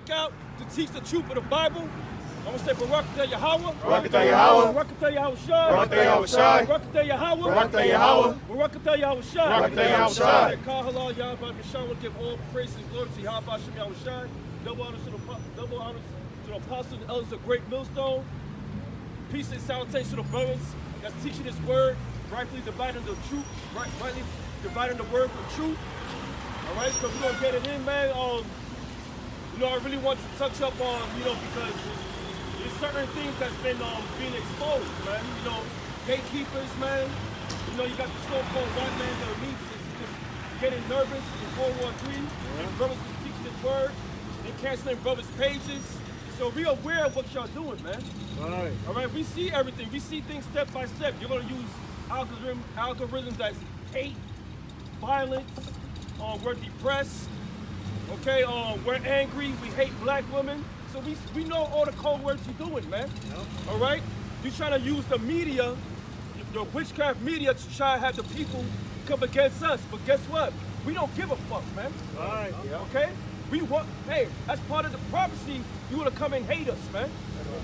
snuck out to teach the truth of the Bible. I'm going to say Barakatah Yahweh. Barakatah Yahweh. Barakatah Yahushai. Barakatah Yahushai. Barakatah Yahweh. Barakatah Yahweh. Barakatah Yahushai. Barakatah Yahushai. Kah halal Yahweh B'Shai. We'll give all praise and glory to Yahweh Hashem Yahushai. Double honors to the apostles and elders of Great Millstone. Peace and salutation to the brothers that's teaching this word, rightfully dividing the truth, rightly dividing the word from truth. All right, so we're gonna get it in, man. You know, I really want to touch up on, you know, because there's certain things that's been being exposed, man. You know, gatekeepers, man. You know, you got the so-called white man that needs just getting nervous in World War III. And brothers is teaching this word. They're canceling brothers' pages. So be aware of what y'all doing, man. All right, we see everything. We see things step by step. You're gonna use algorithms that's hate, violence, we're depressed, okay, we're angry, we hate black women. So we know all the code words you're doing, man. All right? You're trying to use the media, the witchcraft media, to try to have the people come against us. But guess what? We don't give a fuck, man. All right. Okay? We want, hey, that's part of the prophecy. You want to come and hate us, man.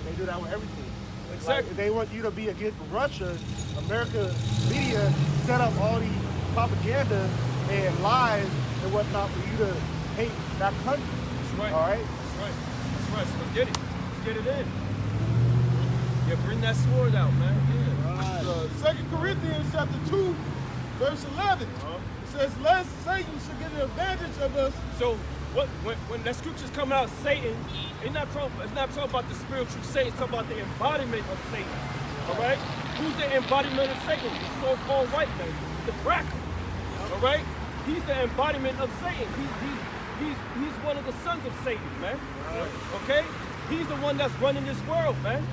They do that with everything. Exactly. Like, if they want you to be against Russia, America media set up all these propaganda and lies and whatnot for you to hate that country. That's right. All right? That's right. That's right. So let's get it. Let's get it in. Yeah, bring that sword out, man. Yeah. 2 Corinthians chapter 2, verse 11. It says, lest Satan should get an advantage of us. So when that scripture's coming out, Satan, it's not talking about the spiritual Satan, it's talking about the embodiment of Satan. All right? Who's the embodiment of Satan? The so-called white man, the cracker. All right? He's the embodiment of Satan. He's one of the sons of Satan, man. Okay? He's the one that's running this world, man.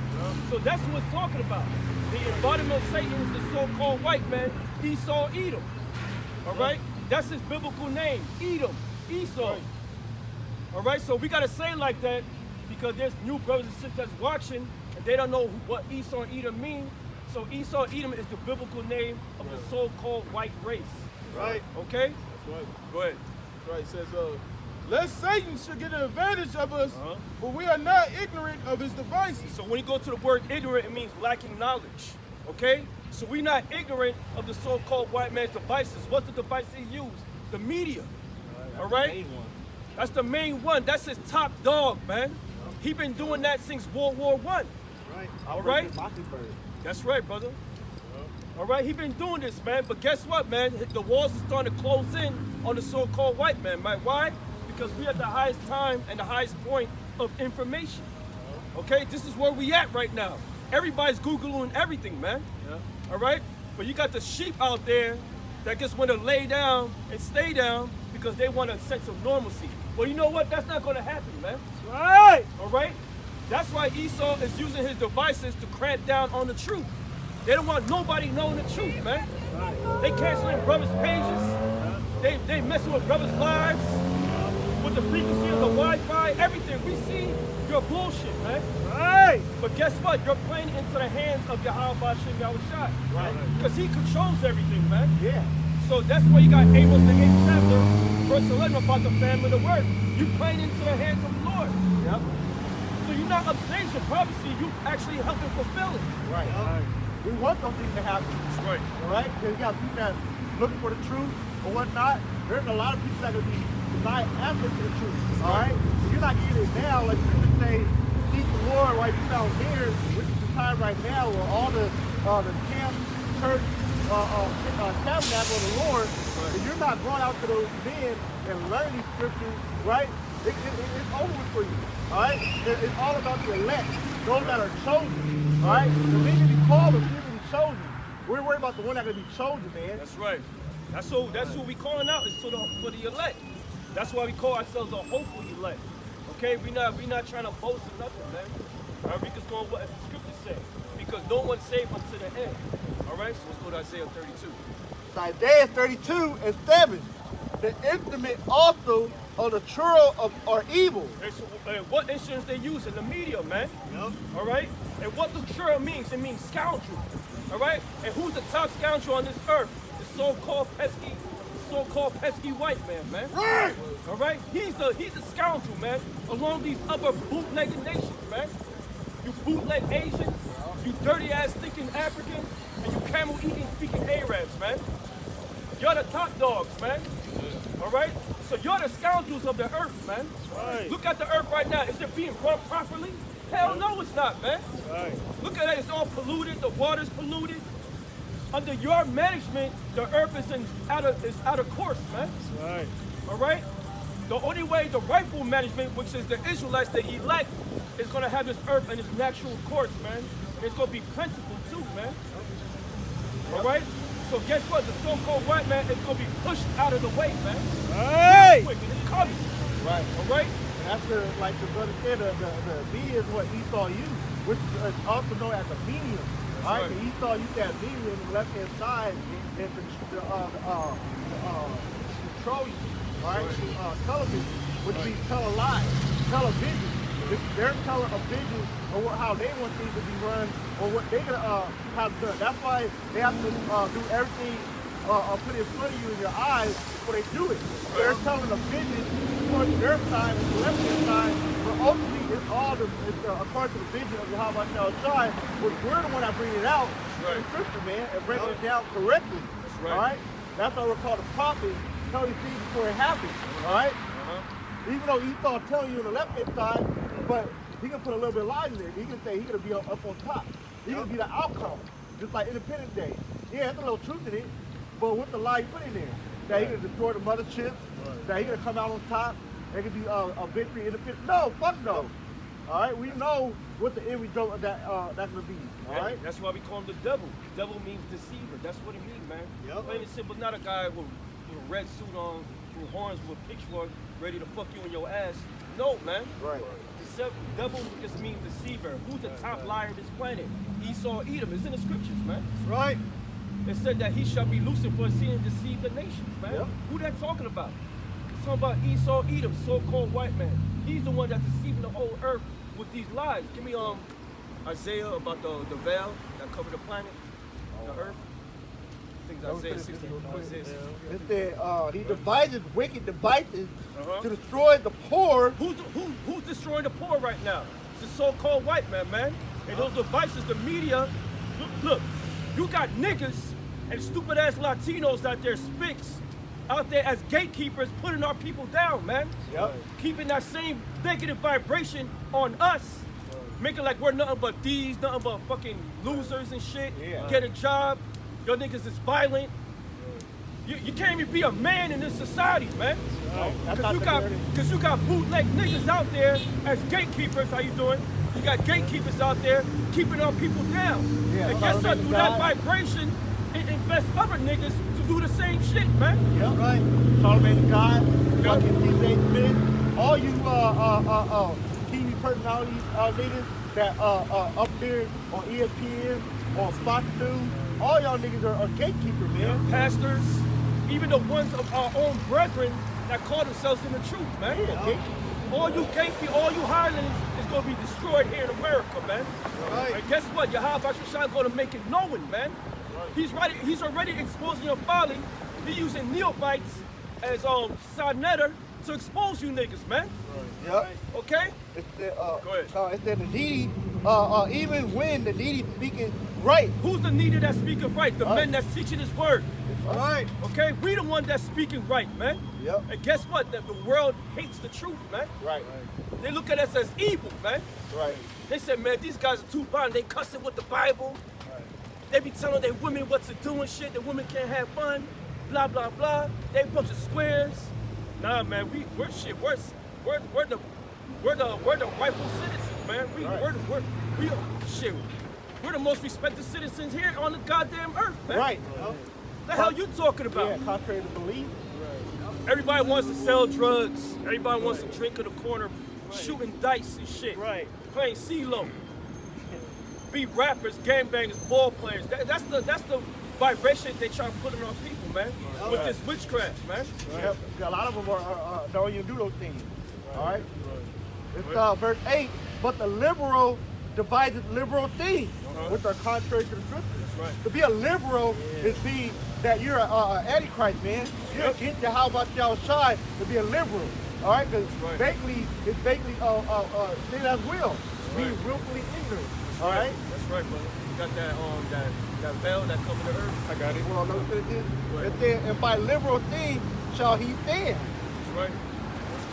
So that's what it's talking about. The embodiment of Satan is the so-called white man, Esau, Edom. All right? That's his biblical name, Edom, Esau. All right? So we got to say it like that because there's new brothers and sisters that's watching and they don't know what Esau and Edom mean. So Esau, Edom is the biblical name of the so-called white race. Right. Okay? That's right. Go ahead. That's right. It says, lest Satan should get an advantage of us, for we are not ignorant of his devices. So when you go to the word ignorant, it means lacking knowledge. Okay? So we're not ignorant of the so-called white man's devices. What's the device he used? The media. All right? That's the main one. That's his top dog, man. He been doing that since World War I. Right. All right? That's right, brother. All right, he been doing this, man. But guess what, man? The walls are starting to close in on the so-called white man, man. Why? Because we're at the highest time and the highest point of information. Okay, this is where we at right now. Everybody's Googling everything, man. All right? But you got the sheep out there that just want to lay down and stay down because they want a sense of normalcy. Well, you know what? That's not going to happen, man. Right. All right? That's why Esau is using his devices to cramp down on the truth. They don't want nobody knowing the truth, man. They canceling brothers' pages. They messing with brothers' lives, with the frequency of the Wi-Fi, everything. We see your bullshit, man. Right. But guess what? You're playing into the hands of Yahweh Hashem Yahushai. Right. Because he controls everything, man. Yeah. So that's why you got Amos the 8th chapter, verse 11 about the family of the word. You playing into the hands of the Lord. Yep. So you're not upstaging your prophecy, you actually helping fulfill it. Right. We want those things to happen. That's right. All right? Because you got people that looking for the truth or whatnot. There's a lot of people that are going to be denied access to the truth. All right? So you're not getting it now. Like you just say, seek the Lord right down here, which is the time right now where all the camp, church, tabernacle of the Lord, and you're not going out to those men and learning these scriptures, right? It's over with for you. All right? It's all about the elect, those that are chosen. All right? The men to be called, the men to be chosen. We're worried about the one that's going to be chosen, man. That's right. That's who we calling out is for the elect. That's why we call ourselves the hopeful elect. Okay? We not trying to boast or nothing, man. All right? We just going what the scriptures say. Because no one's saved unto the end. All right? So let's go to Isaiah 32. So Isaiah 32 and 7. The instrument also of the churl are evil. And what instruments they use in the media, man. Yep. All right? And what the churl means, it means scoundrel. All right? And who's the top scoundrel on this earth? The so-called pesky so-called pesky white man. Right. All right? He's the scoundrel, man, along these other bootlegging nations, man. You bootleg Asians, you dirty-ass thinking Africans, and you camel-eating speaking Arabs, man. You're the top dogs, man. All right? So you're the scoundrels of the earth, man. Right. Look at the earth right now. Is it being run properly? Hell no, it's not, man. Right. Look at it. It's all polluted. The water's polluted. Under your management, the earth is out of course, man. Right. All right? The only way the rightful management, which is the Israelites, the elect, is going to have this earth in its natural course, man. And it's going to be plentiful too, man. All right? So guess what? The so-called white man is going to be pushed out of the way, man. Right. Quick, and it's coming. Right. All right? And that's like the brother said, the B is what Esau used, which is also known as the medium. All right, right. the Esau used that medium on the left-hand side and control you. All right, television, which means tell a lie, television. They're telling a vision of how they want things to be run or what they're gonna have done. That's why they have to do everything put in front of you in your eyes before they do it. They're telling a vision according to their side and the left-hand side, but ultimately it's according to the vision of Yahweh Shai, which we're the one that bring it out in the scripture, man, and break it down correctly. That's right. All right? That's why we're called a prophet, telling things before it happens. All right? Even though Esau telling you on the left-hand side, but he can put a little bit of lies in there. He can say he's gonna be up on top. He's gonna be the outcome, just like Independence Day. Yeah, there's a little truth in it, but with the lie you put in there, that he's gonna destroy the mothership, that he's gonna come out on top, there could be a victory, independence. No, fuck no. All right, we know what the end result of that's gonna be. All right. That's why we call him the devil. Devil means deceiver. That's what it means, man. Yep. Plain and simple. Not a guy with a red suit on, with horns, with pitchfork, ready to fuck you in your ass. No, man. Right. Devil just means deceiver. Who's the top liar of this planet? Esau, Edom. It's in the scriptures, man. That's right. It said that he shall be loosened for sin and deceive the nations, man. Yep. Who that talking about? It's talking about Esau, Edom, so-called white man. He's the one that's deceiving the whole earth with these lies. Give me Isaiah about the veil that covered the planet, the earth. I think it's Isaiah 60. What is this? It said he devises wicked devices to destroy the poor. Who's destroying the poor right now? It's the so-called white man, man. And those devices, the media. Look, you got niggas and stupid ass Latinos out there, spics, out there as gatekeepers, putting our people down, man. Yep. Keeping that same negative vibration on us, making like we're nothing but thieves, nothing but fucking losers and shit. Yeah. Get a job. Your niggas is violent. You can't even be a man in this society, man. Because you got bootleg niggas out there as gatekeepers. How you doing? You got gatekeepers out there keeping our people down. Yeah, and guess what? Through that vibration, it invests other niggas to do the same shit, man. Yeah, right. Charlamagne God, fucking DJ Smith, all you TV personalities niggas that up there on ESPN, on Fox News, all y'all niggas are gatekeepers, man. Pastors, even the ones of our own brethren that call themselves in the truth, man. Yeah, all you gatekeepers, all you hirelings is going to be destroyed here in America, man. Right. And guess what? Yahweh Shai going to make it known, man. He's already exposing your folly. He's using neophytes as Sarnetter to expose you niggas, man. Yep. Okay? It said, Go ahead. It said the needy, even when the needy speaking right. Who's the needy that's speaking right? The men that's teaching his word. All right. Okay? We the one that's speaking right, man. Yep. And guess what? The world hates the truth, man. Right. They look at us as evil, man. Right. They said, man, these guys are too violent. They cussing with the Bible. They be telling their women what to do and shit. The women can't have fun. Blah, blah, blah. They a bunch of squares. Nah, man, we're shit. We're the rightful citizens, man. We're the most respected citizens here on the goddamn earth, man. Right. The hell you talking about? Yeah, contrary to belief. Everybody wants to sell drugs. Everybody wants to drink in the corner, shooting dice and shit. Right. Playing CeeLo. Be rappers, gangbangers, ball players. That's the vibration they try to put on our people, man. With this witchcraft, man. Yep. A lot of them don't even do those things. All right. It's verse 8. But the liberal devises liberal things, which are contrary to the scriptures. Right. To be a liberal is be that you're an antichrist, man. You're getting how about y'all shy to be a liberal, all right? Because basically, it's basically thing as will, being willfully ignorant, all right? That's right, brother. You got that veil that comes to earth. I got it. Well, look at this. And by liberal thing shall he stand. That's right.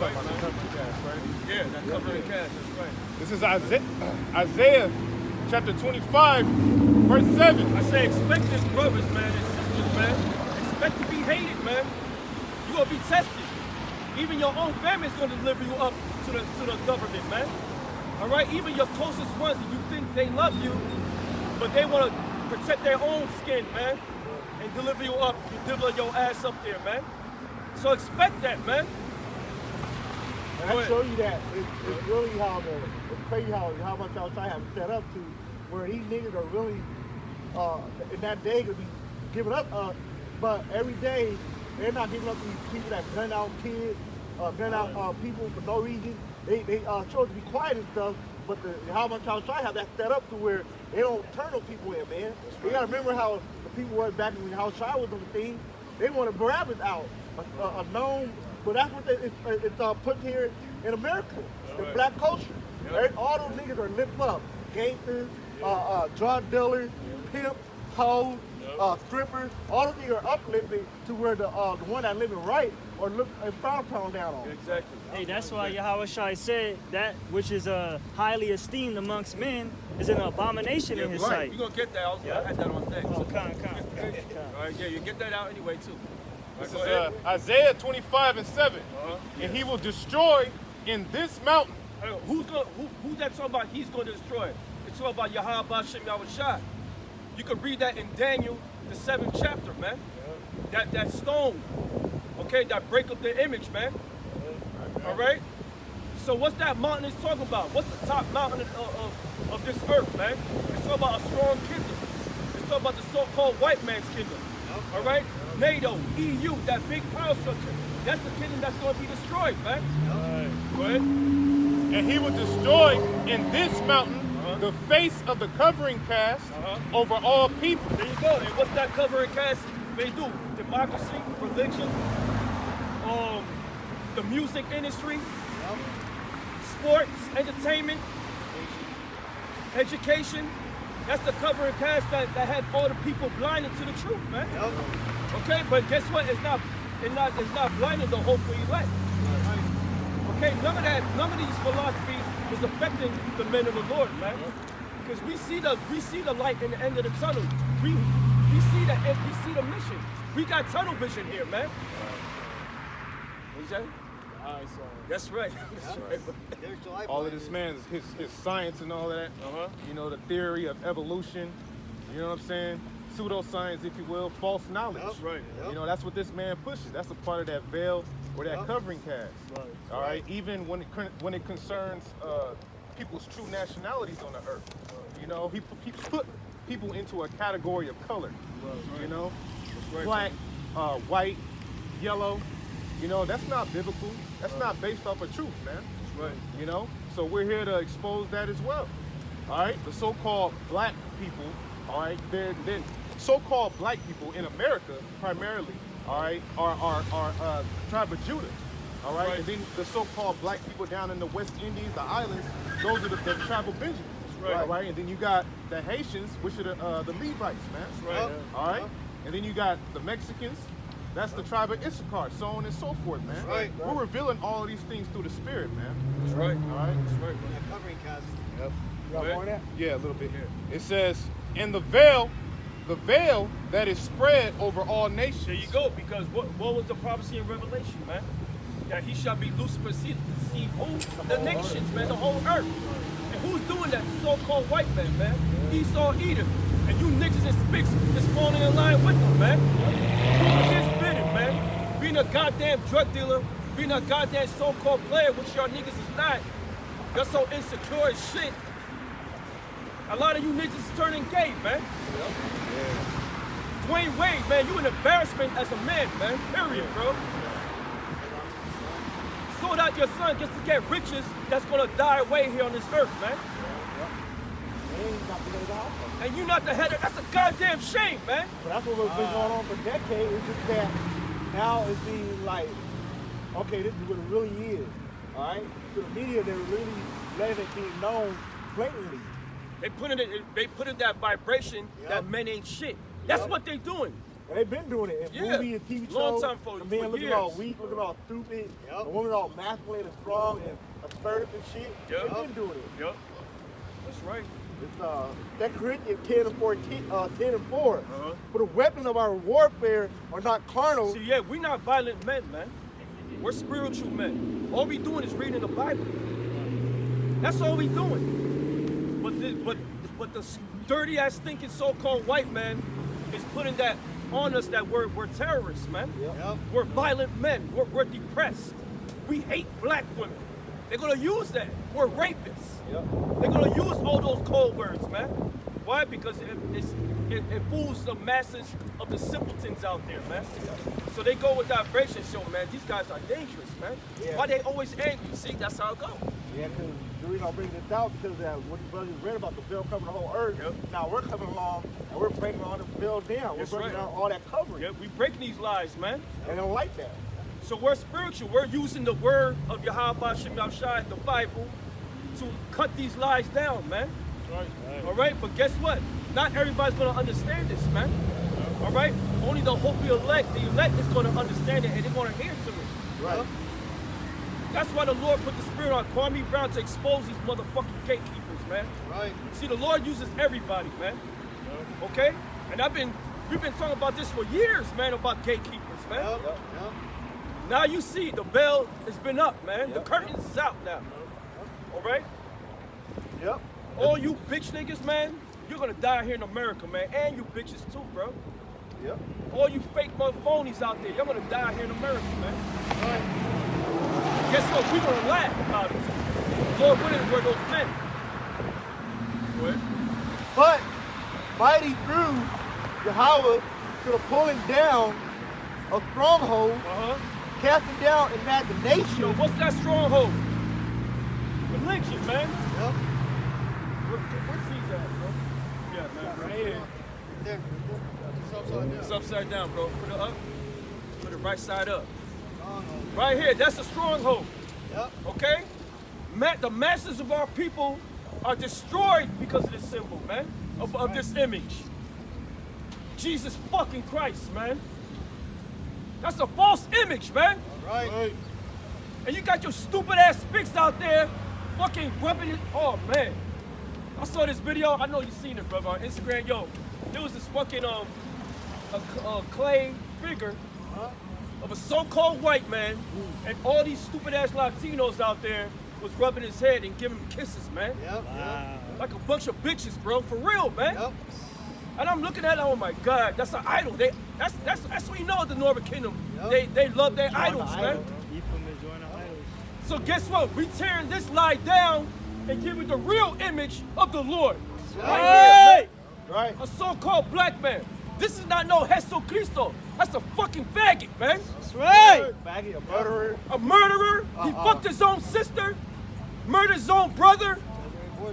That's right, man. Yeah, that covering cast. That's right. This is Isaiah chapter 25, verse 7. I say expect this, brothers, man, and sisters, man. Expect to be hated, man. You're going to be tested. Even your own family is going to deliver you up to the government, man. All right? Even your closest ones, you think they love you, but they want to protect their own skin, man, and deliver you up, deliver your ass up there, man. So expect that, man. And I show you that it's really it's crazy how much y'all try to have set up to where these niggas are really in that day gonna be giving up, but every day they're not giving up to these people that gun out kids, gun out people for no reason. They chose to be quiet and stuff, but how much y'all try to have that set up to where they don't turn those people in, man. You gotta remember how the people were back when how shy was on the thing. They wanted Barabbas out, a known. But that's what it's put here in America, in black culture. All those niggas are lit up. Gangsters, drug dealers, pimps, hoes, strippers. All those niggas are uplifting to where the one that living right or look and frown down on. Exactly. Hey, that's why Yahweh Shai said that which is highly esteemed amongst men is an abomination in his sight. You're going to get that. I had that on deck. Oh, con. All right, yeah, you get that out anyway, too. This is Isaiah 25 and 7. And he will destroy in this mountain. Who's that talking about he's going to destroy? It's talking about Yahweh Shem Yahushai. You can read that in Daniel, the 7th chapter, man. That stone, okay, that break up the image, man. All right? So what's that mountain is talking about? What's the top mountain of this earth, man? It's talking about a strong kingdom. It's talking about the so-called white man's kingdom. All right? NATO, EU, that big power structure. That's the kingdom that's going to be destroyed, man. Go ahead. And he will destroy in this mountain the face of the covering cast over all people. There you go. And what's that covering cast they do? Democracy, religion, the music industry, sports, entertainment, education. That's the covering cast that had all the people blinded to the truth, man. Okay, but guess what? It's not blinding the hopeful elect. Okay, none of these philosophies is affecting the men of the Lord, man. Because we see the light in the end of the tunnel. We see the mission. We got tunnel vision here, man. What's that? That's right. All of this man's his science and all that. You know, the theory of evolution. You know what I'm saying? Pseudoscience, if you will, false knowledge. That's right. You know, that's what this man pushes. That's a part of that veil or that covering cast. All right. Even when it concerns people's true nationalities on the earth. You know, he put people into a category of color. You know, black, white, yellow. You know, that's not biblical. That's not based off of truth, man. That's right. You know, so we're here to expose that as well. All right, the so-called black people. All right, they're so-called black people in America primarily. All right, are tribe of Judah. All right, and then the so-called black people down in the West Indies, the islands, those are the tribe of Benjamin. Right. All right, and then you got the Haitians, which are the Levites, man. That's right. All right, and then you got the Mexicans. That's the tribe of Issachar, so on and so forth, man. Right. We're revealing all of these things through the Spirit, man. That's right. All right. That's right. That covering cast. Yep. You got more on that? Yeah, a little bit. It says, and the veil that is spread over all nations. There you go. Because what was the prophecy in Revelation, man? That he shall be Lucifer to deceive who? The nations, man, the whole earth. And who's doing that? The so-called white man. Esau, Edom. And you niggas and spicks is falling in line with them, man. Doing his bidding, man. Being a goddamn drug dealer, being a goddamn so-called player, which y'all niggas is not. You're so insecure as shit. A lot of you niggas is turning gay, man. Dwayne Wade, man, you an embarrassment as a man, man. Period, bro. Sold out your son just to get riches that's gonna die away here on this earth, man. And you not the head of, that's a goddamn shame, man. But that's what was been going on for decades. It's just that now it's being like, okay, this is what it really is. All right? To the media, they're really letting it be known blatantly. They put in that vibration that men ain't shit. That's what they doing. And they've been doing it in movies and TV shows. Long time for The men looking years. all weak, looking all stupid. The women all masculine and strong and assertive and shit. Yep. They've been doing it. Yep. That's right. It's that Corinthians 10 and 4. For the weapons of our warfare are not carnal. See, yeah, we're not violent men, man. We're spiritual men. All we doing is reading the Bible. That's all we doing. But the dirty ass stinking so-called white man is putting that on us that we're terrorists, man. We're violent men. We're depressed. We hate black women. They're gonna use that. We're rapists. They're gonna use all those cold words, man. Why? Because it fools the masses of the simpletons out there, man. So they go with that vibration show, man. These guys are dangerous, man. Why they always angry? See, that's how it goes. Yeah, because the reason I'm bringing this out because of that what you brothers read about the veil covering the whole earth. Now we're coming along and we're breaking all the veil down. We're breaking down all that covering. Yeah, we breaking these lies, man. They don't like that. So we're spiritual. We're using the word of Yahweh Shem Yahshai, the Bible, to cut these lies down, man. All right, but guess what? Not everybody's gonna understand this, man. All right, only the holy elect, the elect is gonna understand it and they're gonna adhere to it. Right. That's why the Lord put the spirit on Kwame Brown to expose these motherfucking gatekeepers, man. Right. See, the Lord uses everybody, man. Okay? And we've been talking about this for years, man, about gatekeepers, man. Now you see the veil has been up, man. The curtains is out now. All right? Yep. All you bitch niggas, man, you're gonna die here in America, man. And you bitches too, bro. Yep. All you fake motherphonies out there, you're gonna die here in America, man. Guess what? We're gonna laugh about it. Lord willing, we're those men. Go ahead. But mighty through Yahweh to the pulling down of stronghold, casting down imagination. Yo, what's that stronghold? Religion, man. Yep. Where's C's at, bro? Yeah, man, right here. It's upside down, bro. Put it up. Put it right side up. Right here, that's a stronghold. Yep. Okay? The masses of our people are destroyed because of this symbol, man. Of this image. Jesus fucking Christ, man. That's a false image, man. Right. And you got your stupid ass pics out there fucking rubbing it. Oh, man. I saw this video. I know you seen it, brother, on Instagram. Yo, there was this fucking clay figure of a so-called white man, and all these stupid ass Latinos out there was rubbing his head and giving him kisses, man. Like a bunch of bitches, bro. For real, man. And I'm looking at it, oh my God, that's an idol. That's what you know the Northern Kingdom. They love their idols, man. So guess what? We tearing this lie down and giving the real image of the Lord. Right here, man. A so-called black man. This is not no Jesu Cristo. That's a fucking faggot, man. That's right. Faggot, a murderer. A murderer. He fucked his own sister, murdered his own brother.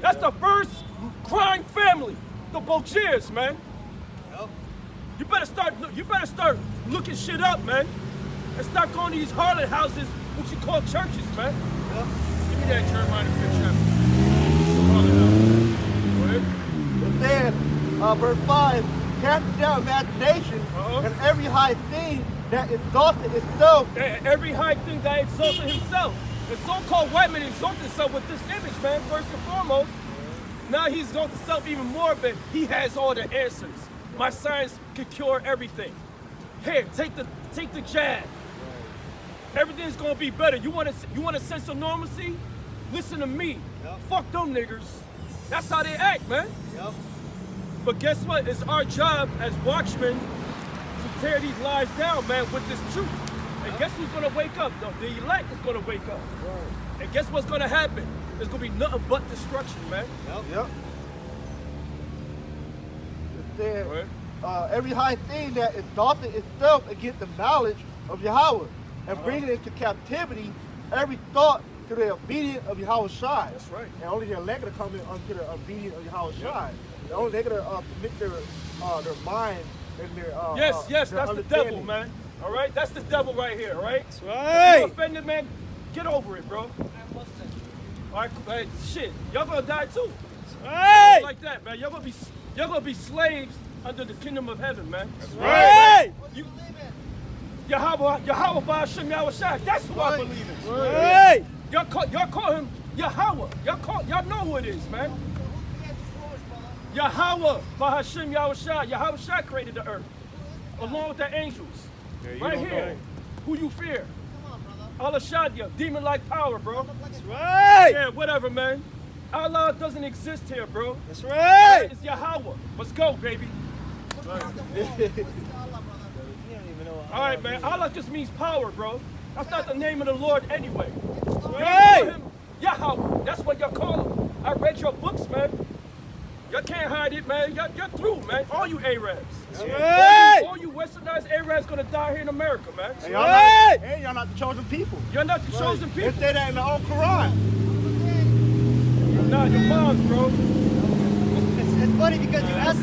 That's the first crime family. The Bochiers, man. You better start looking shit up, man. And stop going to these harlot houses, what you call churches, man. Give me that Jeremiah 5th chapter. It says, verse 5, casting down imagination and every high thing that exalted itself. Every high thing that exalted himself. The so-called white man exalted himself with this image, man, first and foremost. Now he's exalted himself even more, but he has all the answers. My science can cure everything. Here, take the jab. Everything's gonna be better. You want a sense of normalcy? Listen to me. Fuck them niggers. That's how they act, man. But guess what? It's our job as watchmen to tear these lies down, man, with this truth. And guess who's gonna wake up? The elect is gonna wake up. And guess what's gonna happen? There's gonna be nothing but destruction, man. It says, every high thing that exalted itself against the knowledge of Yahweh, and bringing into captivity every thought to the obedience of Yahweh Shai. That's right. And only the elect are coming unto the obedience of Yahweh Shai. They're going to submit their mind and their Yes, that's the devil, man. All right? That's the devil right here, all right? That's If right. you offended, man, get over it, bro. All right, hey, shit, y'all gonna die too. Right. Like that, man. Y'all gonna be slaves under the kingdom of heaven, man. Right. You, Yahweh Ba'ashem Yahushua. That's who I believe in. Right. Y'all call him Yahweh. Y'all know who it is, man. Yahweh Ba'ashem Yahushua. Yahushua created the earth along with the angels. Right here. Who you fear? Allah Shadia, demon-like power, bro. That's right. Yeah, whatever, man. Allah doesn't exist here, bro. That's right. It's Yahweh. Let's go, baby. All right, man. Allah just means power, bro. That's not the name of the Lord anyway. Y'all call him Yahweh. That's what y'all call him. I read your books, man. Y'all can't hide it, man. Y'all through, man. All you Arabs. Right. All you westernized Arabs gonna die here in America, man. And y'all not the chosen people. You're not the chosen people. It say that in the old Quran. You're not your moms, bro. It's funny because you ask,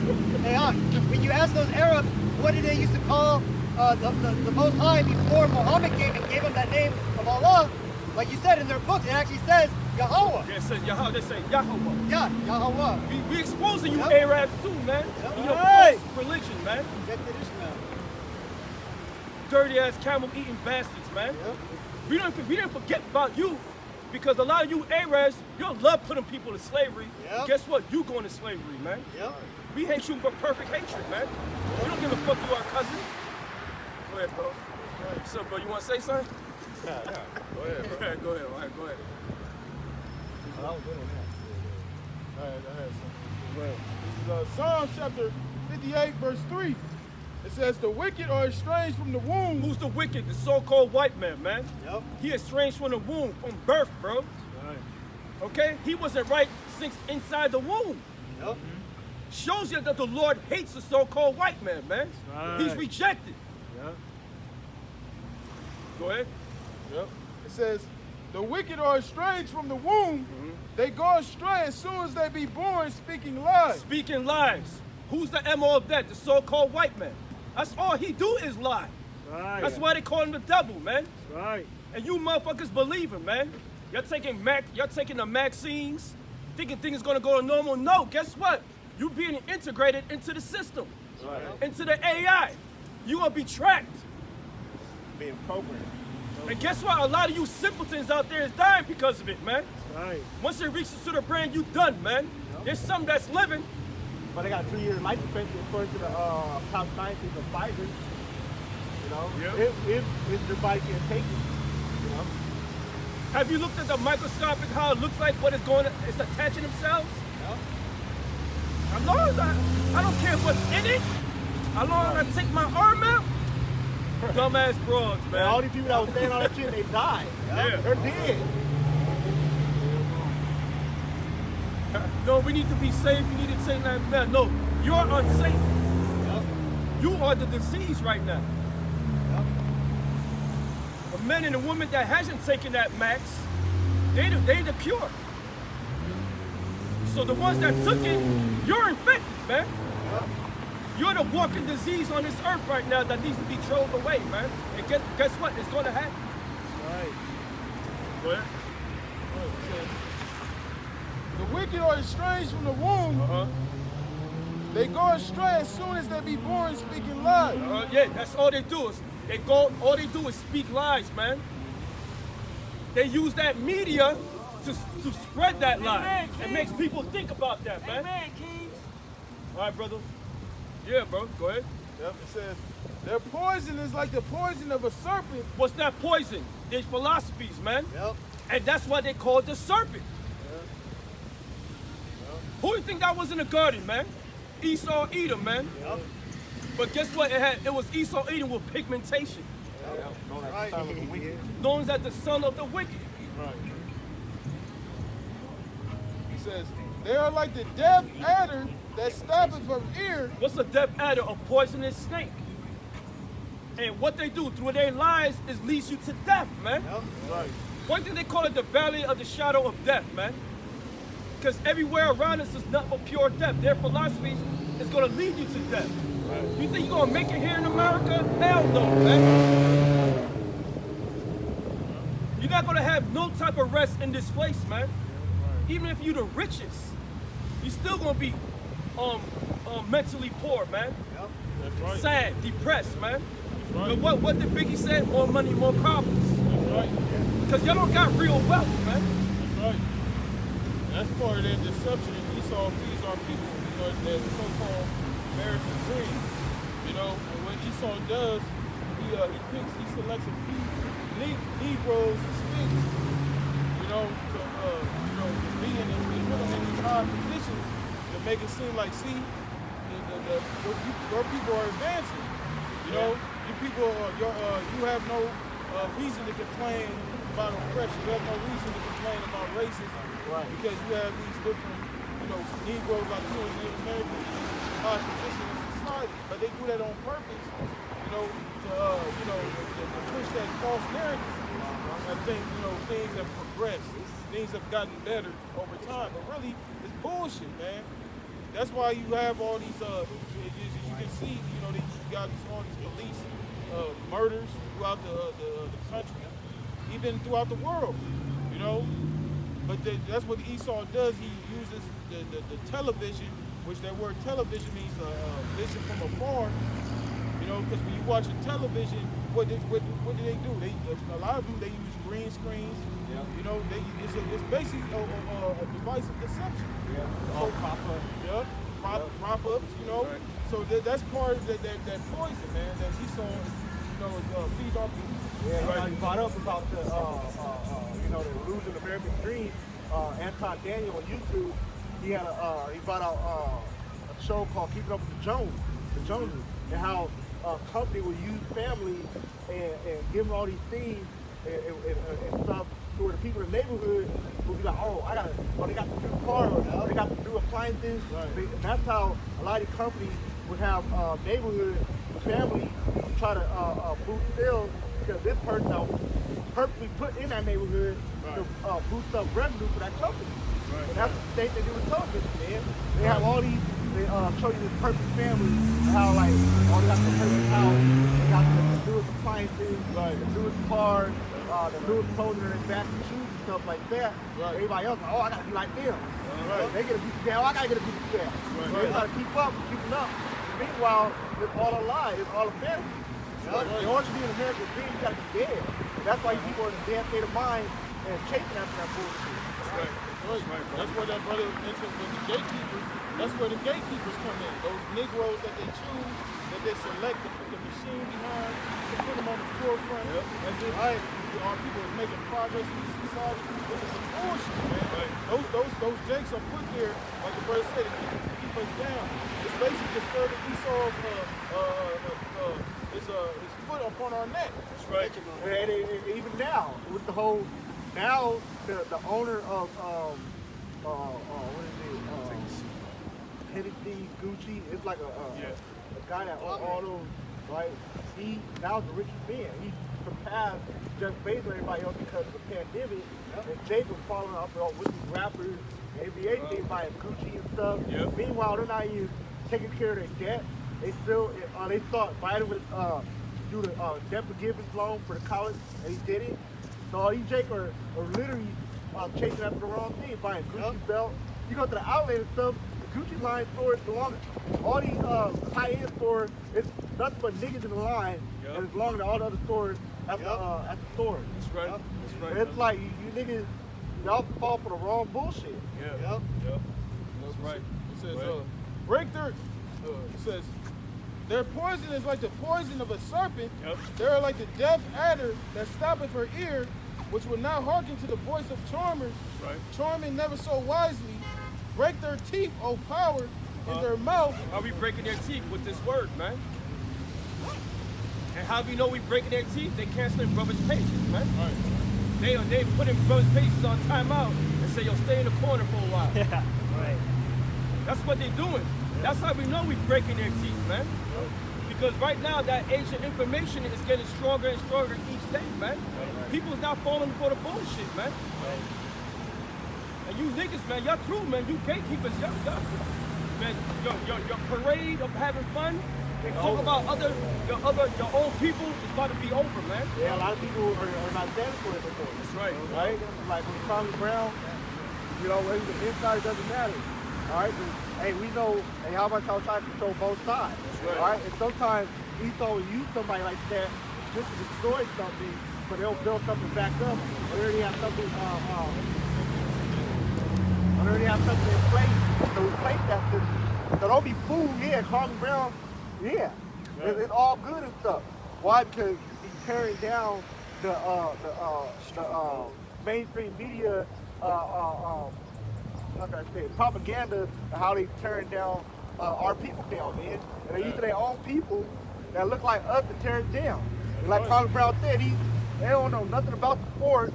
when you ask those Arabs, what did they used to call the Most High before Muhammad came and gave them that name of Allah? Like you said in their books, it actually says Yahweh. Yeah, it says Yahweh. They say Yahweh. Yeah, Yahweh. We exposing you Yep. Arabs too, man. In your Right. false religion, man. Rejected Ishmael. Dirty ass camel eating bastards, man. We didn't forget about you because a lot of you Arabs, you love putting people in slavery. Yep. Guess what? You going to slavery, man. Yep. We hate you for perfect hatred, man. We don't give a fuck you our cousin. Go ahead, bro. What's up, bro? You want to say something? Go ahead, bro. Go ahead. All right, go ahead. This is Psalm chapter 58, verse 3. It says, the wicked are estranged from the womb. Who's the wicked? The so-called white man. Yep. He estranged from the womb, from birth, bro. Okay? He wasn't right since inside the womb. Yep. Shows you that the Lord hates the so-called white man, man. Right. He's rejected. Yep. Go ahead. Yep. It says, the wicked are estranged from the womb. They go astray as soon as they be born, speaking lies. Speaking lies. Who's the MO of that? The so-called white man. That's all he do is lie. Right. That's why they call him the devil, man. Right. And you motherfuckers believe him, man. You're taking the vaccines, thinking things gonna go normal. No, guess what? You being integrated into the system, into the AI. You gonna be tracked. Being programmed. And guess what? A lot of you simpletons out there is dying because of it, man. Right. Once it reaches to the brain, you done, man. There's some that's living. But they got 2 years life expectancy according to the top scientists of Pfizer. You know, if your body can't take it, you know. Have you looked at the microscopic how it looks like what is going? It's attaching themselves. As long as I don't care what's in it. As long as I take my arm out. Dumbass broads, Man, all man. these people that was saying all that shit, they died. Yeah. They're dead. No, we need to be safe. We need to take that. Man, no, you're unsafe. You are the disease right now. A man and a woman that hasn't taken that max, they the cure. So the ones that took it, you're infected, man. You're the walking disease on this earth right now that needs to be drove away, man. And guess what? It's going to happen. Right. Go ahead. The wicked are estranged from the womb. They go astray as soon as they be born, speaking lies. Yeah, that's all they do is all they do is speak lies, man. They use that media to spread that lie. It makes people think about that, man. Amen, Kings. All right, brother. Yeah, bro. Go ahead. Yep, it says, their poison is like the poison of a serpent. What's that poison? There's philosophies, man. Yep. And that's why they call it the serpent. Who do you think that was in the garden, man? Esau Edom, man. Yep. But guess what? It was Esau Edom with pigmentation. Right. Known as the son of the wicked. It says, they are like the deaf adder that stoppeth from ear. What's a deaf adder? A poisonous snake. And what they do through their lies is leads you to death, man. Yep. One thing they call it the valley of the shadow of death, man. Because everywhere around us is nothing but pure death. Their philosophy is going to lead you to death. You think you're gonna make it here in America? Hell no, man. You're not gonna have no type of rest in this place, man. Even if you're the richest, you're still gonna be mentally poor, man. That's right. Sad, depressed, man. Right. But what did Biggie say? More money, more problems. That's right. Because y'all don't got real wealth, man. That's right. That's part of that deception that Esau feeds our people, you know, that so-called American dream. You know, and what Esau does, he selects a few Negroes and Sphinx, you know, to be in these high positions to make it seem like, see, your people are advancing. You know, you people, you have no reason to complain about oppression. You have no reason to complain about racism, because you have these different, Negroes, Latinos, Native Americans in high positions in society. But they do that on purpose, to push that false narrative. I think, things have progressed. Things have gotten better over time. But really, it's bullshit, man. That's why you have all these, as you can see, you got all these police murders throughout the country, even throughout the world, But that's what Esau does. He uses the television, which that word television means vision from afar, because when you watch a television, what do they do? A lot of them, they use green screens. It's basically a device of deception. Prop ups, Right. So that's part of that poison, man, that Esau, feeds our people. Yeah, right. You brought up about the losing American dream. Anton Daniel on YouTube, he brought out a show called Keeping Up with the Joneses, and how a company will use family and give them all these things and stuff to where the people in the neighborhood will be like, they got the new car, or they got the new appliances. Right. And that's how a lot of these companies would have neighborhood family try to boost sales, because this person purposely put in that neighborhood to boost up revenue for that company. Right. And that's the thing they do with television, man. They have all these, they show you this perfect family, how they got the perfect house, they got the newest appliances, the newest cars, the newest clothing in their back, and shoes and stuff like that. Right. Everybody else, I gotta be like them. Right. They get a piece of jail, I gotta get a piece of jail. Right. They gotta keep up. Meanwhile, it's all a lie, it's all a fantasy. In order to be an American dream, you gotta be dead. And that's why people are in a dead state of mind and chasing after that bullshit. That's where that brother mentioned with the gatekeepers. That's where the gatekeepers come in. Those Negroes that they choose, that they select to put the machine behind, to put them on the forefront. As if our people is making progress in this society. This is some bullshit, man. Those jakes are put there, like the brother said, to keep us down. It's basically just further Esau's his foot upon our neck. That's right. And even now, with the whole, now the owner of what is it? Hennessy, Gucci. It's like a guy that owns all those, right? He now is the richest man. He surpassed Jeff Bezos and everybody else because of the pandemic. And Jake was following up with these rappers, NBA teams buying Gucci and stuff. Meanwhile, they're not even taking care of their debt. They still, they thought Biden would do the debt forgiveness loan for the college, and he did it. So all these Jake are literally chasing after the wrong thing, buying Gucci belt. You go to the outlet and stuff, the Gucci line stores belong. All these high-end stores, it's nothing but niggas in the line, and it's belonging to all the other stores at the store. That's right. That's right. And it's like you niggas, y'all fall for the wrong bullshit. That's right. It says, break their, it says, their poison is like the poison of a serpent. They are like the deaf adder that stoppeth her ear, which will not hearken to the voice of charmers. Right. Charming never so wisely. Break their teeth, O power, in their mouth. How we breaking their teeth with this word, man? And how we know we breaking their teeth? They canceling brothers' pages, man. Right. They putting brothers' pages on timeout and say, yo, stay in the corner for a while. Right. That's what they're doing. That's how we know we breaking their teeth, man. Because right now that age of information is getting stronger and stronger each day, man. People's not falling for the bullshit, man. And you niggas, man, y'all true, man. You gatekeepers, y'all man, your parade of having fun Talk about your old people, it's about to be over, man. Yeah, a lot of people are not standing for it anymore. That's right. Right? Like with Tommy Brown, you know, the inside doesn't matter. All right? Hey, we know, hey, how about y'all try to control both sides? That's right. All right? And sometimes he's going to use somebody like that just to destroy something, but they'll build something back up. They already have something, in place to replace that system. So don't be fooled, yeah, Tommy Brown, yeah. It's all good and stuff. Why? Because he's tearing down the mainstream media, how can I say it, propaganda, how they tearing down our people down, man. And they use their own people that look like us to tear it down. And like Tommy Brown said, they don't know nothing about the sport,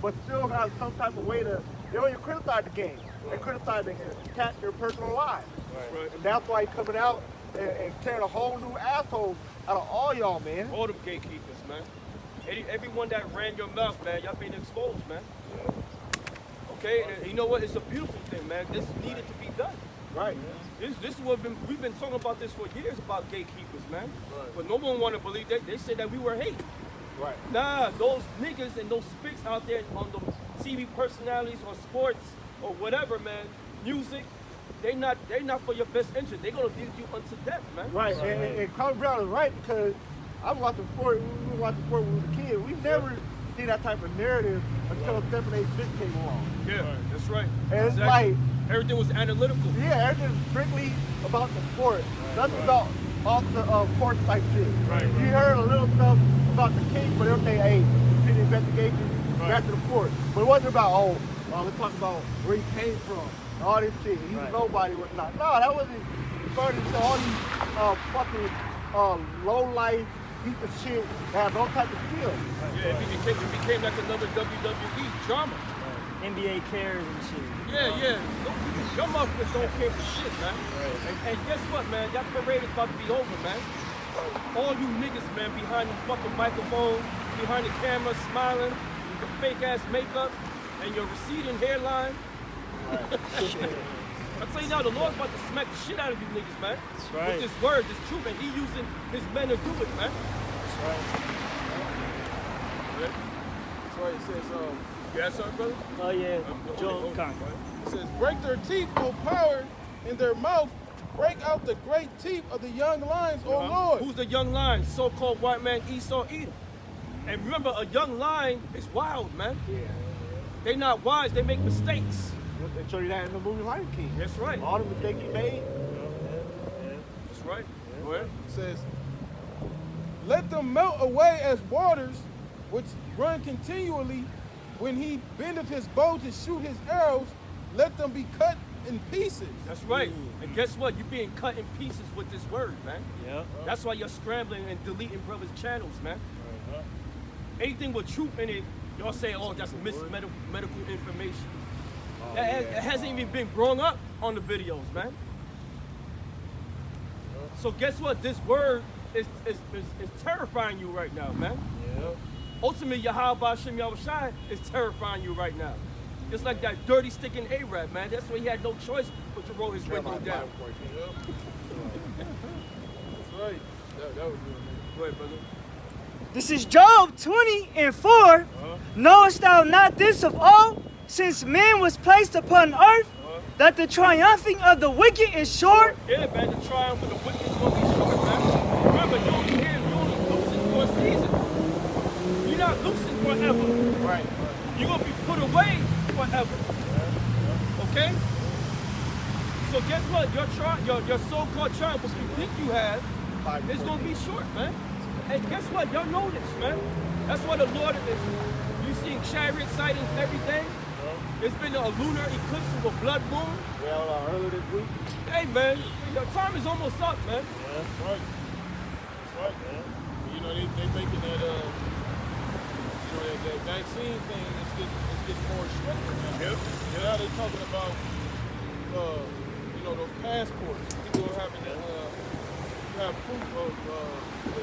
but still have some type of way to, they don't even criticize the game. They criticize and attack their personal lives. Right. And that's why he's coming out and tearing a whole new asshole out of all y'all, man. All them gatekeepers, man. Everyone that ran your mouth, man, y'all being exposed, man. Okay, and you know what? It's a beautiful thing, man. This needed to be done. Right. This is what we've been talking about this for years about gatekeepers, man. Right. But no one want to believe that. They said that we were hate. Right. Nah, those niggas and those spicks out there on the TV personalities or sports or whatever, man, music, they not for your best interest. They're gonna lead you unto death, man. Right. And Tommy Brown is right, because I was watching sport. We were watching sport when we were a kid. We never see that type of narrative until Stephen A. Smith came along. Yeah, that's right. And it's like everything was analytical. Yeah, everything's strictly about the sport. Nothing about off the court type shit. Right. You heard a little stuff about the Kings, but everything, hey, continue the investigation, back to the court. But it wasn't about, let's talk about where he came from, all this shit. He's nobody, whatnot. No, that wasn't starting to all these fucking low-life piece of shit that have no type of skill. Yeah, it became like another WWE drama. NBA cares and shit. Yeah. Your motherfuckers don't care for shit, man. And guess what, man? That parade is about to be over, man. All you niggas, man, behind the fucking microphone, behind the camera, smiling, with the fake-ass makeup, and your receding hairline. I tell you now, the Lord's about to smack the shit out of you niggas, man. That's right. With this word, this truth, and he using his men to do it, man. That's right. That's why it says, Yeah, sir, brother? Oh yeah, Joe Conk. it says, break their teeth, O power in their mouth, break out the great teeth of the young lions, O Lord. Who's the young lion? So-called white man Esau Edom. And remember, a young lion is wild, man. Yeah. They not wise, they make mistakes. They show you that in the movie Lion King. That's right. All the mistakes he made. That's right. Go ahead. It says, let them melt away as waters which run continually. When he bendeth his bow to shoot his arrows, let them be cut in pieces. That's right. And guess what? You're being cut in pieces with this word, man. Yeah. That's why you're scrambling and deleting brothers' channels, man. Anything with truth in it, y'all say, oh, that's medical information. It hasn't even been brought up on the videos, man. So guess what? This word is terrifying you right now, man. Yeah. Ultimately, Yahweh Hashem Yahushai is terrifying you right now. Just like that dirty sticking Arab, man. That's why he had no choice but to roll his window down. Yep. That's right. That was good, man. Go ahead, brother. This is Job 20:4. Knowest thou not this of all, since man was placed upon earth, that the triumphing of the wicked is short? Yeah, man, the triumph of the wicked is going to be short, man. Remember, you only here, you only losing for a season. You're not losing forever. Right. You're going to be put away forever. Okay? So guess what? Your so-called triumph, what you think you have, is going to be short, man. And guess what? Y'all know this, man. That's why the Lord is. You seeing chariot sightings and everything. It's been a lunar eclipse of a blood moon. Well, earlier this week. Hey, man, your time is almost up, man. Yeah, that's right. That's right, man. You know, they thinking that, that vaccine thing is getting more stricter now. Yep. You know, they're talking about, those passports. People are having to have proof of the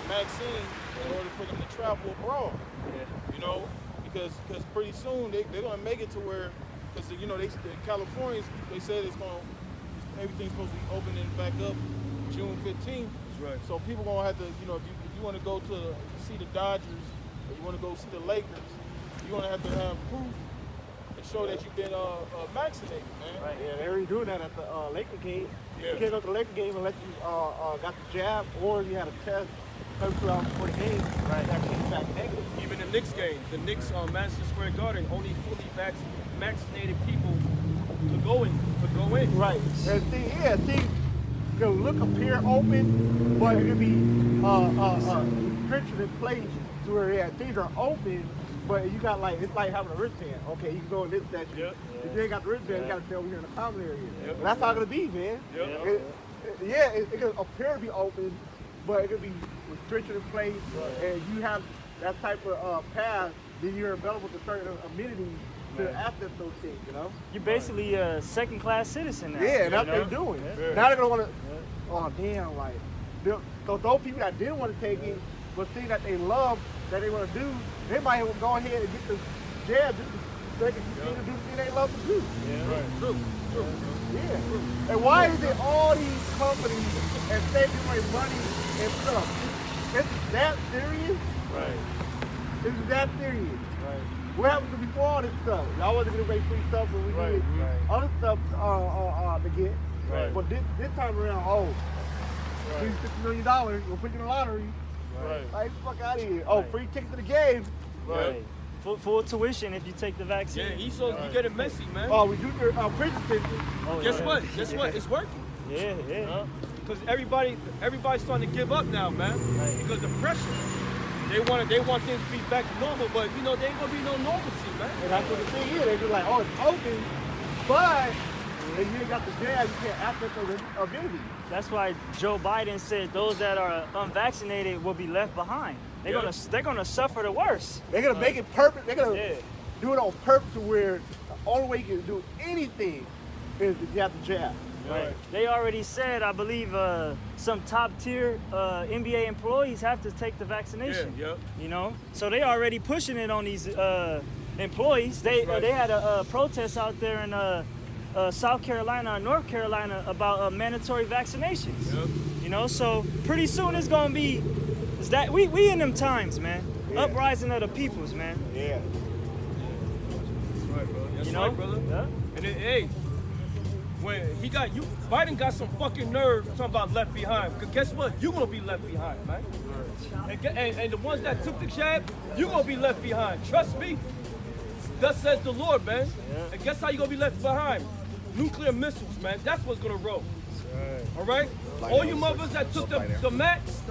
vaccine in order for them to travel abroad. Yeah. You know, because pretty soon they're gonna make it to where, because the Californians, they said everything's supposed to be opening back up June 15th. That's right. So people gonna have to, if you want to go to see the Dodgers or you want to go see the Lakers, you're gonna have to have proof and show that you've been vaccinated, man. Right, yeah, they already doing that at the Laker game. Yeah. You can't go to the Laker game unless you got the jab or you had a test 32 hours before the game. Right. That came back negative. Even the Knicks game, the Knicks on Madison Square Garden, only fully vaccinated people could go in. Right. And the thing can look appear open, but it could be restricted in place to where things are open, but you got it's like having a wristband. Okay, you can go in this section. Yep. If you ain't got the wristband, you got to stay over here in the common area. Yep. And that's how it's gonna be, man. Yep. It can appear to be open, but it could be restricted in place, and you have that type of pass, then you're available to certain amenities to access those things, You're basically a second-class citizen now. Yeah, and that's what you know? they're doing. Yeah. Now they're gonna want to. Oh damn! Those people that didn't want to take it, but things that they love that they want to do, they might go ahead and get the jab just so they can continue to do the thing they love to do. Yeah. Right. True. Yeah. And why is it all these companies and saving away money and stuff? It's that serious? Right. It's that serious? Right. What happened to before all this stuff? Y'all wasn't gonna make free stuff, but we did other stuff to get. Right. But this time around, $50 million, we'll put you in the lottery. Right. Like, fuck out of here. Oh, free ticket to the game. Right. Full tuition if you take the vaccine. Yeah, you get it messy, man. Oh, we do your prison ticket. Guess what? It's working. Yeah. Because everybody's starting to give up now, man. Right. Because the pressure. They want things to be back to normal, but there ain't gonna be no normalcy, man. And that's what the thing is. They be like, oh, it's open, but if you ain't got the jab, you can't access those amenities. That's why Joe Biden said those that are unvaccinated will be left behind. They're gonna suffer the worst. They're gonna make it perfect. They're gonna do it on purpose to where the only way you can do anything is to get the jab. Right. They already said, I believe, some top tier NBA employees have to take the vaccination. Yeah. So they already pushing it on these employees. They had a protest out there in South Carolina or North Carolina about mandatory vaccinations. Yep. So pretty soon it's gonna be we in them times, man. Yeah. Uprising of the peoples, man. Yeah. That's right, bro. That's right, brother. Yeah. And then, hey. When Biden got some fucking nerve talking about left behind. Cause guess what? You gonna be left behind, man. And the ones that took the jab, you gonna be left behind. Trust me. Thus says the Lord, man. Yeah. And guess how you gonna be left behind? Nuclear missiles, man. That's what's gonna roll. Right. All right. All you mothers that took the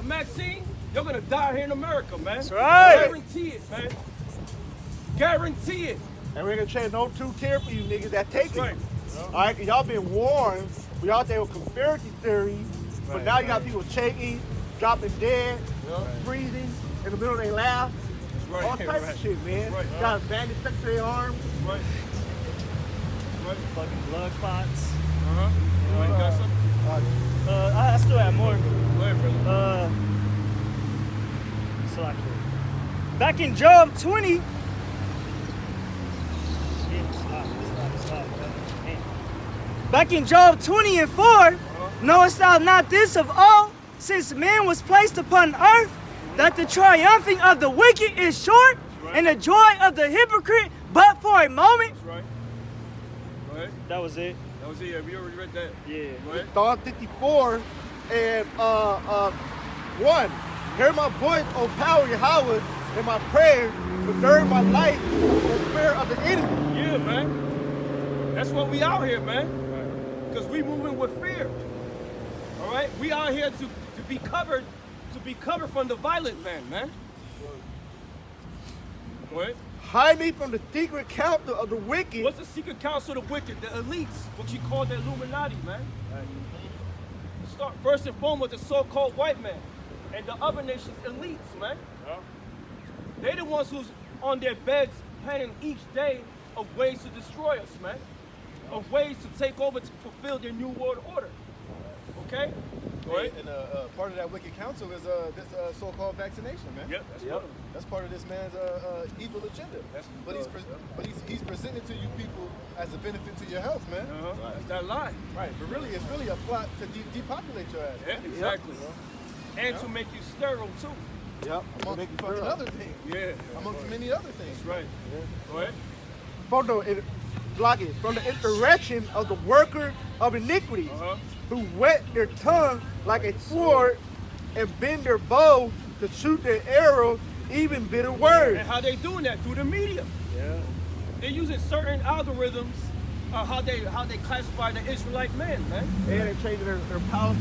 vaccine, you're gonna die here in America, man. That's right. Guarantee it, man. Guarantee it. And we ain't gonna change no 2 tier for you niggas that take it. Right. All right, cause y'all been warned. We out there with conspiracy theories, but now you got people shaking, dropping dead, freezing in the middle of their laugh. Right. All types of shit, man. Right. Got a bandage stuck to their arms. Right. Fucking blood clots. You got something? I still have more. Go ahead, brother. Back in Job 20. Back in Job 20 and 4, knowest thou not this of all, since man was placed upon earth, that the triumphing of the wicked is short, and the joy of the hypocrite but for a moment? That's right. Go ahead. That was it. That was it. Yeah, we already read that. Yeah. Go ahead. Psalm 54 and 1. Hear my voice, O power Yahweh, and my prayer, preserve my life from fear of the enemy. Yeah, man. That's what we out here, man. Because we moving with fear. All right? We out here to be covered from the violent man. Go ahead. Hide me from the secret counsel of the wicked. What's the secret counsel of the wicked? The elites, what you call the Illuminati, man. Start first and foremost the so-called white man and the other nations' elites, man. They're the ones who's on their beds planning each day of ways to destroy us, man. Of ways to take over to fulfill their new world order. Okay? Right. And part of that wicked counsel is this so-called vaccination, man. Yep, that's one of them. That's part of this man's evil agenda. But he's presenting to you people as a benefit to your health, man. That's that lie. Right. But really, it's really a plot to depopulate your ass. Yeah, exactly. And to make you sterile too. Yep. Amongst fucking other things. Yeah. Amongst many other things. That's right. Go ahead. From the insurrection of the worker of iniquity, who wet their tongue like a sword and bend their bow to shoot their arrow, even bitter words. And how they doing that? Through the media. Yeah. They're using certain algorithms how they classify the Israelite man. And they're changing their policy,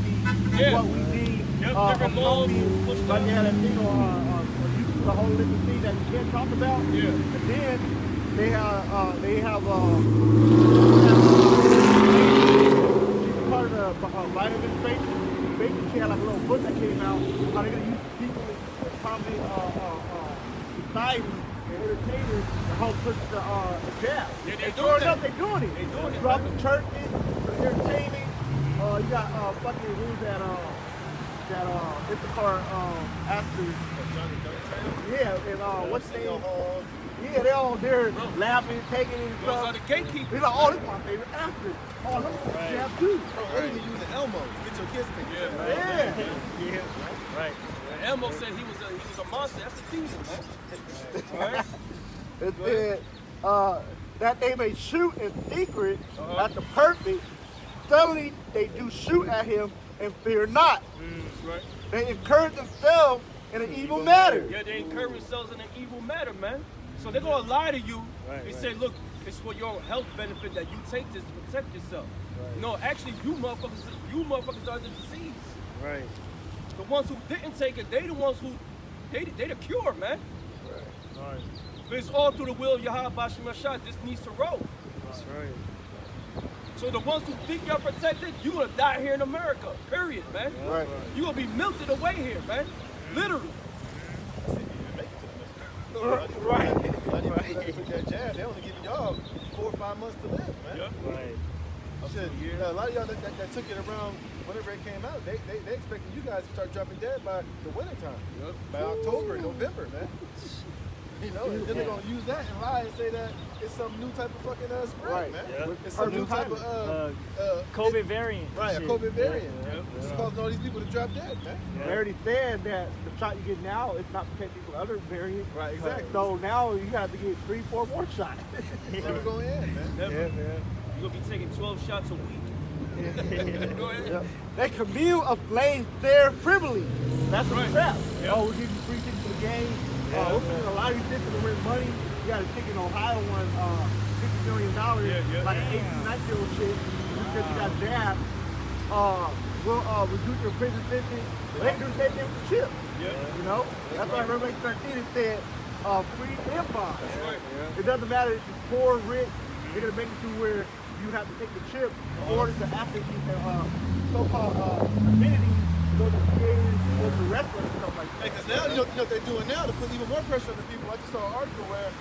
Yeah. what we need. Different laws, pushed Like up. they had that thing on YouTube, the whole list of things that you can't talk about. Yeah. And then they have she's part of the Biden administration. Basically, she had like a little book that came out. How they're gonna use people as prominent society and entertainers to help push the jab. Yeah, they're And doing sure that. enough, they're doing it. They doing it. Throughout the churches, the entertainment. You got fucking who's that Issachar actors. Yeah, and what's his name? Yeah, they're all there laughing, taking it and Those stuff. are the gatekeepers. He's like, oh, this is my favorite actor. Oh, let me jab too. Bro, they even using Elmo to get your kids picture. Yeah. Right. And Elmo said he was a monster. That's a demon, man. All right. It said that they may shoot in secret at the perfect. Suddenly they do shoot at him and fear not. That's right. They encourage themselves in an evil matter. Yeah, they encourage themselves in an evil matter, man. So they're gonna lie to you and say, look, it's for your health benefit that you take this to protect yourself. No, actually, you motherfuckers are the disease. Right. The ones who didn't take it, they the ones who, they the cure, man. Right. But it's all through the will of Yahweh Bashim Rashad. This needs to roll. That's right. So the ones who think you're protected, you're gonna die here in America, period, man. Right. You're gonna be melted away here, man. Literally. Right. With that jab, they only giving y'all 4 or 5 months to live, man. Right. Shit, a lot of y'all that took it around whenever it came out, they expecting you guys to start dropping dead by the winter time. By October, November, man. You know, and then they're gonna use that and lie and say that it's some new type of fucking spread, Right. man. Yeah. It's some new type of COVID variant. right, a shit. COVID variant. Yeah. It's causing all these people to drop dead, man. They already said that the shot you get now is not protecting from other variants. Right, exactly. So now you have to get 3, 4 more shots. Never gonna end, man. Never. man. You're gonna be taking 12 shots a week. Go ahead. Yeah. They commune of blame there privily. That's Right. a trap. Yeah. Oh, we'll give you free tickets to the game. A lot of these tickets to win money. You got a ticket in Ohio won $50 million, like an 18, 19-year-old shit. Because you got jabbed. We'll reduce your prison sentence. They do take them for chip. You know? That's why Revelation 13 it said free and bond. It doesn't matter if you're poor, rich. They're going to make it to where you have to take the chip in order to after you so-called amenities, go to theaters, go to restaurants and stuff like that. Because now, you know what they're doing now to put even more pressure on the people. I just saw an article where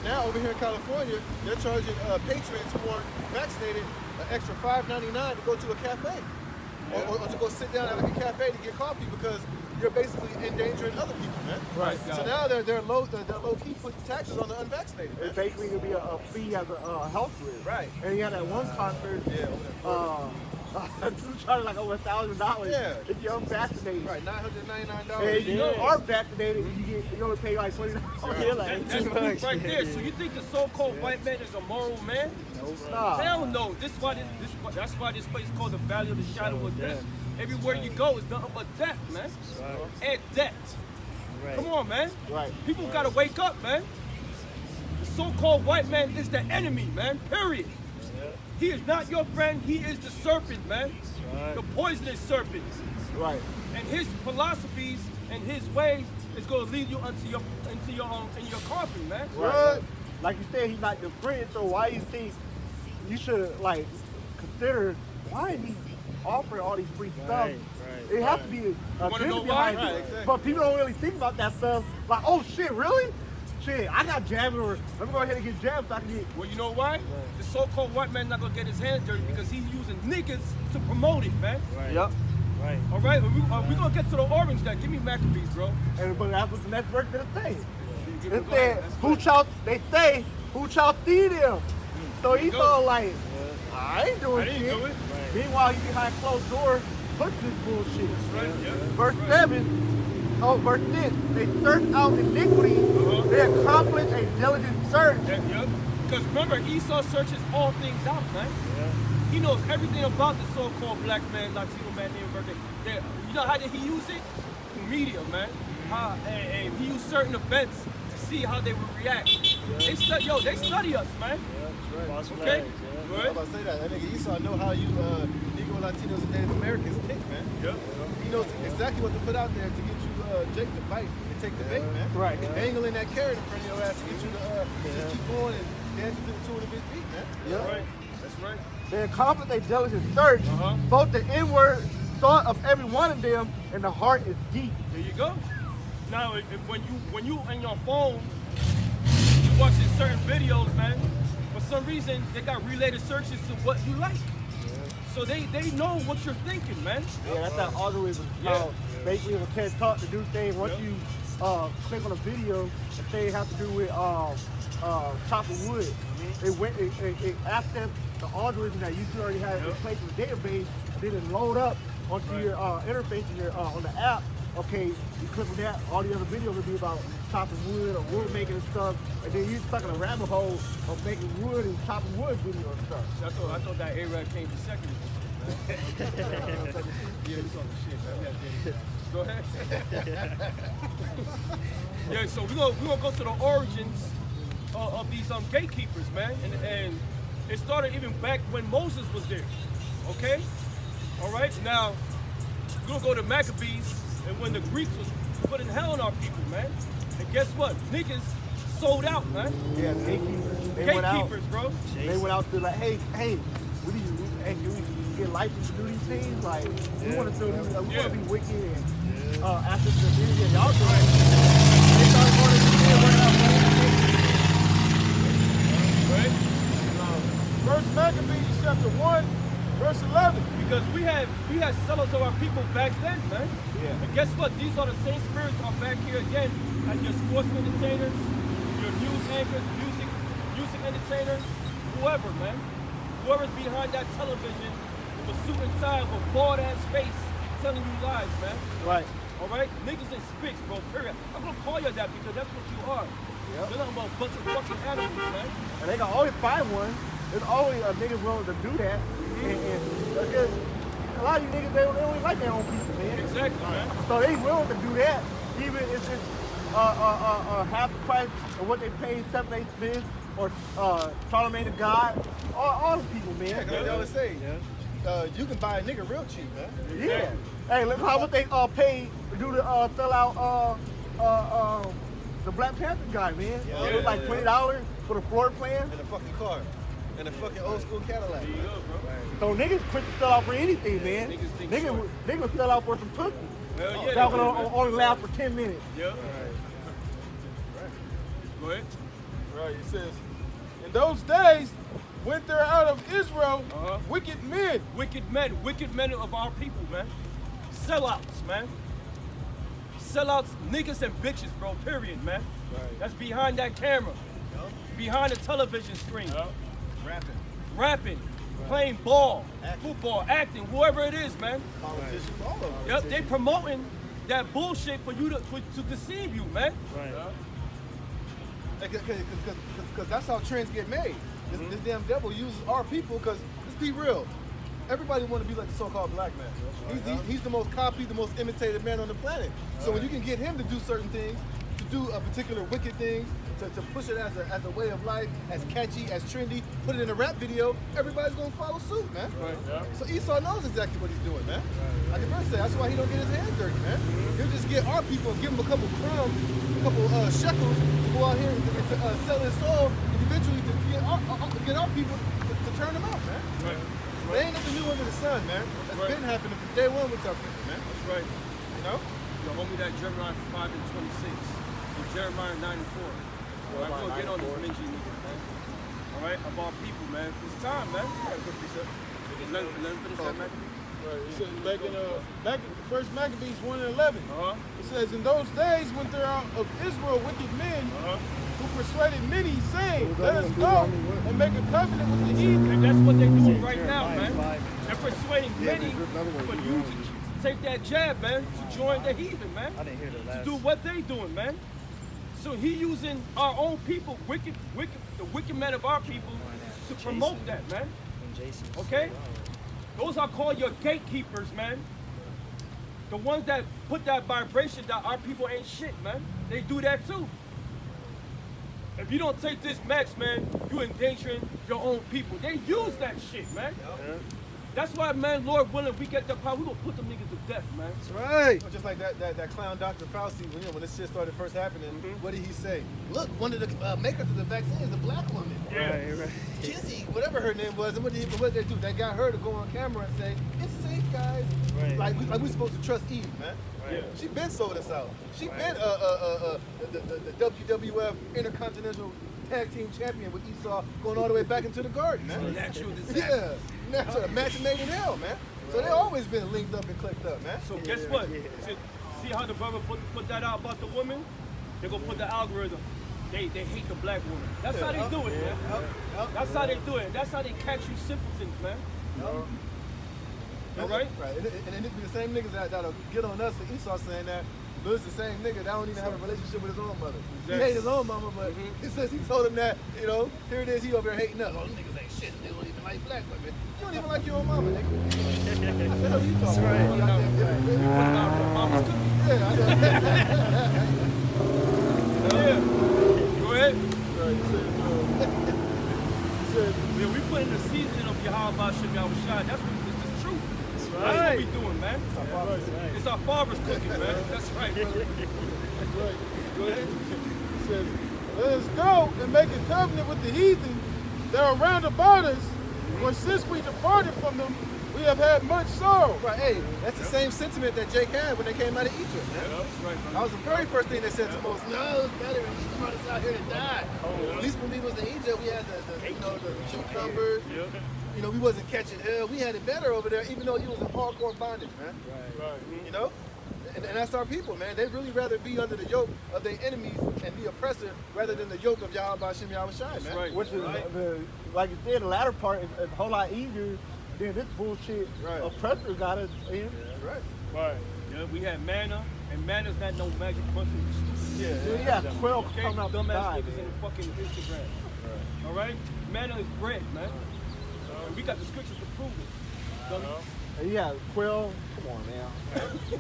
now over here in California, they're charging patrons who aren't vaccinated an extra $5.99 to go to a cafe. Or to go sit down at like a cafe to get coffee because you're basically endangering other people, man. Right. So now they're low key putting taxes on the unvaccinated, man. It's basically going to be a fee as a health risk. Right. And you had that one concert, charging like over $1,000 Yeah. if you're unvaccinated. Right, $999. And if you are vaccinated, you only pay like $20. Yeah, like, That's too proof much. right there. So you think the so-called white man is a moral man? Nah. Hell no. That's why this place is called the Valley of the Shadow of Death. Everywhere you go is nothing but death, man. And debt. Right. Come on, man. Right. People gotta wake up, man. The so-called white man is the enemy, man. Period. He is not your friend. He is the serpent, man. The poisonous serpent. Right. And his philosophies and his ways is gonna lead you into your coffin, man. Right. Like you said, he's not your friend, so why do you think you should like consider why is he offering all these free stuff? Right. It has to be a wanna know agenda why? behind Right, it. exactly. But people don't really think about that stuff. Like, oh shit, really? Shit, I got jabbed, or let me go ahead and get jabbed so I can get. Well, you know why? The so-called white man not gonna get his hands dirty because he's using niggas to promote it, man. Right. Yep. Right. All right, we gonna get to the orange now. Give me Maccabees, bro. And but that was the next work to the thing. Go It ahead, said, that's who good. shall they say, who shall feed him? So he thought like, I ain't doing I didn't shit. do it. Meanwhile, he behind closed doors, pushing this bullshit. Right, yeah. Verse 7, verse 6, they searched out iniquity, they accomplished a diligent search. Yep. Because remember, Esau searches all things out, man. He knows everything about the so-called black man, Latino man, Native American. You know how did he use it? Media, man. And he used certain events to see how they would react. They study us, man. False Okay? flags, I was about to say that. That nigga Esau know how you Negro, Latinos, and Native Americans think, man. Yep. He knows exactly what to put out there to get you Jake to bite and take the bait, man. Right. Dangling that carrot in front of your ass to get you to just keep going and dance to the tune of his beat, man. That's right. That's right. They accomplished a diligent search. Both the inward thought of every one of them and the heart is deep. There you go. Now, when you on your phone, you watching certain videos, man. For some reason, they got related searches to what you like. So they know what you're thinking, man. Yeah, that's that algorithm. Yeah. Basically, with TED Talk to do things. Once you click on a video, if they have to do with chopping wood, it access the algorithm that you already have in place in the database, then it load up onto your interface in your, on the app. Okay, you click on that, all the other videos will be about chopping wood or wood making and stuff, and then you're stuck in a rabbit hole of making wood and chopping wood videos and stuff. I thought that A-Rap came to second. Yeah, he's on the shit, man. Go ahead. Yeah, so we're gonna go to the origins of these gatekeepers, man, and it started even back when Moses was there. Okay, all right. Now we're gonna go to Maccabees, and when the Greeks was putting hell on our people, man. And guess what? Niggas sold out, man. Yeah, gatekeepers. They went out. Gatekeepers, bro. They went out to like, hey, what do you? Hey, do we get license to do these things? Like, we want to do this. We want to be wicked and after the video, y'all do it. They started going to the right Right? First Maccabees chapter 1, verse 11. Because we had sellers of our people back then, man. Yeah. And guess what? These are the same spirits are back here again as your sports entertainers, your news anchors, music entertainers, whoever, man. Whoever's behind that television with a suit and tie with a bald ass face telling you lies, man. Right. All right? Niggas and spicks, bro, period. I'm gonna call you that because that's what you are. Yep. You're not about a bunch of fucking animals, man. And they can always find one. There's always a nigga willing to do that. And because a lot of these niggas, they don't even like their own people, man. Exactly, man. So they willing to do that, even if it's half the price of what they paid 7 8 Spins or Charlemagne the God. All the people, man. Yeah, they always say, you can buy a nigga real cheap, man. Yeah. Hey, look how much they paid to do the fill out the Black Panther guy, man. Yeah, It was like $20 for the floor plan. And a fucking car. And a fucking old school Cadillac. There you go, bro. So niggas quick to sell out for anything, man. Niggas think short. Niggas sell out for some pussy. Hell yeah. That they gonna do, man. only last for 10 minutes. Yeah. Go ahead. Right, it says, in those days went there out of Israel wicked men. Wicked men of our people, man. Sellouts, man. Sellouts, niggas and bitches, bro, period, man. Right. That's behind that camera. Behind the television screen. Rapping. Playing ball, football, acting, whoever it is, man. Politicians, all of them. Yep, they promoting that bullshit for you to deceive you, man. Right. Because that's how trends get made. This damn devil uses our people because, let's be real, everybody want to be like the so-called black man. He's the most copied, the most imitated man on the planet. So when you can get him to do certain things, to do a particular wicked thing, to push it as a way of life, as catchy, as trendy, put it in a rap video, everybody's gonna follow suit, man. Right. So Esau knows exactly what he's doing, man. Like the verse said, that's why he don't get his hands dirty, man. He'll just get our people and give them a couple crumbs, a couple shekels to go out here and to sell his soul, and eventually to get our people to turn them out, man. Right. There ain't nothing new under the sun, man. That's been happening from day one with our people, man. That's right. You know? Yo, homie, that Jeremiah 5 and 26. And Jeremiah 9 and 4. All right, we're gonna get on this Minji nigga, man. All right, of our people, man. It's time, man. Let him finish that, man. Right. It says back in first Maccabees 1:11. It says, in those days went there out of Israel wicked men who persuaded many, saying, let us go and make a covenant with the heathen. And that's what they're doing right now, man. They're persuading many for you to take that jab, man, to join the heathen, man. I didn't hear the last. To do what they doing, man. So he using our own people, the wicked men of our people, to promote that, man. Okay? Those are called your gatekeepers, man. The ones that put that vibration that our people ain't shit, man. They do that too. If you don't take this max, man, you endangering your own people. They use that shit, man. That's why, man, Lord willing, we get the power, we gonna put them niggas to death, man. That's right. Just like that clown Dr. Fauci, when this shit started first happening, what did he say? Look, one of the makers of the vaccine is a black woman. Right. Kizzy, whatever her name was, and what did they do? They got her to go on camera and say, it's safe, guys. Right. Like we supposed to trust Eve, man. Right. She been sold us out. She been the WWF Intercontinental Tag Team Champion with Esau going all the way back into the garden, man. Natural disaster. Yeah, natural, match made in hell, man. So they always been linked up and clicked up, man. So guess what? See how the brother put that out about the woman? They're gonna put the algorithm. They hate the black woman. That's how they do it, man. That's how they do it. That's how they catch you simpletons, man. All right? Right. And it be the same niggas that'll get on us for Esau saying that, but it's the same nigga that don't even have a relationship with his own mother. He hate his own mama, but he says he told him that, you know, here it is, he over here hating us. Oh, them niggas ain't shit. They don't even like black women. You don't even like your own mama, nigga. What are you talking about? Yeah, I know. Yeah. Go ahead. Right. It says, Yeah, we put in the seasoning of Yahweh Shem Yahushua. That's what it's the truth. That's what we doing, man. It's our father's cooking, man. That's right. right. Go ahead. It says, let us go and make a covenant with the heathen that are round about us, for since we departed from them, we have had much sorrow. Right, hey, that's the same sentiment that Jake had when they came out of Egypt, man. That's right, man. That was the very first thing they said to Moses. No, it's better. He brought us out here to die. At least when we was in Egypt, we had the cucumbers. You know, we wasn't catching hell. We had it better over there, even though he was in hardcore bondage, man. Right. You know? And that's our people, man. They'd really rather be under the yoke of their enemies and the oppressor rather than the yoke of Yahweh Shem Yahushai, man. Right. Which is, like you said, the latter part is a whole lot easier than this bullshit oppressor got us in. Right. Right. Yeah, we had manna, and manna's not no magic mushrooms. Yeah, 12 Okay, coming out the dumbass sky, niggas in fucking Instagram. All right? Manna is bread, man. And we got the scriptures to prove it. Dummies. Yeah, 12. Come on now.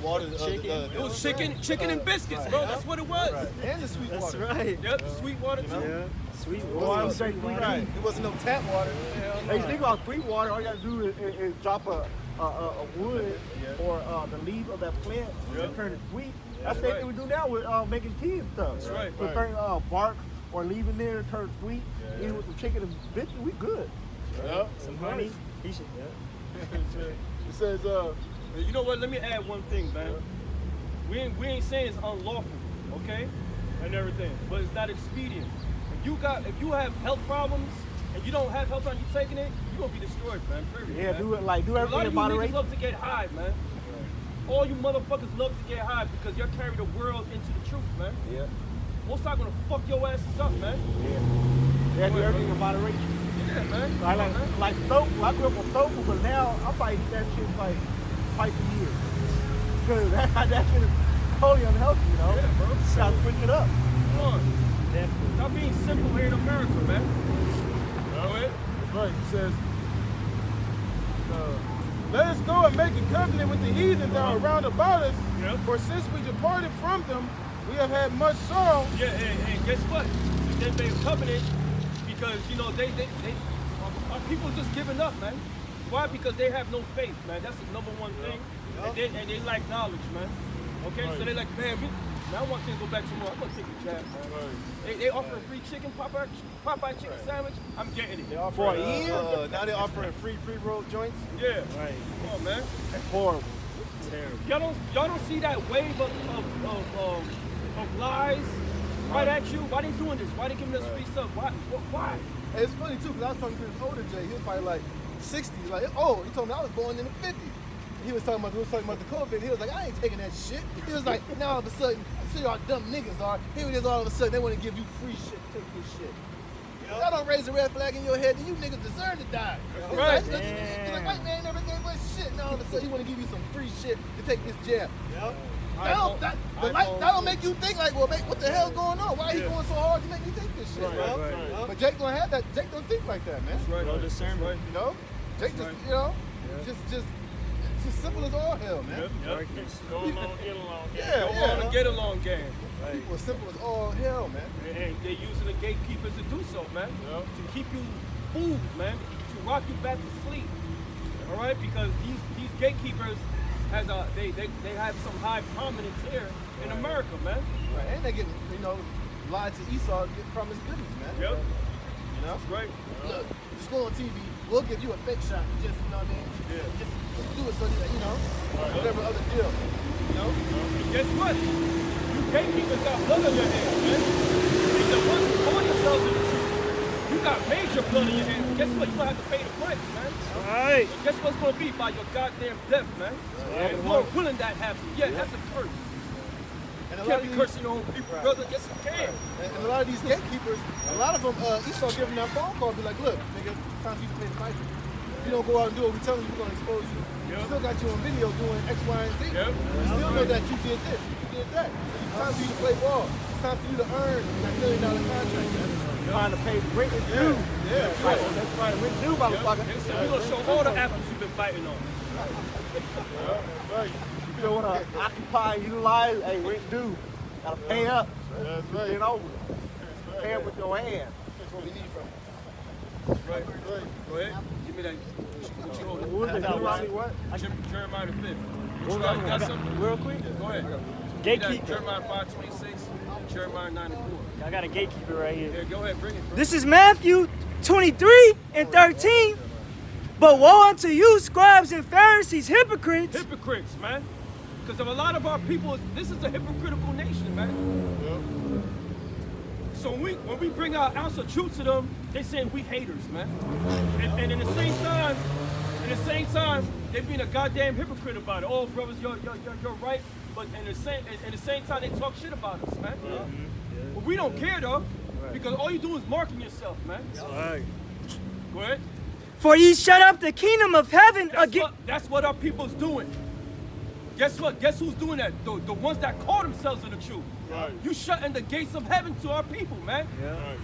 Water, It was chicken and biscuits, bro. That's what it was. Right. And the sweet water. right. Yep, sweet water too. Yeah. Sweet Water, water. right. It wasn't no tap water. Hey, think about sweet water. All you gotta do is drop a wood or the leaf of that plant and turn it sweet. That's the thing we do now with making tea and stuff. That's right. Put certain bark or leaf in there, turn sweet. Eat it with some chicken and biscuits. We good. Some honey. He should, It says, You know what? Let me add one thing, man. We ain't saying it's unlawful, okay, and everything, but it's not expedient. If you have health problems and you don't have health problems, you taking it, you gonna be destroyed, man. Period. Yeah, man. do A everything lot in of you niggas moderation. love to get high, man. All you motherfuckers love to get high because you're carrying the world into the truth, man. Yeah. Most time gonna fuck your asses up, man. Yeah, do everything in moderation. Yeah, man. Like soap. I grew up on soap, but now I'm probably eat that shit like twice a year. Because that shit is totally unhealthy, you know? Yeah, bro. You gotta switch it up. Come on. Stop being simple here in America, man. Go ahead. right, it says, let us go and make a covenant with the heathen that are round about us, for since we departed from them, we have had much sorrow. Yeah, and guess what? They made a covenant because, you know, our people just giving up, man. Why? Because they have no faith, man. That's the number one thing. And they lack knowledge, man. Okay? So they like, man, I want to go back some more. I'm going to take a jab, man. They offering free chicken, Popeye chicken sandwich. I'm getting it. For a year? Now they're offering free pre-rolled joints? Yeah. Right. Come on, man. That's horrible. Terrible. Y'all don't see that wave of lies right at you? Why they doing this? Why they giving us free stuff? Why? Hey, it's funny too, because I was talking to this older Jay, he was probably like 60, like, oh, he told me I was born in the 50s. he was talking about the COVID. He was like, I ain't taking that shit. He was like, now all of a sudden, see y'all dumb niggas are. Here it is all of a sudden, they want to give you free shit to take this shit. Y'all don't raise a red flag in your head, then you niggas deserve to die. He's right. like, white man never gave us shit. Now all of a sudden, he want to give you some free shit to take this jab. Yep. That don't make you think like, well, what the hell's going on? Why are he going so hard to make me take this shit, bro? Right. But Jake don't have that. Jake don't think like that, man. Right. No discernment. You know, Jake just, you know, just simple as all hell, man. Yep. Go along, get along. Yeah, Go on and get along game. People are simple as all hell, man. And they're using the gatekeepers to do so, man. To keep you fooled, man. To rock you back to sleep. All right, because these gatekeepers they have some high prominence here in America, man. Right. And they get, you know, lied to Esau, get promised goodies, man. Yep. You know? That's right. Look, just go on TV. We'll give you a fake shot. Just, you know what I mean? Just do it so that, you know, whatever other deal. You know? And guess what? You gatekeepers got blood on your hands, man. And once you call yourselves in the truth, you got major blood in your hands. Guess what? You're going to have to pay the price, man. All right. And guess what's going to be? By your goddamn death, man. And Lord willing that happen. Yeah, that's a curse. And You can't be cursing your own people, brother. Yes, you can. And a lot of these gatekeepers, a lot of them, Esau give them that phone call, be like, look, nigga, it's time for you to pay the price. If you don't go out and do what we tell you, we're going to expose you. We still got you on video doing X, Y, and Z. We still know that you did this, you did that. So it's time for you to play ball. It's time for you to earn that $1 million contract, man. Trying to pay rent and due. Yeah, Right, that's right. Rent due, motherfucker. So we're going to show all the apples you've been biting on. You don't want to occupy, utilize, hey, rent due. Gotta pay up. That's right. Get over. Pay up with your hand. That's what we need from Right. Go ahead. Give me that. What you holding? What was that? Deuteronomy what? Jeremiah the 5th. What you got? You got something? Real quick. Go ahead. Gatekeeper. Jeremiah 5:26, Jeremiah 9:4. I got a gatekeeper right here. Yeah, go ahead, bring it, bro. This is Matthew 23 and 13. But woe unto you, scribes and Pharisees, hypocrites. Hypocrites, man. Because of a lot of our people, this is a hypocritical nation, man. So when we bring our ounce of truth to them, they saying we haters, man. And in the same time, they being a goddamn hypocrite about it. Oh, brothers, you're right. But in the same time, they talk shit about us, man. But we don't care though, because all you do is marking yourself, man. Right. Go ahead. For ye shut up the kingdom of heaven again. That's what our people's doing. Guess what? Guess who's doing that? The ones that call themselves in the truth. Right. You shutting the gates of heaven to our people, man. Right.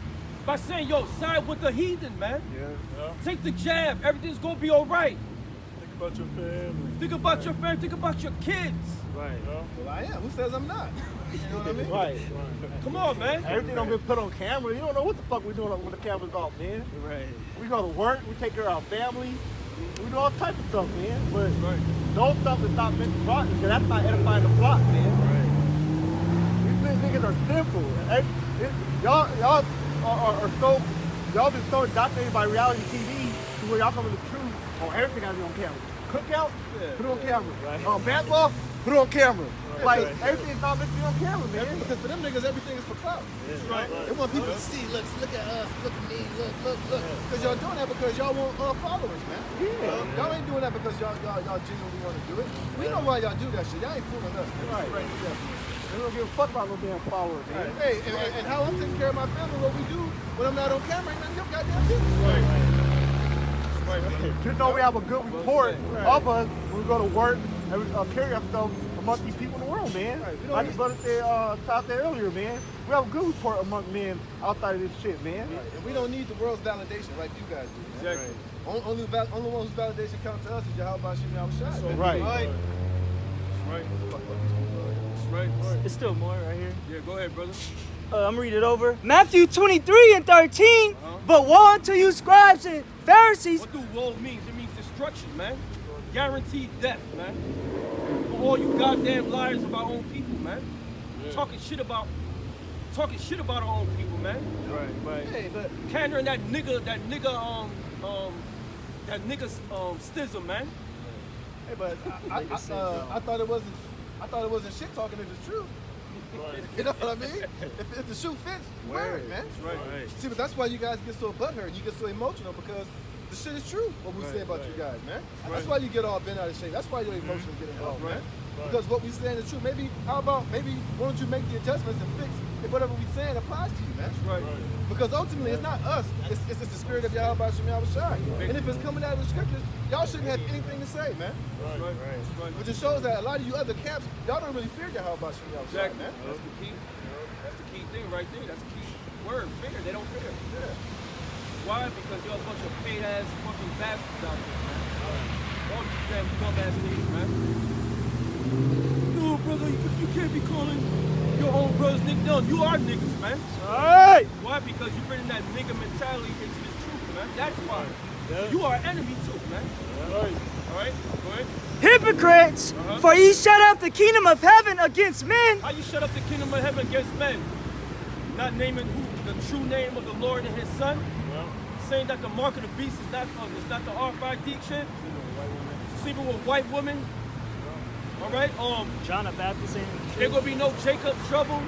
By saying, yo, side with the heathen, man. Yeah. Take the jab. Everything's gonna be all right. Think about your family. Think about your family. Think about your kids. Right. Well, I am. Who says I'm not? You know what I mean? Right. Come on, man. Everything don't get put on camera. You don't know what the fuck we doing when the camera's off, man. Right. We go to work, we take care of our family, we do all types of stuff, man. But Right. those stuff is not meant to rock, because that's not edifying the flock, man. These niggas are simple. Y'all are so, y'all been so indoctrinated by reality TV to where y'all come to the truth on everything gotta be on camera. Cookout, put it on camera. Basketball, put it on camera. Like, everything's not meant to be on camera, man. Because for them niggas, everything is for clout. Right. They want people to see, look at us, look at me, look. Because y'all doing that because y'all want followers, man. Yeah. Y'all ain't doing that because y'all genuinely want to do it. We know why y'all do that shit. Y'all ain't fooling us. Man. Right. They don't give a fuck about no damn followers, man. Hey, and how I'm taking care of my family, what we do when I'm not on camera, ain't none of your goddamn business. Just know we have a good report of us when we go to work and we carry ourselves among these people in the world, man. Like the brother said out there earlier, man. We have a good report among men outside of this shit, man. And we don't need the world's validation like you guys do, man. Exactly. Only one whose validation counts to us is Yahweh Shimmy Al-Shai. man. Right. Right. Right. It's still more right here. Yeah, go ahead, brother. I'm reading it over. Matthew 23 and 13. But woe unto you, scribes and Pharisees. What do woe means? It means destruction, man. Guaranteed death, man. For all you goddamn liars of our own people, man. Talking shit about our own people, man. Right. Hey, but Pandering that nigga stism, man. hey, but I thought it wasn't shit talking if it's true. You know what I mean? If the shoe fits, wear it, man. Right. See, but that's why you guys get so butthurt and you get so emotional because the shit is true, what we say about you guys, man. That's why you get all bent out of shape. That's why your emotions get involved, man. Because what we saying is true. Maybe, why don't you make the adjustments and fix if whatever we saying applies to you, man? Right. Because ultimately, it's not us. It's the spirit of Yahweh Shem Yahushai. And if it's coming out of the scriptures, y'all shouldn't have anything to say, man. Right. Which just shows that a lot of you other camps, y'all don't really fear Yahweh Shem Yahushai, Exactly. man. That's the key. That's the key thing right there. That's the key word. Fear. They don't fear. Yeah. Why? Because you're a bunch of paid ass fucking bastards out there, man. All you damn dumb ass niggas, man. No, brother, you can't be calling your own brothers niggas. No, you are niggas, man. Alright! Why? Because you bring that nigga mentality into this truth, man. That's why. You are enemy too, man. Alright, go ahead. Hypocrites! For ye shut up the kingdom of heaven against men. How you shut up the kingdom of heaven against men? Not naming the true name of the Lord and his son? Saying that the mark of the beast is not the RFID chip? Sleeping with white women? Alright? John the Baptist ain't There gonna be no Jacob trouble.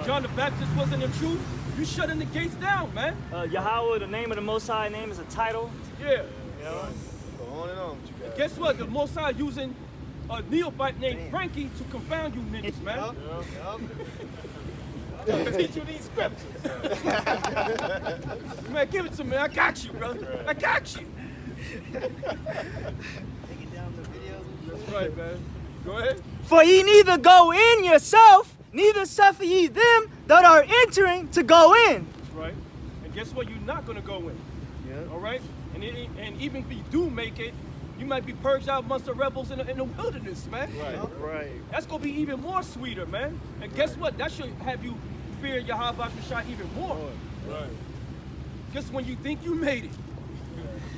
John the Baptist wasn't the truth. You shutting the gates down, man. Yahweh, the name of the Most High name is a title. Yeah. Go on and on with you guys. Guess what? The Most High using a neophyte named Frankie to confound you niggas, man. Teach you these scriptures. Man, give it to me. I got you, brother. I got you. Taking down the videos. That's right, man. Go ahead. For ye neither go in yourself, neither suffer ye them that are entering to go in. That's right. And guess what? You're not gonna go in. Yeah. All right. And even if you do make it, you might be purged out amongst the rebels in the wilderness, man. Right. That's gonna be even more sweeter, man. And guess what? That should have you fear Yahweh Shai even more. Right. Just when you think you made it,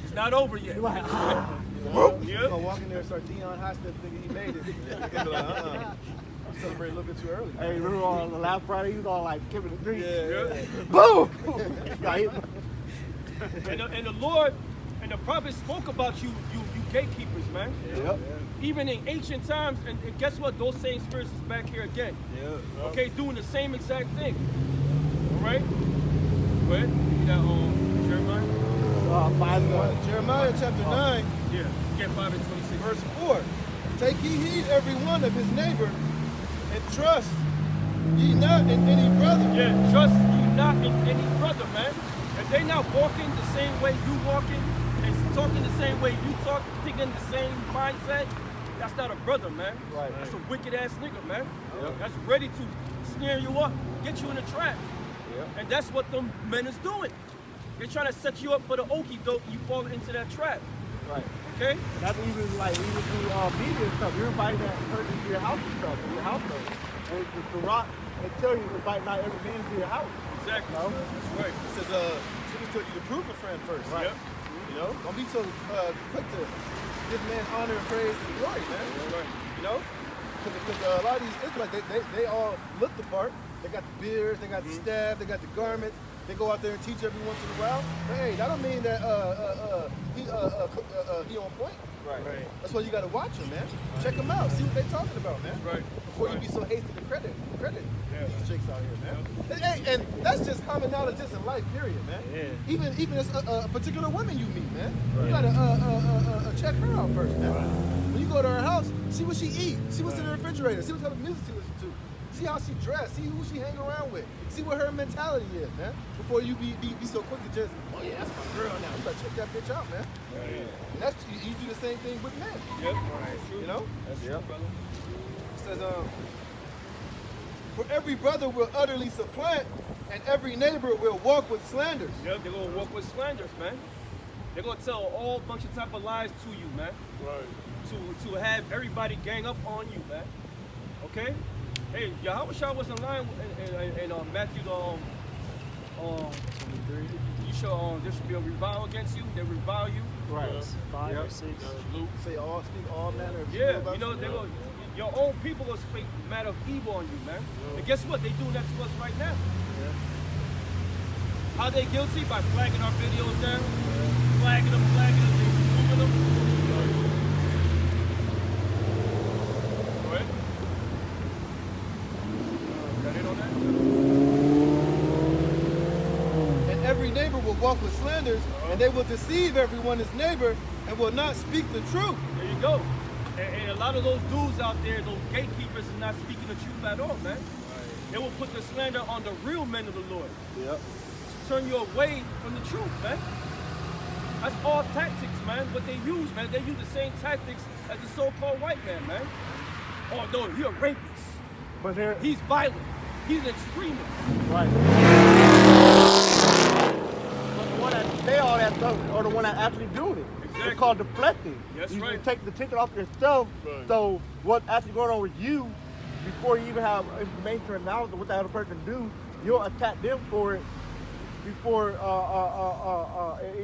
it's not over yet. You gonna walk in there and start Dion Hostel thinking he made it. Be like, celebrate a little bit too early. Hey, remember on the last Friday, he was all like, Kevin the Three. Yeah. Boom! Right? And the Lord and the prophets spoke about you gatekeepers, man. Yep. Even in ancient times, and guess what? Those same spirits is back here again. Yeah. Okay, doing the same exact thing. All right? Go ahead. You got Jeremiah? Jeremiah chapter 9, Yeah. Get 5 and 26. verse 4. Take ye heed every one of his neighbor, and trust ye not in any brother. Yeah, trust you not in any brother, man. If they not walking the same way you walking, and talking the same way you talk, thinking the same mindset, that's not a brother, man. Right. That's a wicked ass nigga, man. That's ready to snare you up, get you in a trap. And that's what them men is doing. They're trying to set you up for the okie doke, you fall into that trap. Right. Okay? That's even like we would do media and stuff. You're inviting that person to your house and stuff, to your household. And the rock and tell you to invite not every man to your house. Exactly. No? That's right. It says, she just told you to prove a friend first. Right. You know? Don't be so quick to give man honor and praise and glory, man. Right. You know? Because a lot of these Israelites, they all look the part. They got the beards, they got the staff, they got the garments. They go out there and teach every once in a while. But hey, that don't mean that he on point. Right. That's why you gotta watch him, man. Check him out. See what they talking about, man. Right. Before you be so hasty to credit these chicks out here, man. Hey, and that's just common knowledge just in life, period, man. Yeah. Even as particular women you meet, man. You gotta check her out first, man. When you go to her house, see what she eat, see what's in the refrigerator, see what type of music she listens to. See how she dressed, see who she hang around with, see what her mentality is, man. Before you be so quick to just, oh yeah, that's my girl now. You gotta check that bitch out, man. Right. And that's you do the same thing with men. Yep. Right. You know? That's true, brother. It says, for every brother will utterly supplant, and every neighbor will walk with slanders. Yep, they're gonna walk with slanders, man. They're gonna tell all bunch of type of lies to you, man. Right. To have everybody gang up on you, man. Okay? Hey, Yahweh Shah wasn't lying in Matthew 23. You show there should be a revile against you. They revile you. Right. 5 or 6. Luke say speak all manner of Yeah, evil about you know, you. they go, your own people will speak matter of evil on you, man. And guess what? They doing that to us right now. How they guilty? By flagging our videos down. Flagging them, they removing them. Go ahead. Got it on that? And every neighbor will walk with slanders, and they will deceive everyone as neighbor, and will not speak the truth. There you go. And a lot of those dudes out there, those gatekeepers, is not speaking the truth at all, man. They will put the slander on the real men of the Lord. Yep. Turn you away from the truth, man. That's all tactics, man. What they use, man. They use the same tactics as the so-called white man, man. Oh, no, you're a rapist. But they're He's violent. He's an extremist. right. But the one that say all that stuff or the one that actually doing it. Exactly. It's called deflecting. That's you right. take the attention off yourself. Right. So what's actually going on with you, before you even have information or knowledge of what the other person do, you'll attack them for it before it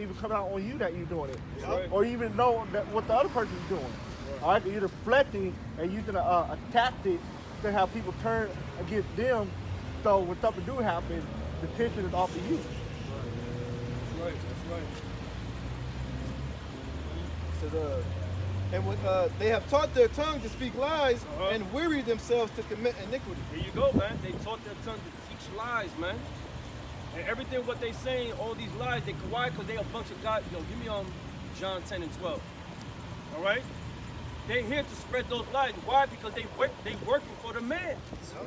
even coming out on you that you're doing it, Right. or you even know that what the other person is doing. Right. All right, you're deflecting and using a tactic to have people turn against them. So when something do happen, the tension is off of you. That's right. That's right. It says, and when, they have taught their tongue to speak lies and weary themselves to commit iniquity. Here you go, man. They taught their tongue to teach lies, man. And everything what they saying, all these lies, they why? Because they a bunch of God. Yo, give me John 10 and 12. All right? They here to spread those lies. Why? Because they working for the man.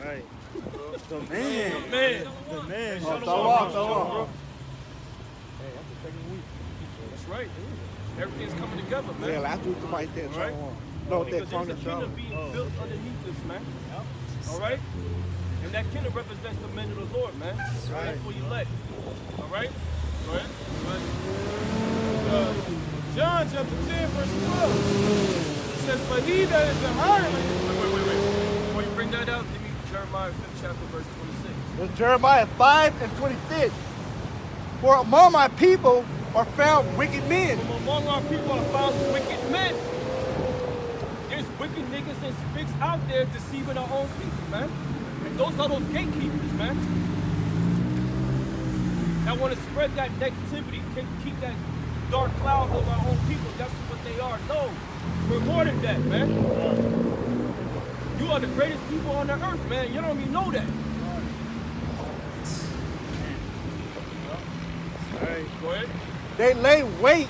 Right. The The man. man. The man. Oh, Shalom, throw off, bro. throw off. Bro. Hey, that's the second week. That's right. Everything's coming together, man. Yeah, last week right there, Right. Shalom. No, Because that there's a kingdom being built underneath this, man. All right? And that kingdom represents the men of the Lord, man. Right. For you elect. All right? Go ahead. John chapter 10, verse 12. It says, but he that is a hireling. Wait. Before you bring that out, give me Jeremiah 5th chapter, verse 26. It's Jeremiah 5 and 26. For among my people are found wicked men. From among our people are found wicked men. There's wicked niggas and spics out there deceiving our own people, man. And those are those gatekeepers, man. That want to spread that negativity, keep that dark cloud over our own people. That's what they are. No, we're more than that, man. You are the greatest people on the earth, man. You don't even know that. All right, go ahead. They lay wait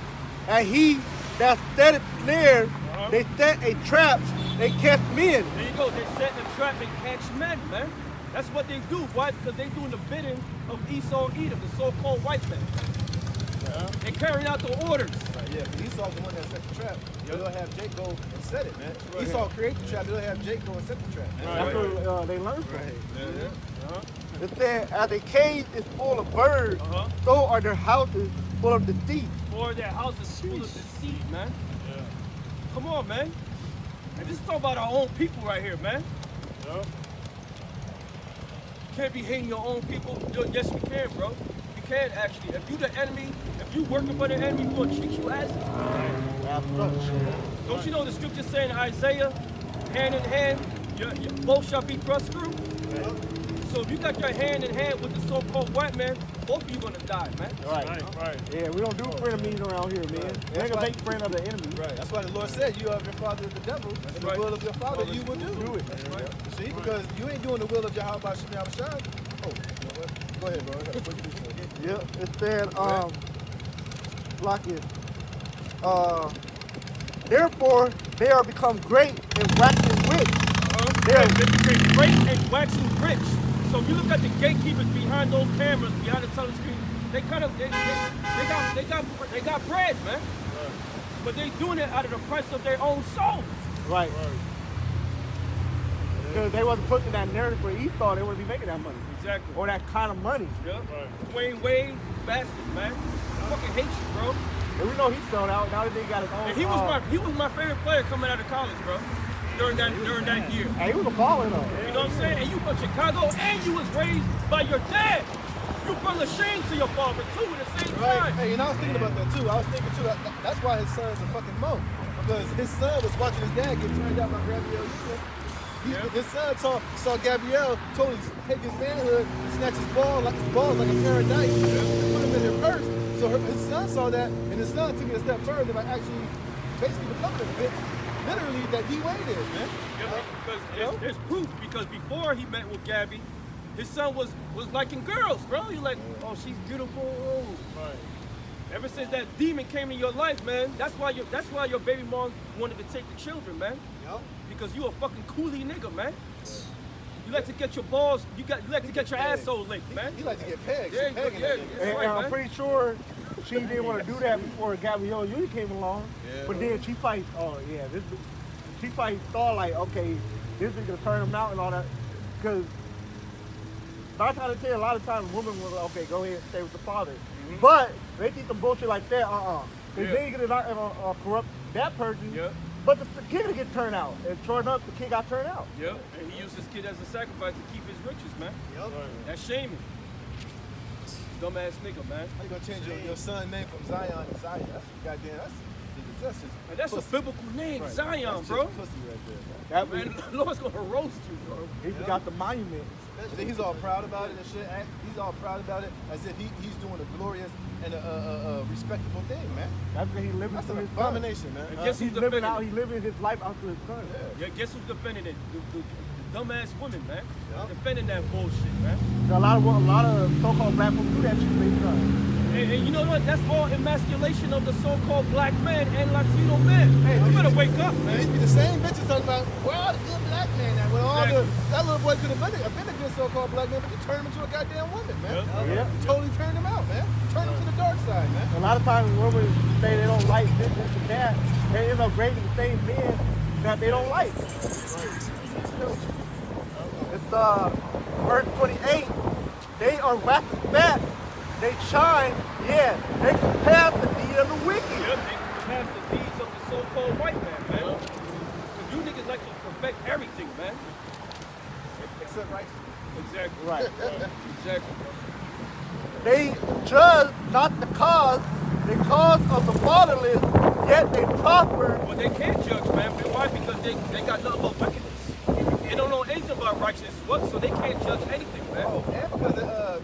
at he that set it snares. They set a trap, they catch men. There you go. They're setting a trap and catch men, man. That's what they do. Why? Because they're doing the bidding of Esau and Edom, the so-called white man. They're carrying out the orders. Yeah, because Esau's the one that set the trap. They'll have Jake go and set it, man. Esau create the trap, they'll have Jake go and set the trap. That's where they learn from. Yeah. It said, as a cage is full of birds, so are their houses full of deceit. Or their house is full of deceit, man. Come on, man. And this is talking about our own people right here, man. Can't be hating your own people. Yes, we can, bro. We can actually. If you the enemy, if you working for the enemy, we're gonna treat you as it. Don't you know the scripture saying in Isaiah, hand in hand, both shall be crushed through? So if you got your hand in hand with the so-called white man, both of you gonna die, man. Right. Yeah, we don't do frenemies around here, man. We ain't gonna make friend of the enemy. Right. That's why the Lord said you are your father the devil, and the will of your father you will do it. That's right. See, because you ain't doing the will of Yahweh Shem Yahushua. Oh, you know what? Go ahead, bro. What you do? Yeah, it said, like it. Therefore, they are become great and waxing rich. They're great and waxing rich. So if you look at the gatekeepers behind those cameras, behind the telescreen, they got bread, man. But they doing it out of the price of their own soul. Right. Because they wasn't putting that narrative for Esau, they wouldn't be making that money. Exactly. Or that kind of money. Yeah. Wayne Wade, bastard, man. I fucking hate you, bro. And we know he's sold out. Now that they got his own. And he was my favorite player coming out of college, bro. During that year. Hey, he was a baller though. You know what I'm saying? And you from Chicago, and you was raised by your dad. You brought a shame to your father too at the same time. Right. Hey, and I was thinking about that too. I was thinking too. That's why his son's a fucking mo. Because his son was watching his dad get turned out by Gabrielle. His son saw Gabrielle totally take his manhood, snatch his balls like a paradise, and put him in her purse. So his son saw that, and his son took it a step further by actually basically becoming a bit. Literally, that D-Wade is, man. Yeah, because there's proof. Because before he met with Gabby, His son was liking girls, bro. You're like, oh, she's beautiful. Right. Ever since that demon came in your life, man, that's why your baby mom wanted to take the children, man. Yup. Because you a fucking coolie nigga, man. You like to get your balls, you like to get your asshole licked, man. He like to get pegged. Yeah, She pegging yeah, that yeah. nigga. That's right, And I'm man. pretty sure she didn't want to do that before Gabrielle Union came along. Yeah. But then she probably, she probably thought like, okay, this is gonna turn him out and all that. Because 9 times out of 10, a lot of times women will like, okay, go ahead and stay with the father. But they think some bullshit like that, Because Yeah. then you're gonna corrupt that person. Yeah. But the kid will get turned out. And sure enough, the kid got turned out. Yeah, and he used his kid as a sacrifice to keep his riches, man. Yup. That's shaming. Dumbass nigga, man. How you gonna change your son's name from Zion to Zion? That's goddamn. That's just And that's pussy. a biblical name, Right. Zion, That's bro. just pussy right there, man. That was, Man, the Lord's gonna roast you, bro. he forgot the monument. And then he's all proud about it and shit. He's all proud about it as if he's doing a glorious and a respectable thing, man. That's because he's living That's through an his son. abomination, man. And guess He's who's living defending out. it? He's living his life out to his son. Yeah, guess who's defending it? The dumbass women, man. Defending that bullshit, man. A lot of so-called black people do that shit to their son. And you know what? That's all emasculation of the so-called black man and Latino men. Hey, you better wake up, Man, man. these be the same bitches talking about, well, the good black man now. Well, Exactly. that little boy could have been a good so-called black man, but you turned him into a goddamn woman, man. Yeah. You totally turned him out, man. Turned him to the dark side, man. A lot of times women say they don't like this and that. They end up raising the same men that they don't like. It's verse 28. They are wax fat. They shine. Yeah, they can pass the deed of the wicked. Yep, they pass the deeds of the so-called white man, man. Because you niggas like to perfect everything, man. Except righteousness. Exactly. Right. Exactly, bro. They judge not the cause of the fatherless, yet they prosper. But they can't judge, man. Why? Because they got nothing but wickedness. They don't know anything about righteousness, so they can't judge anything, man. Oh, and because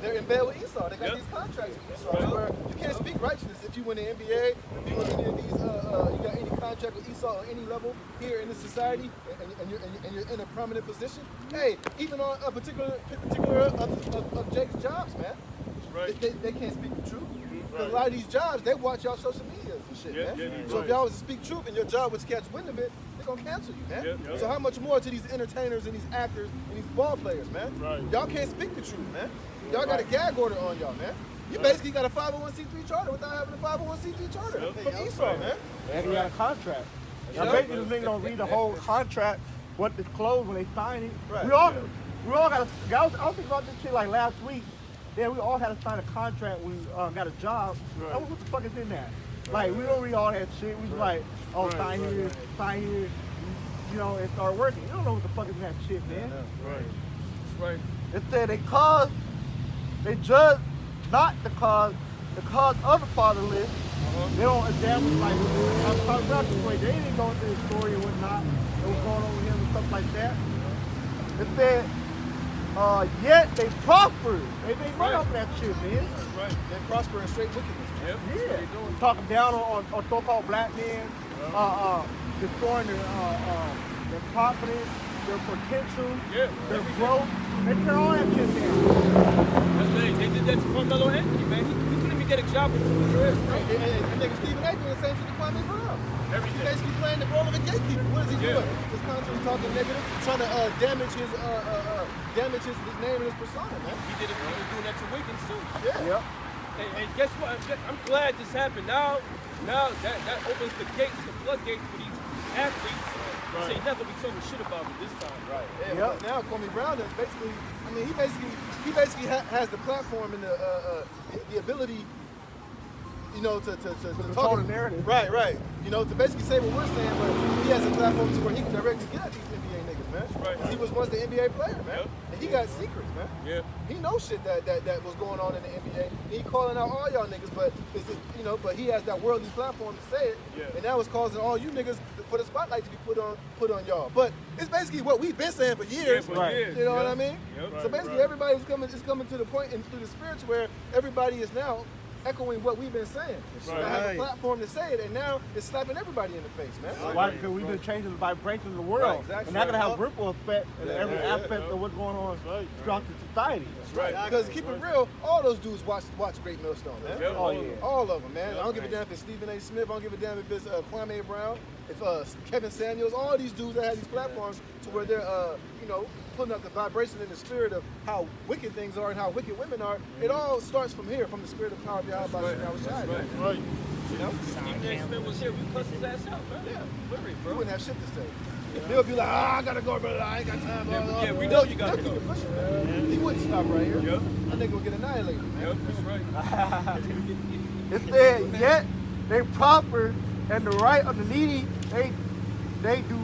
they're in bed with Esau. They got Yep. these contracts with Esau Right. where you can't speak righteousness if you win the NBA, if you win any of these, you got any contract with Esau on any level here in this society, and you're in a prominent position. Hey, even on a particular of Jake's jobs, man. Right. They can't speak the truth. Because a lot of these jobs, they watch y'all social medias and shit, Yeah, man. yeah, So if y'all was to speak truth and your job was to catch wind of it, they're gonna cancel you, man. Yeah, yeah. So how much more to these entertainers and these actors and these ball players, man? Right. Y'all can't speak the truth, man. Y'all got a gag order on y'all, man. You basically got a 501c3 charter without having a 501c3 charter Yep. from Esau, man. And he got a contract. Now Yeah. basically, the nigga don't read the whole contract, what they close when they sign it. Right. We all got. I was thinking about this shit like last week. Yeah, we all had to sign a contract when we got a job. Right. What the fuck is in that? Like we don't read all that shit. We just like, oh, Right, sign right, here, sign here, you know, and start working. You don't know what the fuck is in that shit, man. Right. That's right. It said they judge not the cause of the fatherless. They don't examine like I was talking about this way. They didn't go into the story and whatnot. What was going on with him and stuff like that. It said, yet they prosper. They right off that shit, man. That's right. They prosper in straight wickedness, man. Yep. That's what they doing. Talking down on so-called black men, destroying their confidence, their potential, Yeah. their growth. They turn all that shit down. That's right. They did that to Carmelo Anthony, man. He couldn't even get a job for 2 years, bro. And nigga Stephen A. doing the same shit to Kwame Brown. He's Everything. basically playing the role of a gatekeeper. What is he Yeah. doing? Just constantly talking negative, trying to damage his name and his persona, man. He did it. He was doing that to Wiggins too. Yeah. Yep. And guess what? I'm glad this happened. Now that opens the floodgates for these athletes. Say never be talking shit about me this time. Right. Yeah. Yep. But now Kwame Brown is basically, I mean, he basically has the platform and the ability, you know, to control the narrative. Right. You know, to basically say what we're saying, but he has a platform to where he can directly get at these NBA niggas, man. Right. He was once the NBA player, man. Yep. And he got secrets, man. Yeah. He knows shit that was going on in the NBA. He calling out all y'all niggas, but it's just, you know, but he has that worldly platform to say it. Yeah. And now it's causing all you niggas for the spotlight to be put on y'all. But it's basically what we've been saying for years. For Right. years. You know what Yep. I mean? Yep. So basically everybody is coming to the point and through the spirits where everybody is now echoing what we've been saying. Right. I have a platform to say it, and now it's slapping everybody in the face, man. Why? Because we've been changing the vibration of the world, Right, exactly. and that's gonna have a ripple effect in Yeah, every yeah, aspect yeah. of what's going on Right. throughout the society. Right. Because keep it real, all those dudes watch Great Millstone, man. Yeah. Oh yeah. All of them, man. I don't give a damn if it's Stephen A. Smith. I don't give a damn if it's Kwame Brown, if Kevin Samuels. All these dudes that have these platforms to where they're, putting up the vibration in the spirit of how wicked things are and how wicked women are. It all starts from here, from the spirit of power of Yahweh Shai. Right. You know? Stephen A. Smith was here, we cussed his ass out, man. Yeah. Literally, You bro. wouldn't have shit to say. They'll be like, I gotta go, brother. I ain't got time. Yeah, we know you gotta they'll go. keep it pushing, man. He wouldn't stop right here. Yep. That nigga will get annihilated, man. Yep, that's right. It said, yet they prosper, and the right of the needy they do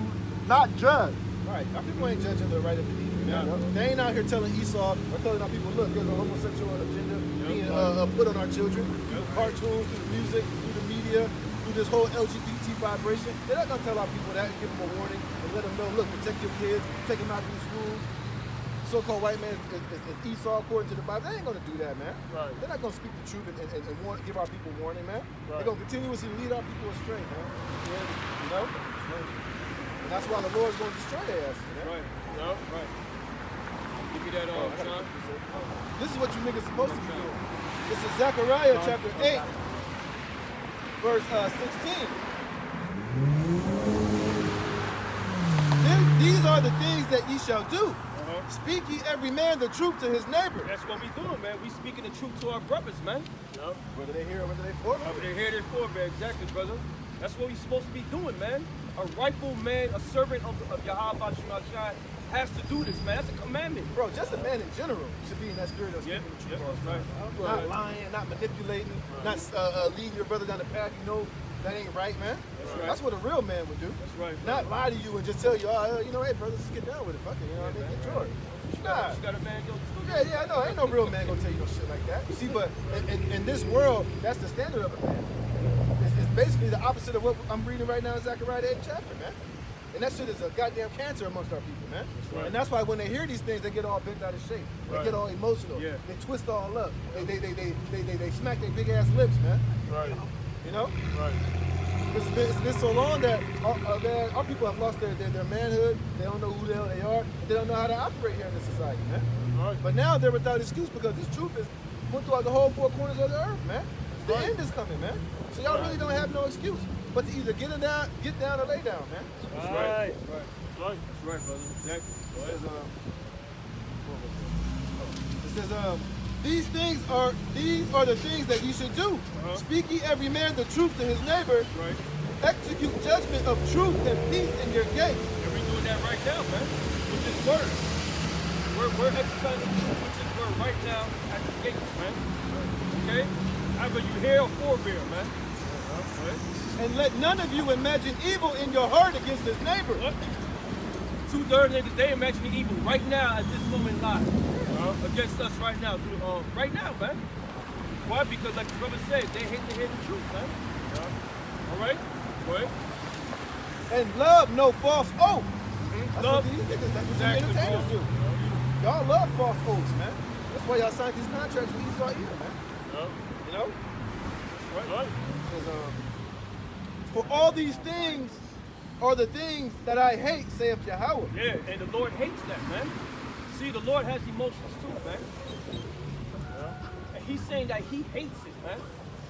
not judge. Right. Our people ain't judging the right of the needy. Man. They ain't out here telling Esau or telling our people, look, there's a homosexual agenda being put on our children through cartoons, through the music, through the media, through this whole LGBT vibration. They're not gonna tell our people that and give them a warning and let them know, look, protect your kids, take them out of these schools. So-called white man is Esau according to the Bible. They ain't gonna do that, man. Right. They're not gonna speak the truth and give our people warning, man. Right. They're gonna continuously lead our people astray, man. You know? And that's why the Lord's gonna destroy their asses, man. Right. Yep. Right. Give me that, John. This is what you niggas supposed to be doing. This is Zechariah chapter 8, verse 16. These are the things that ye shall do. Speak ye every man the truth to his neighbor. That's what we doing, man. We speaking the truth to our brothers, man. Yep. Whether they hear or whether they for Over there, here, there, for, man. Exactly, brother. That's what we supposed to be doing, man. A rightful man, a servant of Yahweh Shai has to do this, man. That's a commandment. Bro, just a man in general should be in that spirit of speaking the truth. all the time. Not lying, not manipulating, not leading your brother down the path you know that ain't right, man. That's what a real man would do. That's right. Not lie to you and just tell you, hey, brother, let's get down with it. Fuck it, you know what I mean? Get yours. Nah. You got a man, yo. Yeah, I know. Ain't no real man gonna tell you no shit like that. You see, but in this world, that's the standard of a man. It's basically the opposite of what I'm reading right now in Zechariah 8 chapter, man. And that shit is a goddamn cancer amongst our people, man. Right. And that's why when they hear these things, they get all bent out of shape. They get all emotional. Yeah. They twist all up. They smack their big ass lips, man. Right. You know? Right. It's been so long that our people have lost their manhood. They don't know who the hell they are. They don't know how to operate here in this society, man. Right. But now they're without excuse because this truth is went throughout the whole four corners of the earth, man. The Right. end is coming, man. So y'all really don't have no excuse but to either get down or lay down, man. That's Right. right. Right. That's right, brother. Exactly. It says, these are the things that ye should do. Speak ye every man the truth to his neighbor. Right. Execute judgment of truth and peace in your gates. And we're doing that right now, man. With this word. We're exercising truth with this word right now at the gates, man. Okay? Either you hear or forbear, man. Right? And let none of you imagine evil in your heart against his neighbor. What? 2/3 niggas, they imagining evil right now at this moment live. Against us right now. Right now, man. Why? Because like the brother said, they hate to hear the truth, man. All right? Go ahead. And love no false oath. That's Love. what these niggas, that's what Exactly, the entertainers bro. do. Y'all love false oaths, man. That's why y'all signed these contracts with Esau either, man. Yep. You know? Right. Says, for all these things are the things that I hate, saith Yahweh. Yeah, and the Lord hates that, man. See, the Lord has emotions too, man. And he's saying that he hates it, man.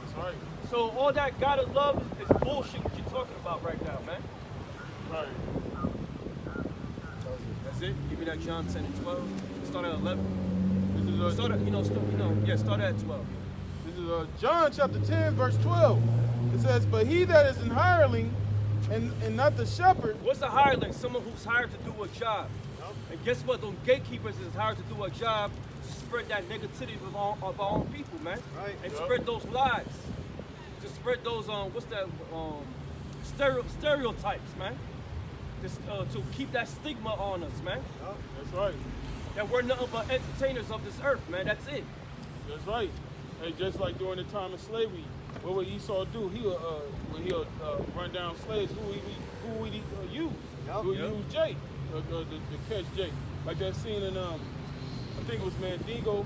That's right. So all that God of love is bullshit what you're talking about right now, man. Right. That's it. Give me that John 10 and 12. Start at 11. This is Start at 12. This is John chapter 10, verse 12. It says, but he that is an hireling and not the shepherd. What's a hireling? Someone who's hired to do a job. And guess what? Those gatekeepers is hired to do a job to spread that negativity of our own people, man. Right. And spread those lies. To spread those stereotypes, man. Just to keep that stigma on us, man. That's right. That we're nothing but entertainers of this earth, man. That's it. That's right. Hey, just like during the time of slavery, what would Esau do? He'll run down slaves. Who would he use? Yep. He would use Jay, the catch Jay. Like that scene in I think it was Mandingo,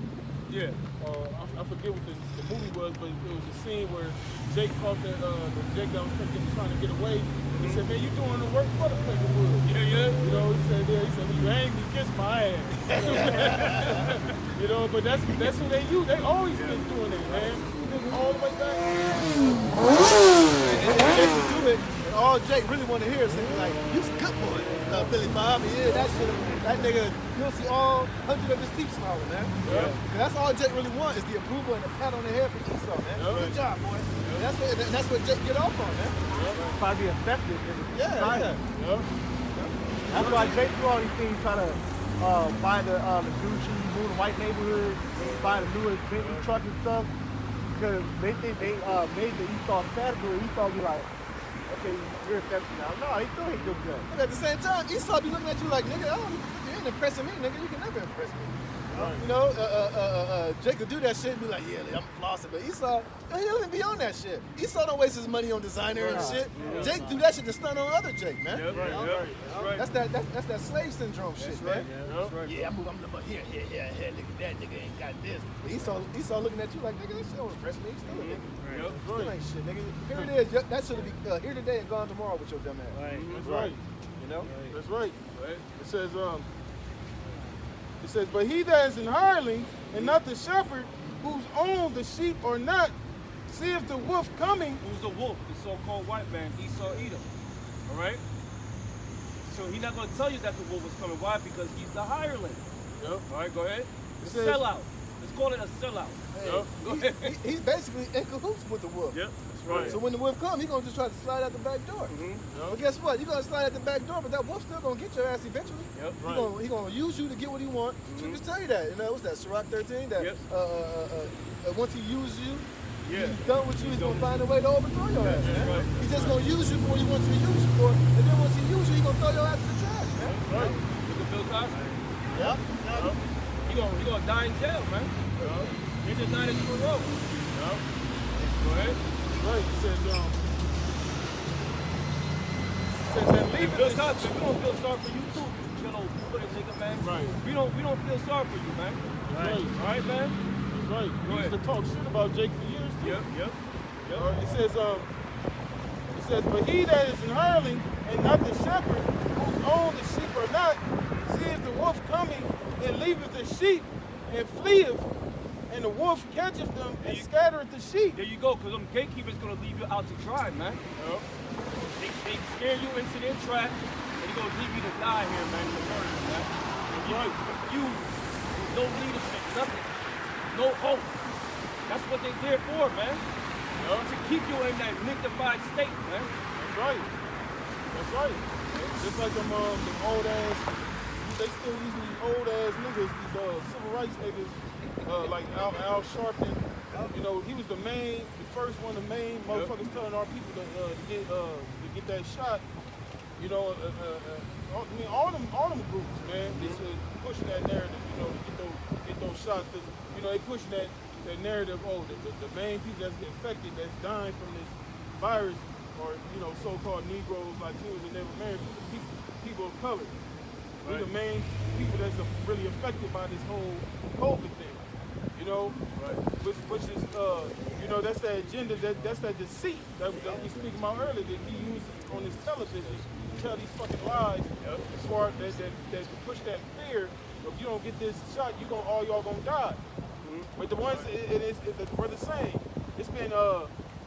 Yeah. I forget what the movie was, but it was a scene where Jake caught the Jake that was trying to get away. He said, "Man, you doing the work for the Wood." Yeah. You know, he said, "When you hang me, kiss my ass." You know, but that's who they use. They always been doing it, man. All the way back. And Jake would do it, and all Jake really want to hear is something like, "You's a good boy, Billy Bob." Yeah, that nigga, you'll see all 100 of his teeth smiling, man. Yeah. 'Cause that's all Jake really wants is the approval and the pat on the head from Esau, man. Yeah. Good job, boy. And that's what Jake get off on, man. Probably effective. Yeah. That's why Jake do all these things, try to buy the Gucci, move the white neighborhood, buy the newest Bentley truck and stuff. Because they think they made the Esau category. Esau be like, okay, you're effective now. No, he still ain't good gun. But at the same time, Esau be looking at you like, nigga, you ain't impressing me, nigga. You can never impress me. Right. You know, Jake could do that shit and be like, yeah, I'm flossing. But Esau, he doesn't be on that shit. Esau don't waste his money on designer and shit. Yeah. Jake do that shit to stun on other Jake, man. Yep. Right. That's right. That's that slave syndrome shit, man. Right. That's right. Yeah, I'm here, look at that nigga ain't got this. But Esau looking at you like, nigga, that shit don't impress me. He's still a nigga. Yep. Still ain't shit, nigga. Here it is. That should be here today and gone tomorrow with your dumb ass. That's right. You know? That's right. It says, but he that is an hireling and not the shepherd, whose own the sheep or not, seeth the wolf coming. Who's the wolf? The so-called white man, Esau Edom. All right? So he's not going to tell you that the wolf is coming. Why? Because he's the hireling. Yep. All right, go ahead. It A says- sellout. Let's call it a sellout. Yep. Go ahead. He's basically in cahoots with the wolf. Yep, that's right. So when the wolf comes, he's gonna just try to slide out the back door. But guess what? You're gonna slide out the back door, but that wolf's still gonna get your ass eventually. Yep. He gonna use you to get what he wants. So just tell you that. You know, what's that? Sirach 13. That Yep. once he uses you, Yeah. he's done with you. He's gonna find a way to overthrow your ass, man. right. He's just gonna use you for what he wants you to use you for, and then once he uses you, he's gonna throw your ass in the trash, man. Right. Look at Bill Cosby. Yep. He gonna die in jail, man. He did 9 in a row. Go ahead. Right. It says, and leave Bill it. Cosby, we don't feel sorry for you too, you know, put it nigga, man. Right. We don't feel sorry for you, man. Right. All right, man. That's right. Go We used to ahead. talk shit about Jake for years too. Yep. It says, but he that is an hireling and not the shepherd, whose own the sheep are not, seeth the wolf coming and leaveth the sheep and fleeth, and the wolf catcheth them and scattereth the sheep. There you go, because them gatekeepers gonna leave you out to dry, man. They scare you into their trap, and they're gonna leave you to die here, man, in the murder, man. And you with no leadership, nothing, no hope. That's what they're there for, man. To keep you in that dignified state, man. That's right. That's right. Just like them old ass, they still using these old ass niggas, these civil rights niggas, like Al Sharpton. You know, he was the first one, the main motherfuckers telling our people to get that shot. You know, I mean, all them groups, man, is pushing that narrative. You know, to get those shots, because you know they pushing that narrative. Oh, the main people that's infected, that's dying from this virus, or you know, so-called Negroes, Latinos, and Native Americans, people of color. We're the main people that's really affected by this whole COVID thing. You know, which is you know, that's that agenda, that's that deceit that we speaking about earlier that he uses on his television to tell these fucking lies as far as that push that fear. If you don't get this shot, all y'all gonna die. But the ones we're the same. It's been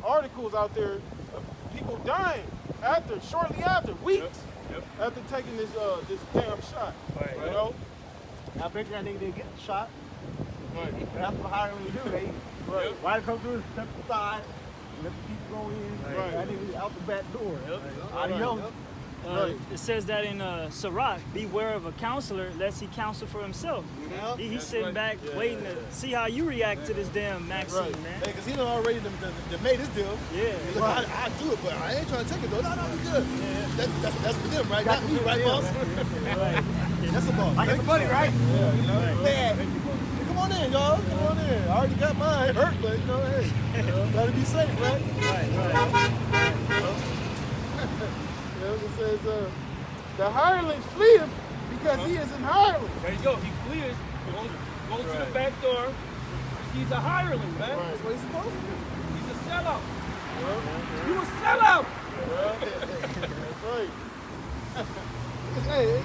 articles out there of people dying shortly after, weeks after taking this damn shot. You know? I bet you that nigga didn't get the shot. Right. That's what hiring do. They why they come through the step aside, let the people go in. Right. That nigga out the back door. Adios. It says that in Sirach, beware of a counselor lest he counsel for himself. He's sitting back waiting to see how you react to this damn maxim, man. Hey, because he done already made his deal. Yeah. Look, I do it, but I ain't trying to take it though. No, we good. That's for them, right? Not me, right, boss? That's the boss. I got the money, right? Yeah, you know? Yeah. Come on in, y'all. Come on in. I already got mine. It hurt, but you know, hey, gotta be safe, right? It says, the hireling fleeth because he is an hireling. There you go. He clears, goes to the back door, He's a hireling, man. That's what he's supposed to do. He's a sellout. You a sellout. That's right. Hey,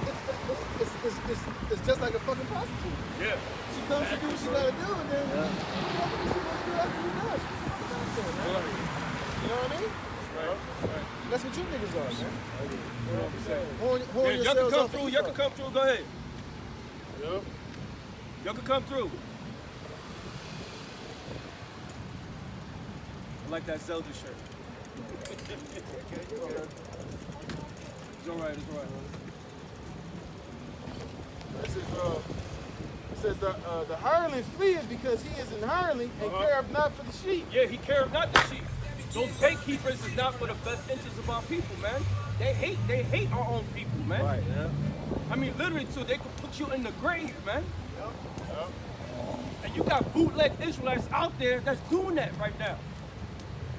it's just like a fucking prostitute. Yeah. She comes to do what she gotta do, and then she supposed to do after you done. You know what I mean? Right. That's what you niggas are, man. 100%. Horn Yeah, y'all can yourselves come off through. the Y'all can inside. come through. Go ahead. Yep. Y'all can come through. I like that Zelda shirt. It's all right. It's all right. It says the hireling fleeth because he is an hireling and careth not for the sheep. Yeah, he cares not the sheep. Those gatekeepers is not for the best interests of our people, man. They hate our own people, man. Right, yeah. I mean, literally, too, they could put you in the grave, man. And you got bootleg Israelites out there that's doing that right now.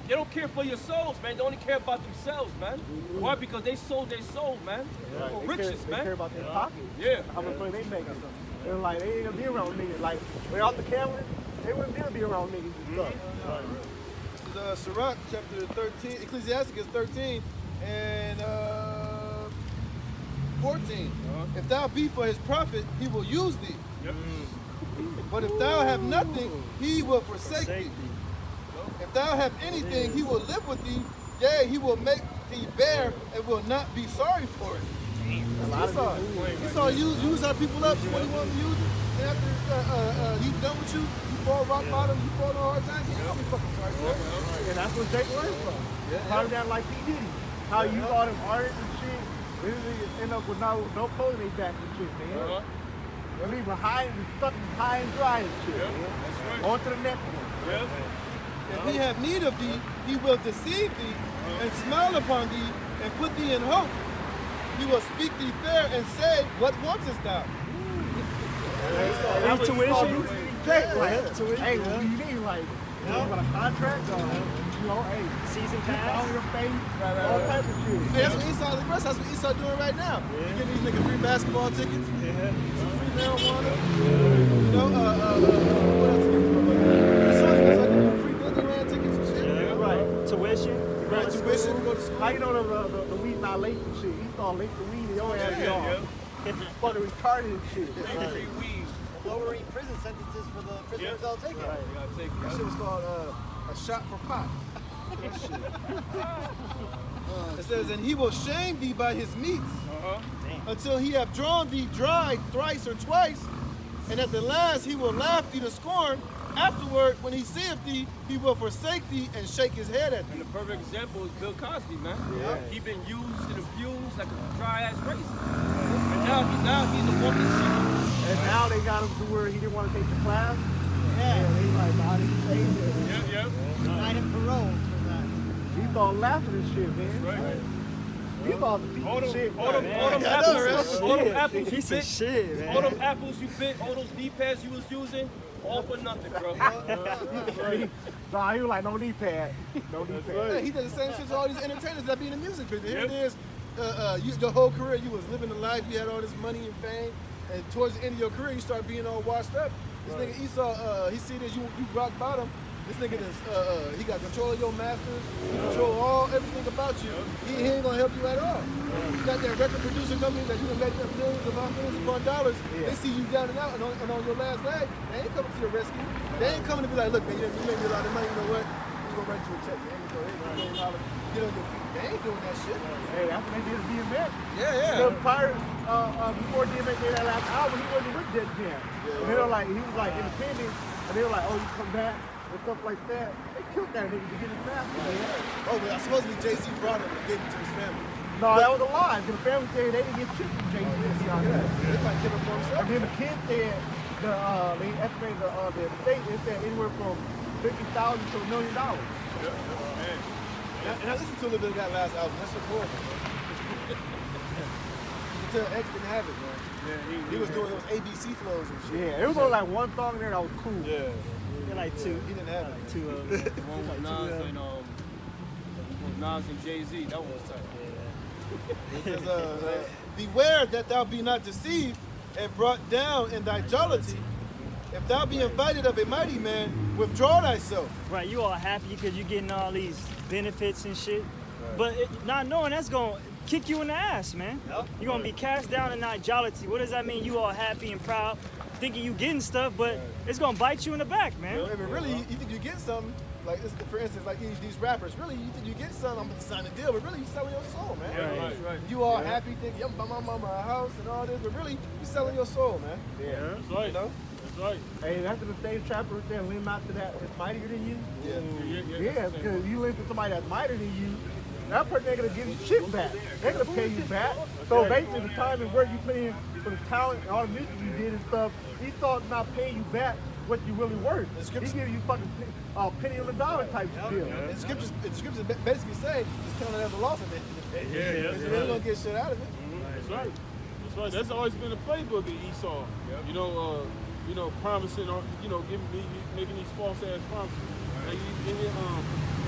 They don't care for your souls, man. They only care about themselves, man. Why? Because they sold their soul, man. For riches, They man. care about their pocket. Yeah. How much money they make or something. They're like, they ain't gonna be around niggas. Like, way off the camera, they wouldn't dare be around niggas and stuff. This is Sirach chapter 13, Ecclesiasticus 13 and 14. If thou be for his profit, he will use thee. Yep. But if thou have nothing, he will forsake thee. If thou have anything, he will live with thee. Yea, he will make thee bear and will not be sorry for it. Esau use our people up when he want to use it. And after he's done with you, you fall rock bottom, you fall on hard times, he don't be fucking sorry for it. And that's what Jake learned from. Probably down like P. Diddy. How you all them artists and shit, they end up with no clothes in their back and shit, man. They leave behind and fucking high and dry and shit, man. That's right. On to the next one. Yep. If he have need of thee, he will deceive thee and smile upon thee and put thee in hope. He will speak thee fair and say, what wantest thou? Free tuition. Jake, like, tuition, hey, what do you need? Like, you want a contract or, you know, hey, Season on pass. your face, all type of shit. Hey, that's what Esau doing right now. He giving these niggas free basketball tickets, some free marijuana. You know, what else? Free Disneyland tickets and shit. Right. Tuition. Right, tuition to go to school. How you know the weed not late and shit? He thought late the weed, he always had it on. Fucking retarded and shit. Free weed. Lowering prison sentences for the prisoners that'll take it. You gotta take That shit was called a shot for pot. It says, and he will shame thee by his meats until he have drawn thee dry thrice or twice, and at the last he will laugh thee to scorn. Afterward, when he seeth thee, he will forsake thee and shake his head at thee. And the perfect example is Bill Cosby, man. Yeah. He been used and abused like a dry ass racist. And now he's a walking shit. And now they got him to where he didn't want to take the class. Yeah, they like, nah, they changed it. Yep. Denied him parole for that. He thought laughing and shit, man. Right. He thought the All them, shit. all them, man. all them I apples, know, right? all them apples you Piece of bit, shit, man. all them apples you bit, all those knee pads you was using, all for nothing, bro. Nah, he was like, no knee pad. No knee Yeah, pad. he did the same shit to all these entertainers that be in the music business. Here it is, your whole career, you was living the life, you had all this money and fame, and towards the end of your career, you start being all washed up. This nigga Esau, he see this, you rock bottom. This nigga he got control of your masters, he control everything about you. He ain't gonna help you at all. You got that record producer company that you can make them millions upon dollars. They see you down and out and on your last leg, they ain't coming to your rescue. They ain't coming to be like, look, man, you made me a lot of money, you know what? We're gonna write you a check, man. Get on your feet. They ain't doing that shit. Hey, that's what they did to DMX. Yeah. Prior, before DMX made that last album, he wasn't with Dead Jam. And they were like, he was like independent, and they were like, oh, you come back, and stuff like that. They killed that nigga to get his master. Oh, but supposedly Jay-Z brought him and gave him to his family. No, that was a lie. The family said they didn't get shit from Jay-Z. They might kill him for himself. And then the kid said, they estimated the estate, they said anywhere from $50,000 to $1 million. And I listened to a little bit of that last album. That shit's horrible. You can tell X didn't have it, man. Yeah, He was doing those ABC flows and shit. Yeah, it was only like one song in there that was cool. Yeah. They're like two. He didn't have it. Two of the one with Nas and Jay-Z, that one was tight. It says, beware that thou be not deceived and brought down in thy jollity, if thou be invited of a mighty man, withdraw thyself. Right, you all happy because you're getting all these benefits and shit. But not knowing that's going to kick you in the ass, man. You're going to be cast down in that jollity. What does that mean? You all happy and proud, thinking you getting stuff, but it's going to bite you in the back, man. I mean, really, you think you get something, like this, for instance, like these rappers, really, you think you get something, I'm going to sign a deal, but really, you selling your soul, man. Right. You all happy, thinking, I'm buy my mama a house and all this, but really, you selling your soul, man. Yeah, That's right. You know? That's right. Hey, that's the same trapper saying lean out to that that's mightier than you. Yeah. Yeah, because you listen to somebody that's mightier than you, that person ain't gonna give you shit back. They're gonna pay you back. So basically, the time and work you put in for the talent and all the music you did and stuff, he thought not paying you back what you really worth. He give you fucking penny on the dollar type deal. And the scriptures basically say it's counted as a loss at the end of the day. Because you're gonna get shit out of it. That's right. That's right. That's always been a playbook of Esau. You know, promising or making these false ass promises. Like in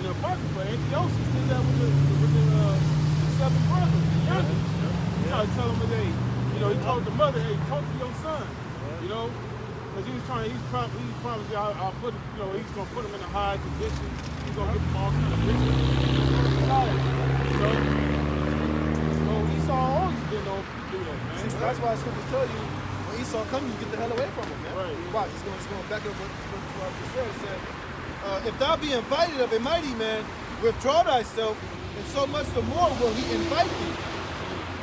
the Apocrypha, Antiochus did that with the 7 brothers. He tried to tell them that he told the mother, hey, talk to your son. Because he promised I'll put he's gonna put him in a high position. He's gonna give him all kind of riches. So Esau always been on to do that, man. See, that's why scriptures tell you when Esau comes, you get the hell away from him, man. Right. Watch, it's going back up what I just said. It said, if thou be invited of a mighty man, withdraw thyself, and so much the more will he invite thee.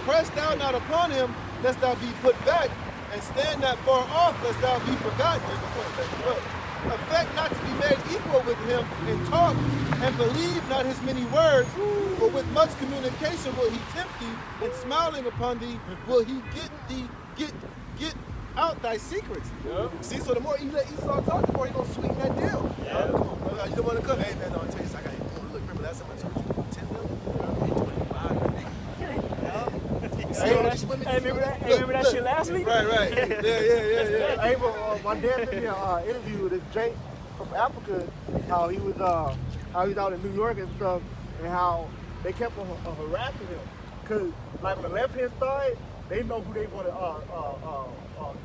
Press thou not upon him, lest thou be put back, and stand not far off, lest thou be forgotten. Here's the point. But affect not to be made equal with him in talk, and believe not his many words, for with much communication will he tempt thee, and smiling upon thee will he get out thy secrets. Yep. See, so the more you let Esau talk, the more he gonna sweeten that deal. Yeah. Come on, brother, you don't wanna come. Hey man, no, I'll tell you something. I got you. Look, remember last time I told you 10 million? 25. Remember that shit last week? Right. Yeah. Hey, but my dad did an interview with this Jake from Africa, how he was out in New York and stuff, and how they kept harassing him. Cause like on the left hand side, they know who they want to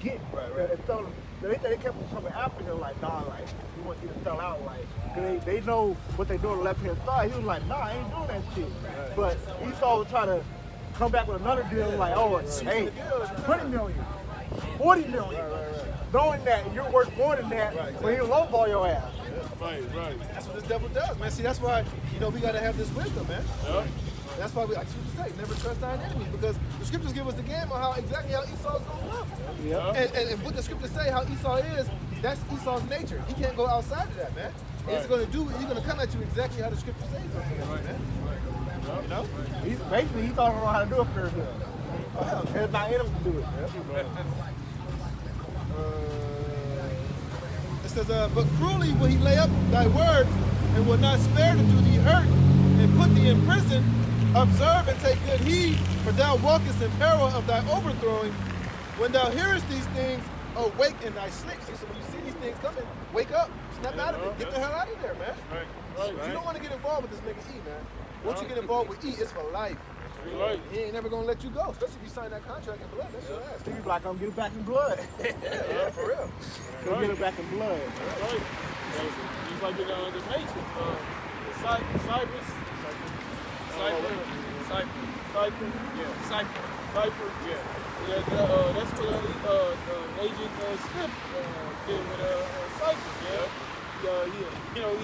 get. Right. And tell them, they kept coming after him like, nah, like we want you to sell out, like. Cause they know what they do on the left hand side. He was like, nah, I ain't doing that shit. Right. But Esau was trying to come back with another deal, like, oh, hey, 20 million, 40 million. Knowing that you're worth more than that, but he'll lowball your ass. Right. That's what this devil does, man. See, that's why, we gotta have this wisdom, man. Yeah. That's why we, like you say, never trust thine enemy, because the scriptures give us the game on how Esau's gonna come. Yeah. And what the scriptures say, how Esau is, that's Esau's nature. He can't go outside of that, man. He's gonna come at you exactly how the scriptures say he's gonna come at you, man. You know? He thought he knew how to do it for him. It's not in him to do it. It says, but cruelly will he lay up thy words, and will not spare to do thee hurt, and put thee in prison. Observe and take good heed, for thou walkest in peril of thy overthrowing. When thou hearest these things, awake in thy sleep. See, so when you see these things coming, wake up, snap out of it, get the hell out of there, man. Right. You don't want to get involved with this nigga E, man. Once you get involved with E, it's for life. Right. He ain't never gonna let you go, especially if you sign that contract in blood. That's your ass. He be like, I'm getting back in blood. Yeah, for real. Go get it back in blood. Right. Just like in the Matrix, Cypress. Yeah, that's what Agent Smith did with Cypress. Yeah. He was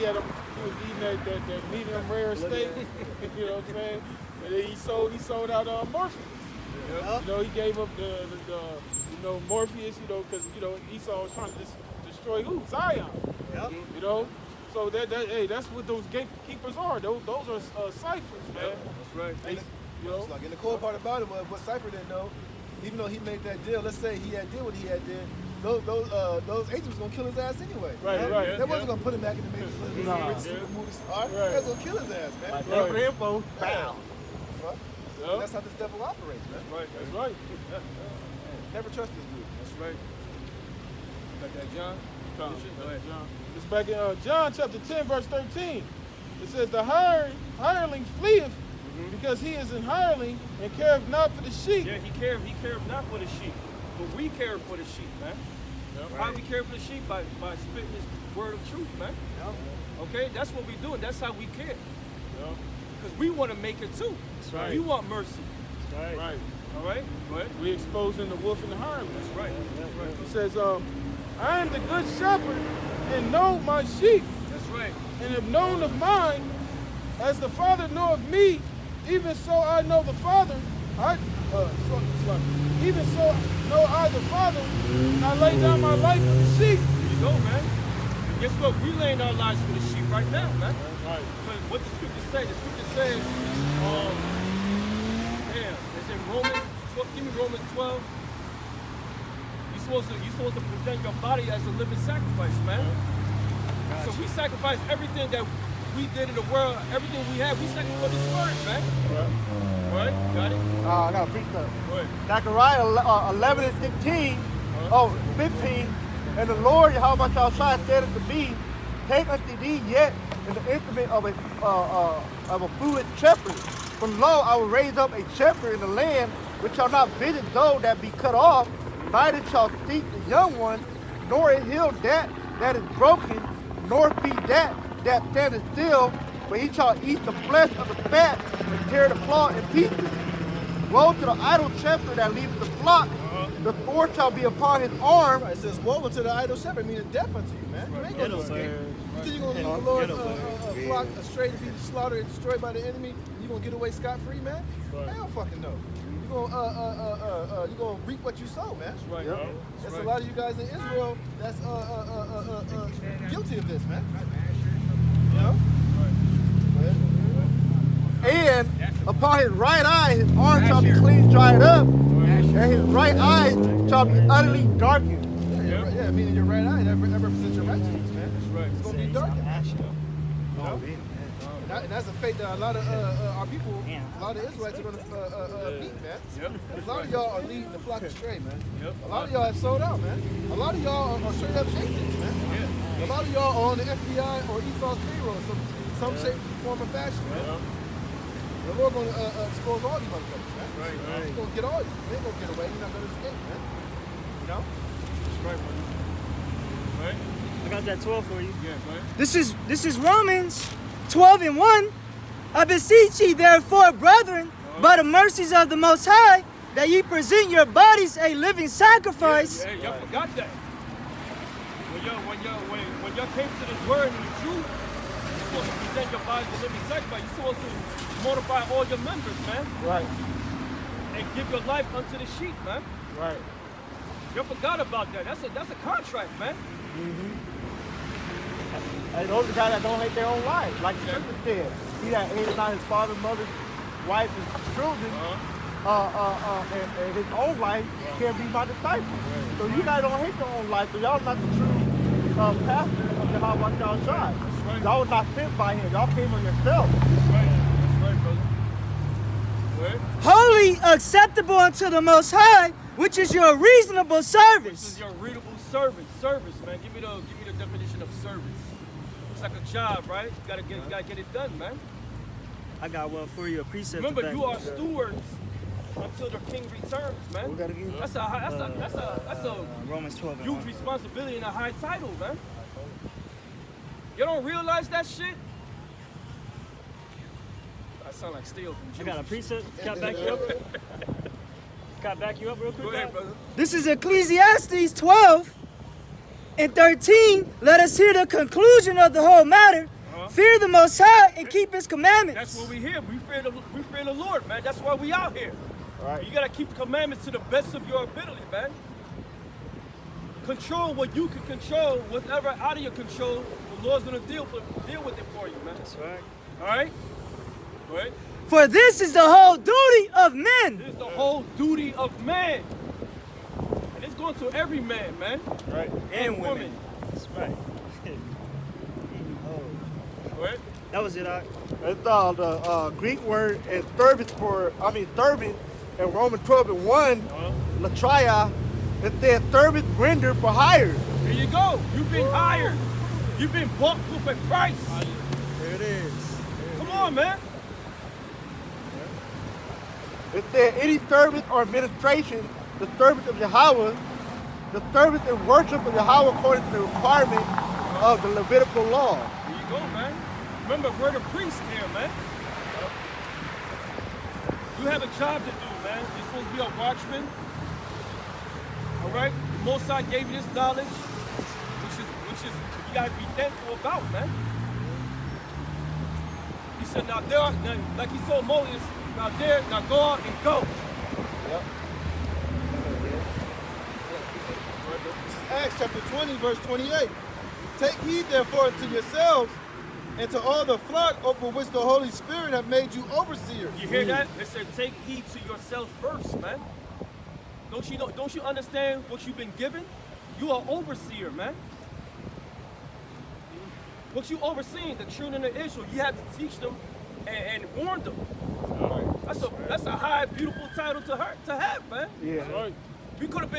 eating that medium rare steak. You know what I'm saying? And then he sold out Morpheus. He gave up the Morpheus. Because Esau was trying to destroy who? Zion. Yep. So that's what those gatekeepers are. Those are ciphers, man. That's right. Like, and the cool part about it was what Cypher didn't know, even though he made that deal, let's say he had did what he had did, those agents was gonna kill his ass anyway. Right. That wasn't gonna put him back in the matrix. Movie star. They was gonna kill his ass, man. For info, bow. That's how this devil operates, man. Right. That's right. Never trust this dude. That's right. Like that, John. It's back in John chapter 10, verse 13. It says, the hireling fleeth because he is an hireling and careth not for the sheep. Yeah, he cared not for the sheep. But we care for the sheep, man. How we care for the sheep? By spitting this word of truth, man. Okay, that's what we doing. That's how we care. Because we want to make it too. That's right. We want mercy. Right. All right? Go ahead. We exposing the wolf and the hireling. That's right. That's right. He says, I am the good shepherd and know my sheep, That's right. and have known of mine, as the Father knoweth me, even so I know the Father. Even so know I the Father, and I lay down my life for the sheep. There you go, man. And guess what? We laying our lives for the sheep right now, man. Right. But what the scripture say? The scripture says, it's in Romans. Give me Romans 12. You're supposed to present your body as a living sacrifice, man. So we sacrifice everything that we did in the world, everything we have. We sacrifice for this word, man. Right? Got it? I got to preach that. Go ahead. Zechariah 11 and 15. 15. And the Lord, Yahweh shall said unto me, take unto thee yet in the instrument of a fluid shepherd. For lo, I will raise up a shepherd in the land, which shall not visit those that be cut off, neither shall seek the young one, nor heal that is broken, nor feed that standeth still, but he shall eat the flesh of the fat and tear the claw in pieces. Woe to the idle shepherd that leaveth the flock, the sword shall be upon his arm. Right, it says, woe unto the idle shepherd, meaning death unto you, man. You ain't got no escape. You think you're going to leave the Lord's flock astray to be slaughtered and destroyed by the enemy, and you're going to get away scot-free, man? I don't fucking know. You're gonna reap what you sow, man. That's right. Yep. There's a lot of you guys in Israel that's guilty of this, man. You know? And upon his right eye, his arm shall be clean dried up, and his right eye shall be utterly darkened. Yeah, meaning your right eye, that represents your righteousness, man. That's right. It's gonna be darkened. You know? And that's a fate that a lot of our people, a lot of Israelites are gonna meet, man. Yep. A lot of y'all are leading the flock astray, man. Yep. A lot of y'all have sold out, man. A lot of y'all are straight up Satanists, man. Yeah. A lot of y'all are on the FBI or Esau's payroll in some shape, form, or fashion, man. The Lord gonna expose all these motherfuckers, man. Right. He's gonna get all you. They ain't gonna get away. You're not gonna escape, man. You know? That's right, brother. Right? I got that 12 for you. Yeah, right. This is Romans 12 and 1. I beseech ye therefore, brethren, by the mercies of the Most High, that ye present your bodies a living sacrifice. Yeah, y'all forgot that. When y'all came to this word and the truth, you're supposed to present your bodies a living sacrifice. You're supposed to mortify all your members, man. Right. And give your life unto the sheep, man. Right. You forgot about that. That's a contract, man. And those are the guys that don't hate their own life, like the scripture said. He that hated not his father, mother, wife, and children, and his own life can't be my disciple. So you guys don't hate your own life, so y'all not the true pastor of the Yahweh Shah Shai. Y'all was not sent by him. Y'all came on yourself. That's right, brother. Right? Holy, acceptable unto the Most High, which is your reasonable This service. is your readable service, man. Give me the definition of service. It's like a job, right? You gotta get it done, man. I got one for you, a precept. Remember, you are stewards until the king returns, man. That's a Romans 12 and huge 1. responsibility and a high title, man. You don't realize that shit? I sound like steel from I Jews. got a precept. Can I back you up? Can I back you up real quick? Go ahead, Doc? brother. This is Ecclesiastes 12 and 13. Let us hear the conclusion of the whole matter. Fear the Most High and keep His commandments. That's what we here. We fear the Lord, man. That's why we out here. Right. You gotta keep the commandments to the best of your ability, man. Control what you can control. Whatever out of your control, the Lord's gonna deal with it for you, man. That's right. All right. Go ahead. For this is the whole duty of men. This is the whole duty of man, and it's going to every man, man. Right. And woman. That's right. Go ahead. That was it, Doc. It's the Greek word is servant in Romans 12 and 1, latria. It says servant rendered for hire. There you go. You've been hired. You've been bought with a price. There it is. Come on, man. It said any service or administration, the service of Yahweh, the service and worship of Yahweh according to the requirement of the Levitical law. There you go, man. Remember, we're the priests here, man. You have a job to do, man. You're supposed to be a watchman. All right? The Most High gave you this knowledge, which is you gotta be thankful about, man. He said, now like he told Moses, now go out and go. Yep. This is Acts chapter 20, verse 28. Take heed therefore unto yourselves and to all the flock over which the Holy Spirit have made you overseers. You hear that? It said, take heed to yourself first, man. Don't you understand what you've been given? You are overseer, man. What you overseeing, the children of Israel, you have to teach them and warn them. That's a high, beautiful title to have, man. Yeah. Right. We could have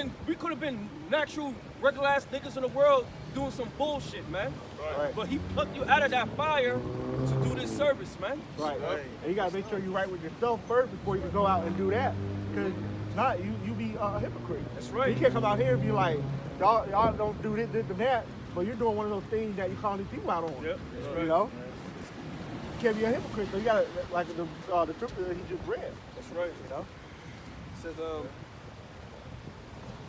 been natural, regular ass niggas in the world doing some bullshit, man. Right. But he plucked you out of that fire to do this service, man. Right. And you gotta make sure you're right with yourself first before you can go out and do that. Because not you be a hypocrite. That's right. You can't come out here and be like, y'all don't do this, and that, but you're doing one of those things that you call these people out on. Yep. That's right. You know? You can't be a hypocrite. So you gotta, like the scripture that he just read. That's right. You know? It says,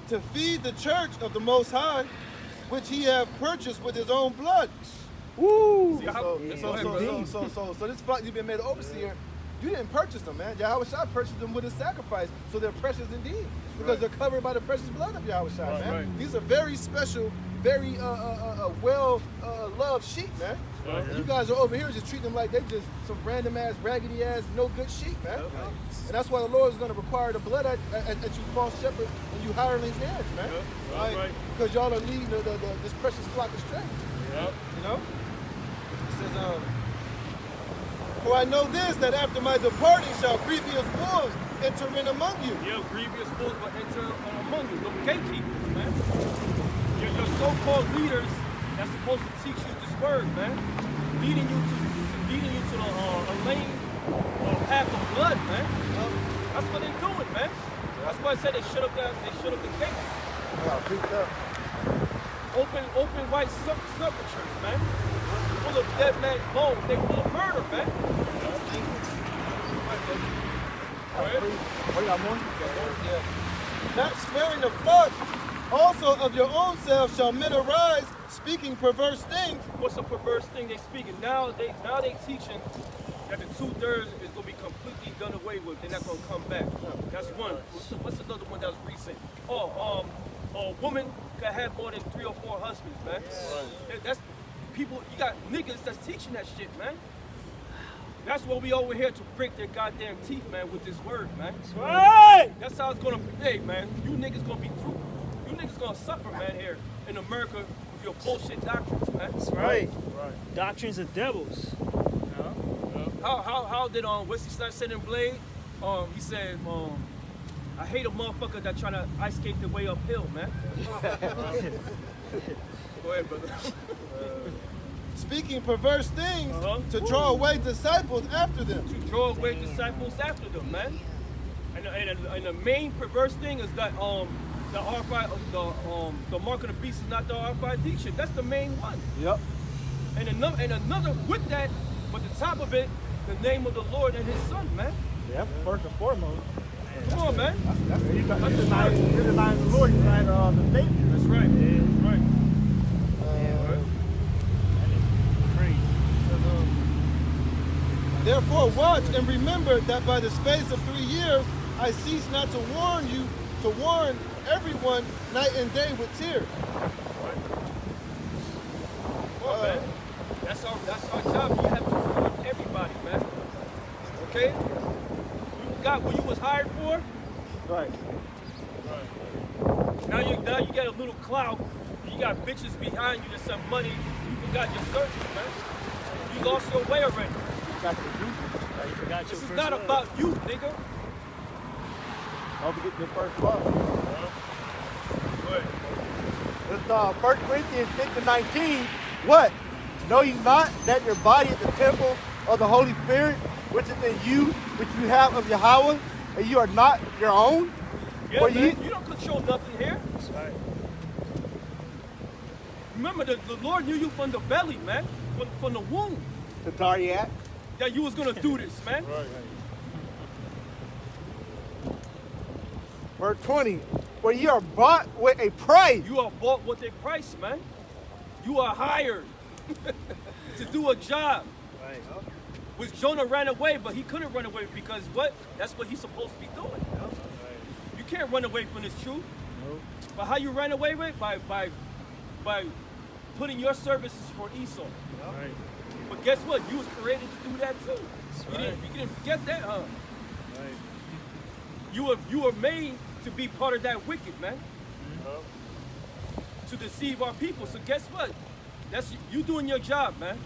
to feed the church of the Most High, which he have purchased with his own blood. Woo! See how- So this flock you've been made an overseer, you didn't purchase them, man. Yahweh Shai purchased them with his sacrifice, so they're precious indeed, because they're covered by the precious blood of Yahweh Shai, man. Right. These are very special, very well loved sheep, man. Right. And you guys are over here just treating them like they just some random ass, raggedy ass, no good sheep, man. Yep. And that's why the Lord is going to require the blood at you false shepherds and you hirelings' hands, man. Yep. Right? Right. Because y'all are leading this precious flock astray. Yep. You know? It says, for I know this, that after my departing shall grievous wolves enter in among you. Yeah, grievous wolves will enter among you. The gatekeepers, man. Your so-called leaders that's supposed to teach you this word, man. Leading you to the a lane path of blood, man. That's what they're doing, man. That's why I said they shut up the gates. Open white sepulchres, man. Full of dead man's bones. They full of murder, man. Not sparing the flock, also of your own selves shall men arise, speaking perverse things. What's a perverse thing they speaking? Now they teaching that the 2/3 is gonna be completely done away with. They're not gonna come back. That's one. What's another one that's recent? A woman can have more than 3 or 4 husbands, man. That's people. You got niggas that's teaching that shit, man. That's why we over here to break their goddamn teeth, man, with this word, man. Right. That's how it's gonna be, hey, man. You niggas gonna be through. You niggas gonna suffer, man, here in America with your bullshit doctrines, man. That's right. Doctrines of devils. How did Wesley Snipes said in Blade? He said, I hate a motherfucker that try to ice skate their way uphill, man. Go ahead, brother. Speaking perverse things to Woo. draw away disciples after them. To draw away disciples after them, man. And the main perverse thing is that the mark of the beast is not the RFID shit. That's the main one. Yep. And another with that, but the top of it, the name of the Lord and His Son, man. Yep. First and foremost. Come on, man. You're denying the Lord, you're denying the Savior. That's right. That's right. Therefore watch and remember that by the space of 3 years I cease not to warn you, to warn everyone night and day with tears. Come on, man. That's our job. You have to warn everybody, man. Okay? You forgot what you was hired for? Right. Now you got a little clout. You got bitches behind you that's some money. You forgot your service, man. You lost your way already. You forgot This your is first not love. about you, nigga. Don't forget your first love. Good. It's 1 Corinthians 6:19. What? Know ye not that your body is the temple of the Holy Spirit, which is in you, which you have of Yahweh, and you are not your own? Yeah, For man. ye- You don't control nothing here. That's right. Remember, the Lord knew you from the belly, man, from the womb, The cardiac. that you was gonna do this, man. Verse 20. For ye are bought with a price. You are bought with a price, man. You are hired to do a job. Right. Which Jonah ran away, but he couldn't run away because what? That's what he's supposed to be doing. You can't run away from this truth. But how you ran away with? By putting your services for Esau. Right. But guess what? You was created to do that too. You didn't forget that, huh? Right. You were made to be part of that wicked, man. To deceive our people. So guess what? That's you doing your job, man.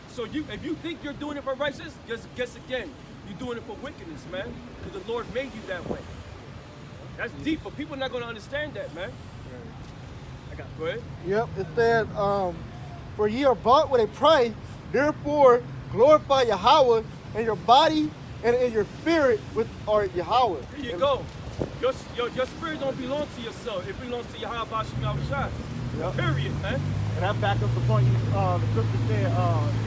So if you think you're doing it for righteousness, guess again, you're doing it for wickedness, man. Because the Lord made you that way. That's deep, but people are not going to understand that, man. Go ahead. Yep, it said, for ye are bought with a price, therefore glorify Yahweh in your body and in your spirit with our Yahweh. Here you go. Your spirit don't belong to yourself. It belongs to Yahweh Bashim Yahushua. Yep. Period, man. And that back up the point the scripture said,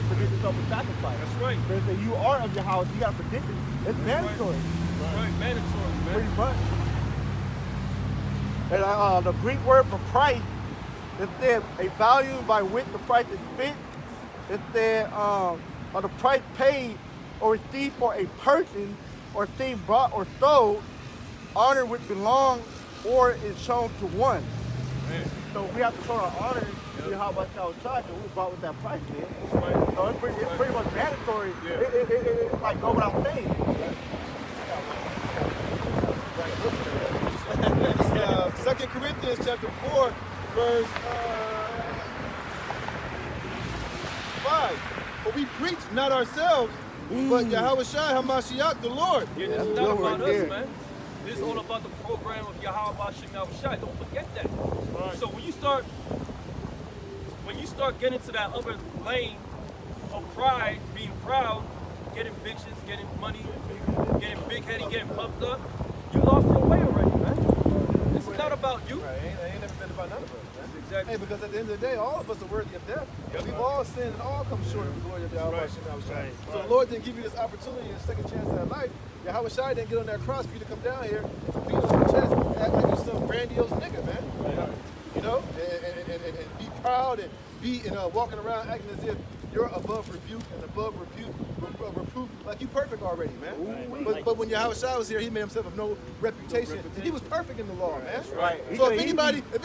present yourself a sacrifice. That's right. They say you are of Yahweh, so you got to present it. It's mandatory. That's right, mandatory, man. Pretty much. And the Greek word for price, it said a value by which the price is fixed. It said the price paid or received for a person or thing bought or sold, honor which belongs or is shown to one. Man. So we have to show our honor to how much our charge and we bought with that price, man. So it's pretty much mandatory. Yeah. It's like go without saying. 2 Corinthians chapter 4, verse 5. For we preach not ourselves, but Yahweh Shai HaMashiach, the Lord. Yeah, this is not about us, man. This is all about the program of Yahweh Bashim Yahushua. Don't forget that. Right. So when you start getting to that other lane of pride, being proud, getting bitches, getting money, getting big-headed, getting puffed up, you lost your way already, man. This is not about you. Right, it ain't never been about none of us, man. Exactly. Hey, because at the end of the day, all of us are worthy of death. We've all sinned and all come short of the glory of Yahweh Shem Yahushua. Right. So the Lord didn't give you this opportunity and second chance at life. Yahweh Shai didn't get on that cross for you to come down here and to beat us on the chest and act like you're some grandiose nigga, man. You know, and be proud and be walking around acting as if you're above rebuke and above reproof, like you perfect already, man. But when Yahweh Shai was here, he made himself of no reputation. And he was perfect in the law, man. Right. So if anybody could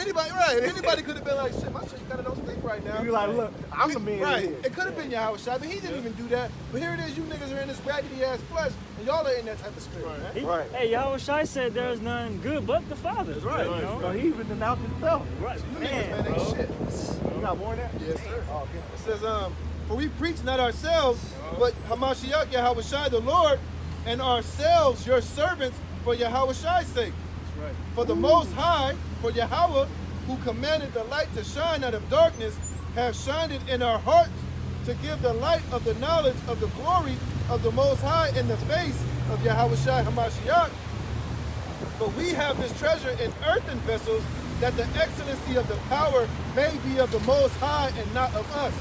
have been like, shit, my shit kind of don't stink right now. You like, look, I'm the man. Right. Here. It could have been Yahweh Shai, but he didn't even do that. But here it is, you niggas are in this raggedy ass flesh, and y'all are in that type of spirit, man. Right. Hey, Yahweh Shai said there is none good but the Father. That's right. You know? So he even denounced himself. Right. You niggas, man, ain't shit. You got more than that? Yes, sir. Oh, okay. It says, for we preach not ourselves, but Hamashiach Yahweh Shai the Lord, and ourselves your servants for Yahweh Shai's sake. That's right. For the Most High, for Yahweh, who commanded the light to shine out of darkness, have shined it in our hearts to give the light of the knowledge of the glory of the Most High in the face of Yahweh Shai Hamashiach. But we have this treasure in earthen vessels, that the excellency of the power may be of the Most High and not of us.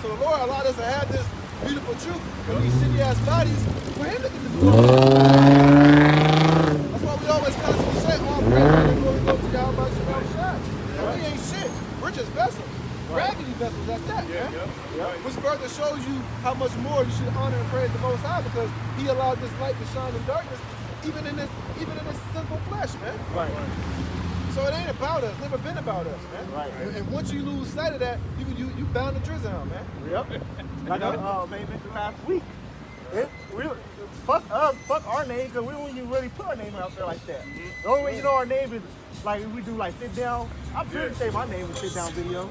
So the Lord allowed us to have this beautiful truth in these shitty ass bodies for him to get the glory. That's why we always constantly say, all praise and glory goes to Yahweh Shem Shai. We ain't shit. We're just vessels. Raggedy vessels at that, man. Which further shows you how much more you should honor and praise the Most High, because he allowed this light to shine in darkness, even in this sinful flesh, man. Right. So it ain't about us, never been about us, man. Right. And once you lose sight of that, you bound to drizzle out, man. Yep. Like I mentioned last week. Fuck us, fuck our name, because we don't even really put our name out there like that. The only way you know our name is like if we do like sit down. I'm pretty say my name is sit down video.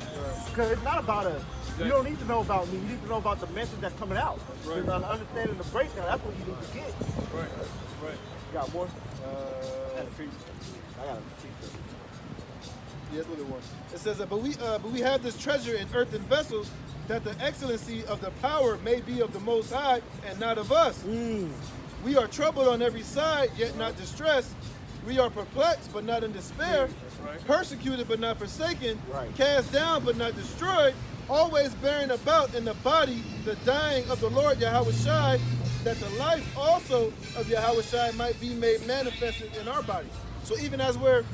Because it's not about us. You don't need to know about me. You need to know about the message that's coming out. Because understanding the breakdown, that's what you need to get. Right. You got more? I got a piece. Yes, little one. It says that, but we have this treasure in earthen vessels, that the excellency of the power may be of the Most High and not of us. We are troubled on every side, yet not distressed. We are perplexed, but not in despair. Persecuted, but not forsaken. Cast down, but not destroyed. Always bearing about in the body the dying of the Lord Yahushua, that the life also of Yahushua might be made manifested in our bodies. So even as we're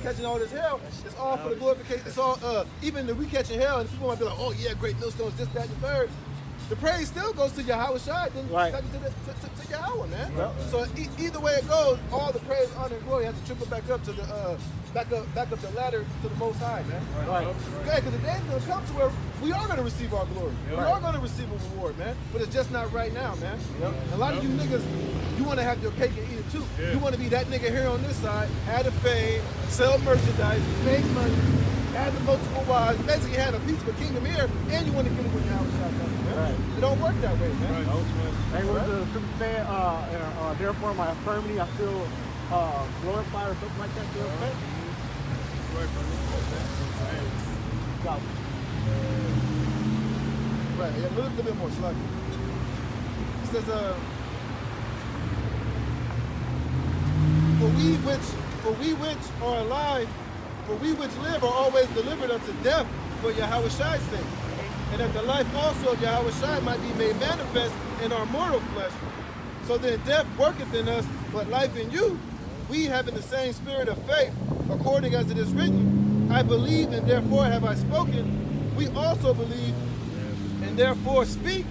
catching all this hell, it's all for the glorification. It's all, even if we catching hell, and people might be like, oh yeah, great millstones, this, that, and the third. The praise still goes to Yahushua, then to Yahweh, man. So either way it goes, all the praise, honor, and glory has to trickle back up to the back up the ladder to the Most High, man. Okay, because the day is gonna come to where we are gonna receive our glory. We are gonna receive a reward, man. But it's just not right now, man. A lot of you niggas, you want to have your cake and eat it too. You want to be that nigga here on this side, have the fame, sell merchandise, make money, have the multiple wives, basically have a piece of a kingdom here, and you want to get it when you're outside, man. It don't work that way, man. Hey, what the scripture say? Therefore, my infirmity, I feel glorified or something like that. Okay? Right, yeah, a little bit more sluggish. It says, for we which are alive, for we which live are always delivered unto death for Yahweh's sake, and that the life also of Yahweh might be made manifest in our mortal flesh. So then death worketh in us, but life in you. We having the same spirit of faith, according as it is written, I believe and therefore have I spoken. We also believe and therefore speak,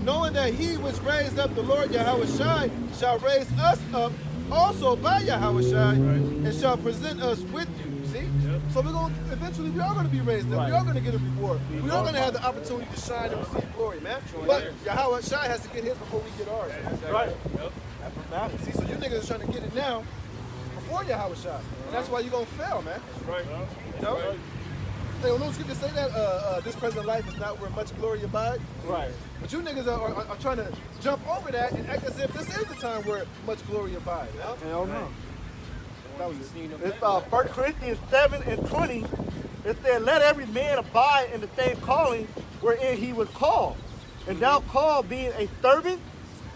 knowing that he which raised up the Lord Yahushua shall raise us up also by Yahushua and shall present us with you. See? So we're going to, eventually we are going to be raised up. We are going to get a reward. We are going to have the opportunity to shine and receive glory, man. But Yahushua has to get his before we get ours. Right. That's what matters. See, so you niggas are trying to get it now before Yahushua. And that's why you're going to fail, man. Right. You know? Hey, well, those scriptures say that this present life is not where much glory abides. Right. But you niggas are trying to jump over that and act as if this is the time where much glory abides. Hell no. It's 1 Corinthians 7:20. It said, let every man abide in the same calling wherein he was called. And thou called being a servant,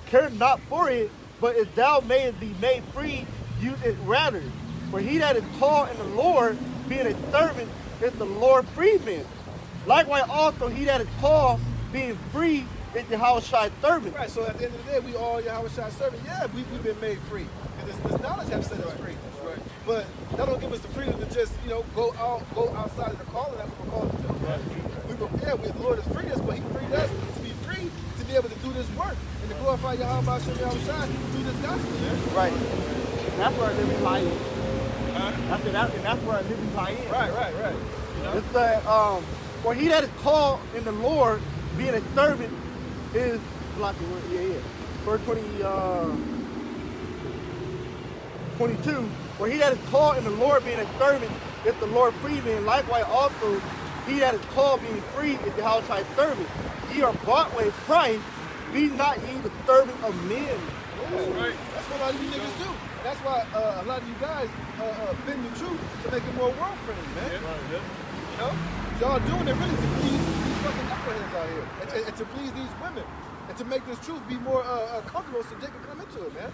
care not for it, but if thou mayest be made free, use it rather. For he that is called in the Lord, being a servant, is the Lord freeman. Likewise also he that is called, being free, is Yahweh's servant. Right, so at the end of the day, we all Yahweh's servant. Yeah, we've been made free. And this knowledge has set us free. Right. But that don't give us the freedom to just, go outside of the calling that we were called to do. Right. The Lord has freed us, but he freed us to be free to be able to do this work and to glorify Yahweh through this gospel. Yeah? Right. And that's where our living lie is. And that's where our living lie is. Right. It's that, for he that is called in the Lord, being a servant, is like verse 22. For he that is called in the Lord, being a servant, is the Lord freeman. Likewise also, he that is called being free is the house servant. Ye are bought with price, be not ye the servant of men. That's right. That's what a lot of you niggas do. That's why a lot of you guys bend the truth to make it more world friendly, man. You know? Y'all doing it really to please these fucking knuckleheads out here. And to please these women. And to make this truth be more comfortable so they can come into it, man.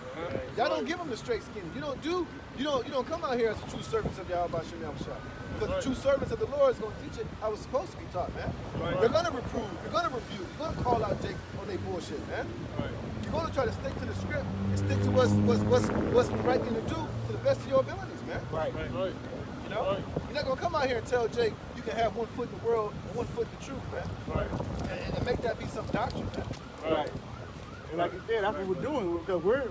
Y'all don't give them the straight skin. You don't come out here as the true servants of Yahweh Shem Yahushua. Because the true servants of the Lord is going to teach it how it's supposed to be taught, man. They're going to reprove, they're going to rebuke, they're going to call out Jake on their bullshit, man. You're going to try to stick to the script and stick to what's the right thing to do to the best of your abilities, man. Right. You know? You're not going to come out here and tell Jake you can have 1 foot in the world and 1 foot in the truth, man. Right. And make that be some doctrine, man. Right. And like you said, that's what we're doing. Because we're,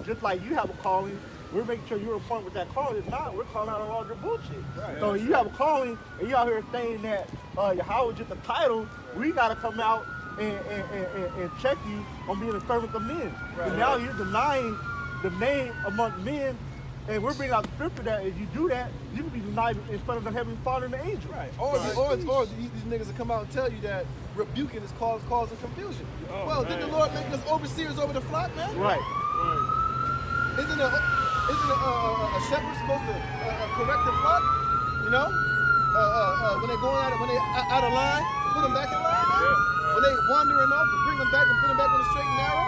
just like you have a calling, we're making sure you're on point with that calling. If not, we're calling out all your bullshit. Right. So you have a calling, and you out here saying that Yahweh is just a title, we got to come out and check you on being a servant of men. Right. And now you're denying the name among men, and we're bringing out the scripture that if you do that, you can be denied in front of the Heavenly Father and the angel. Right. Or these niggas will come out and tell you that rebuking is causing confusion. Did the Lord make us overseers over the flock, man? Right. Isn't a shepherd supposed to correct the flock? You know? When they're going out, when they out of line, put them back in line, man? When they wandering off, to bring them back and put them back on the straight and narrow?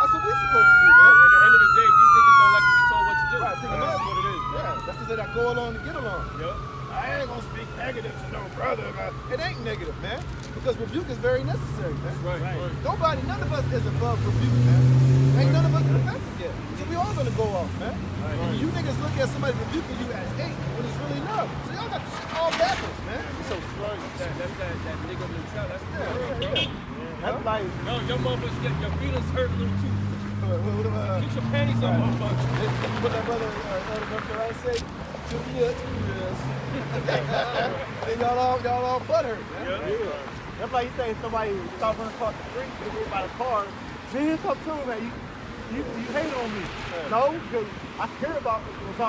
That's what we're supposed to do, man. At the end of the day, these niggas don't like to be told what to do. Right, negative to no brother. Man. It ain't negative, man. Because rebuke is very necessary, man. Right. Nobody, none of us is above rebuke, man. Ain't none of us perfected yet. So we all gonna go off, man. And you niggas look at somebody rebuking you as hate when it's really love. So y'all got the shit all backwards, man. So that's that nigga mentality. That's That's like, no, your motherfuckers get your feelings hurt a little too. Get your panties on, motherfucker. What that brother I say? To the then y'all all butthurt, man. that's like you think somebody stop running across the street, you get by the car, see, here's something too, man. You hate on me. No, because I care about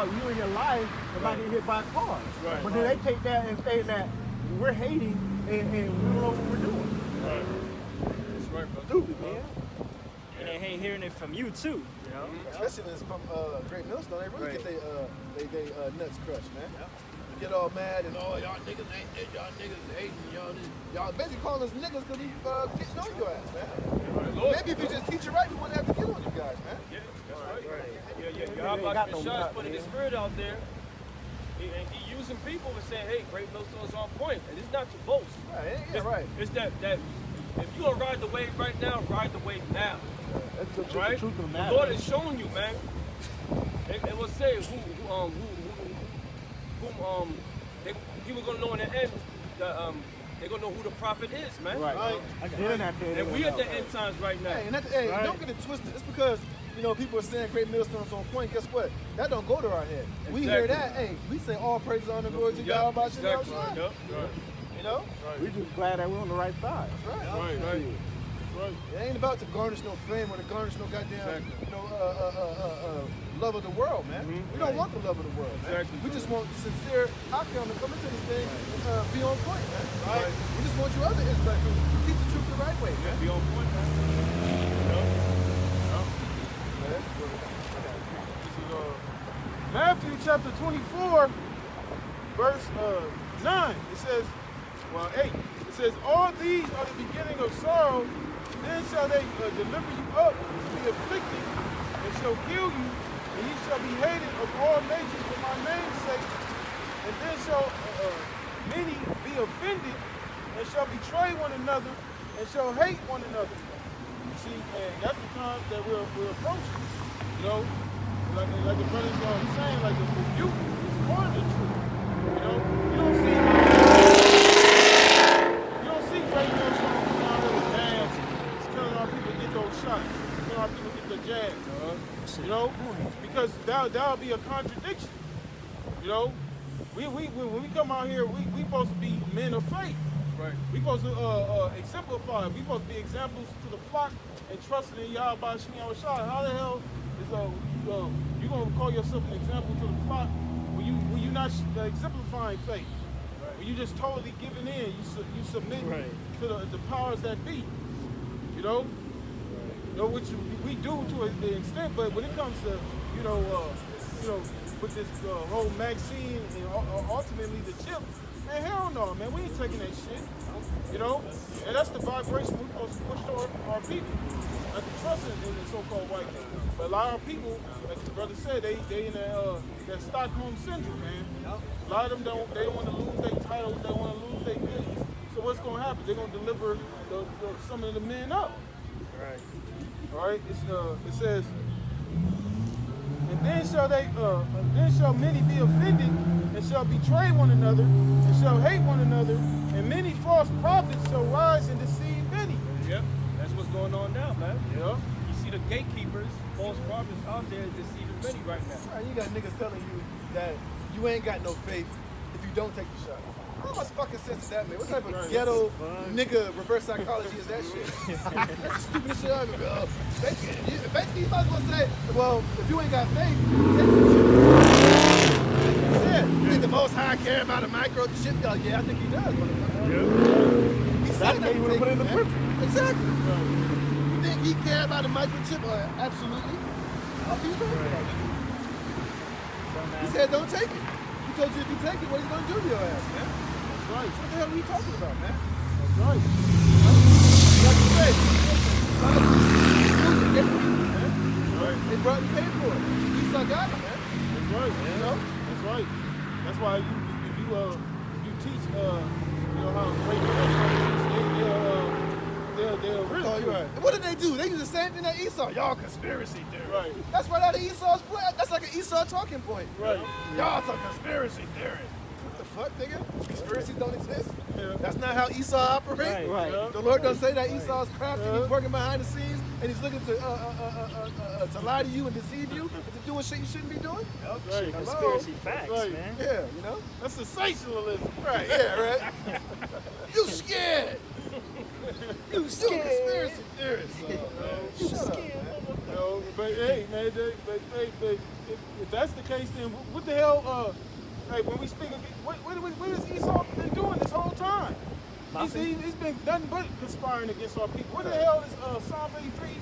you and your life if I get hit by a car. But then they take that and say that we're hating and we don't know what we're doing. That's right, bro. Stupid, man. And they hate hearing it from you too. You know. Especially this from Great Millstone, they really get they nuts crushed, man. You get all mad and y'all niggas ain't this, y'all niggas hating, y'all basically calling us niggas because we getting on your ass, man. Maybe if you just teach it right, we wouldn't have to get on you guys, man. Yeah, that's right. Yeah. How about Shot's putting his spirit out there? And he using people and saying, hey, Great Millstone's on point. And it's not to boast. Right. It's that if you gonna ride the wave right now, ride the wave now. That's the Right? truth of the The matter. Lord is showing you, man. It will say he was gonna know in the end that they're gonna know who the prophet is, man. Right. And we at the end times right now. Hey, don't get it twisted. It's because people are saying Great Millstone's on point. Guess what? That don't go to our head. We hear that. Hey, we say all praises on the glory to God about Exactly. you. You know? We're just glad that we're on the right side. That's right. It ain't about to garnish no fame or to garnish no goddamn love of the world, man. We don't want the love of the world, man. We just want sincere outcome to come into this thing and be on point, man. Right? We just want you other Israelites to teach the truth the right way, man. Be on point, man. This is Matthew chapter 24, verse 9. It says, 8. It says, all these are the beginning of sorrow. Then shall they deliver you up to be afflicted, and shall kill you, and ye shall be hated of all nations for my name's sake. And then shall many be offended, and shall betray one another, and shall hate one another. You see, and that's the time that we're approaching. Like the brothers are saying, like the rebuke is part of the truth. You don't see Great Millstone coming out of the dams, telling our people to get those shots, telling our people to get the jabs. Because that'll be a contradiction. When we come out here, we supposed to be men of faith. Right. We supposed to exemplify. We supposed to be examples to the flock and trusting in Yahweh Shemi Awashai. How the hell is you gonna call yourself an example to the flock when you not exemplifying faith? Right. When you just totally giving in, you submit to the powers that be. Which we do to an extent, but when it comes to with this whole Maxine and ultimately the chip, man, hell no, man, we ain't taking that shit. And that's the vibration we're supposed to push to our people. Like the trust in the so-called white man. But a lot of people, like the brother said, they in that Stockholm syndrome, man. A lot of them they don't want to lose their titles, they want to lose their millions. So what's gonna happen? They're gonna deliver some of the men up. Right. All right. It says, and then shall many be offended, and shall betray one another, and shall hate one another, and many false prophets shall rise and deceive many. Yep, that's what's going on now, man. Yeah. You see the gatekeepers, false prophets out there deceiving many right now. Right, you got niggas telling you that you ain't got no faith if you don't take the shot. How much fucking sense does that make? What type of ghetto nigga reverse psychology is that shit? That's the stupidest shit I've ever heard. Basically, you might as well say, well, if you ain't got faith, take the shit. That's what he said. You think the Most High care about a micro shit? Yeah, I think he does, motherfucker. Yeah. He said that he would put in the prison. Exactly. You think he care about a microchip? Absolutely. How can you talk about it? He said don't take it. He told you if you take it, what he's gonna do to your ass, man? That's right. So what the hell are we talking about, man? That's right. Like you said, they brought and paid for it. He suck out, man. That's right. That's right. That's why if you teach, you know, how great they'll Oh, ridicule. you're right. And what did they do? They use the same thing that Esau. Y'all conspiracy theory. Right. That's right out of Esau's play. That's like an Esau talking point. Right. Y'all some conspiracy theory. What the fuck, nigga? Conspiracies don't exist. Yeah. That's not how Esau operates. Right. Right. Yeah. The Lord doesn't say that Esau's crafty, Yeah. he's working behind the scenes, and he's looking to lie to you and deceive you into doing shit you shouldn't be doing. Right. Conspiracy facts, Right. man. Yeah, you know? That's sensationalism. Right, yeah, right. You scared. You conspiracy theorist. Shut up, man. You know, but hey, man, if that's the case, then what the hell? Hey, when we speak of what has Esau been doing this whole time? He's been nothing but conspiring against our people. What the hell is Psalm 83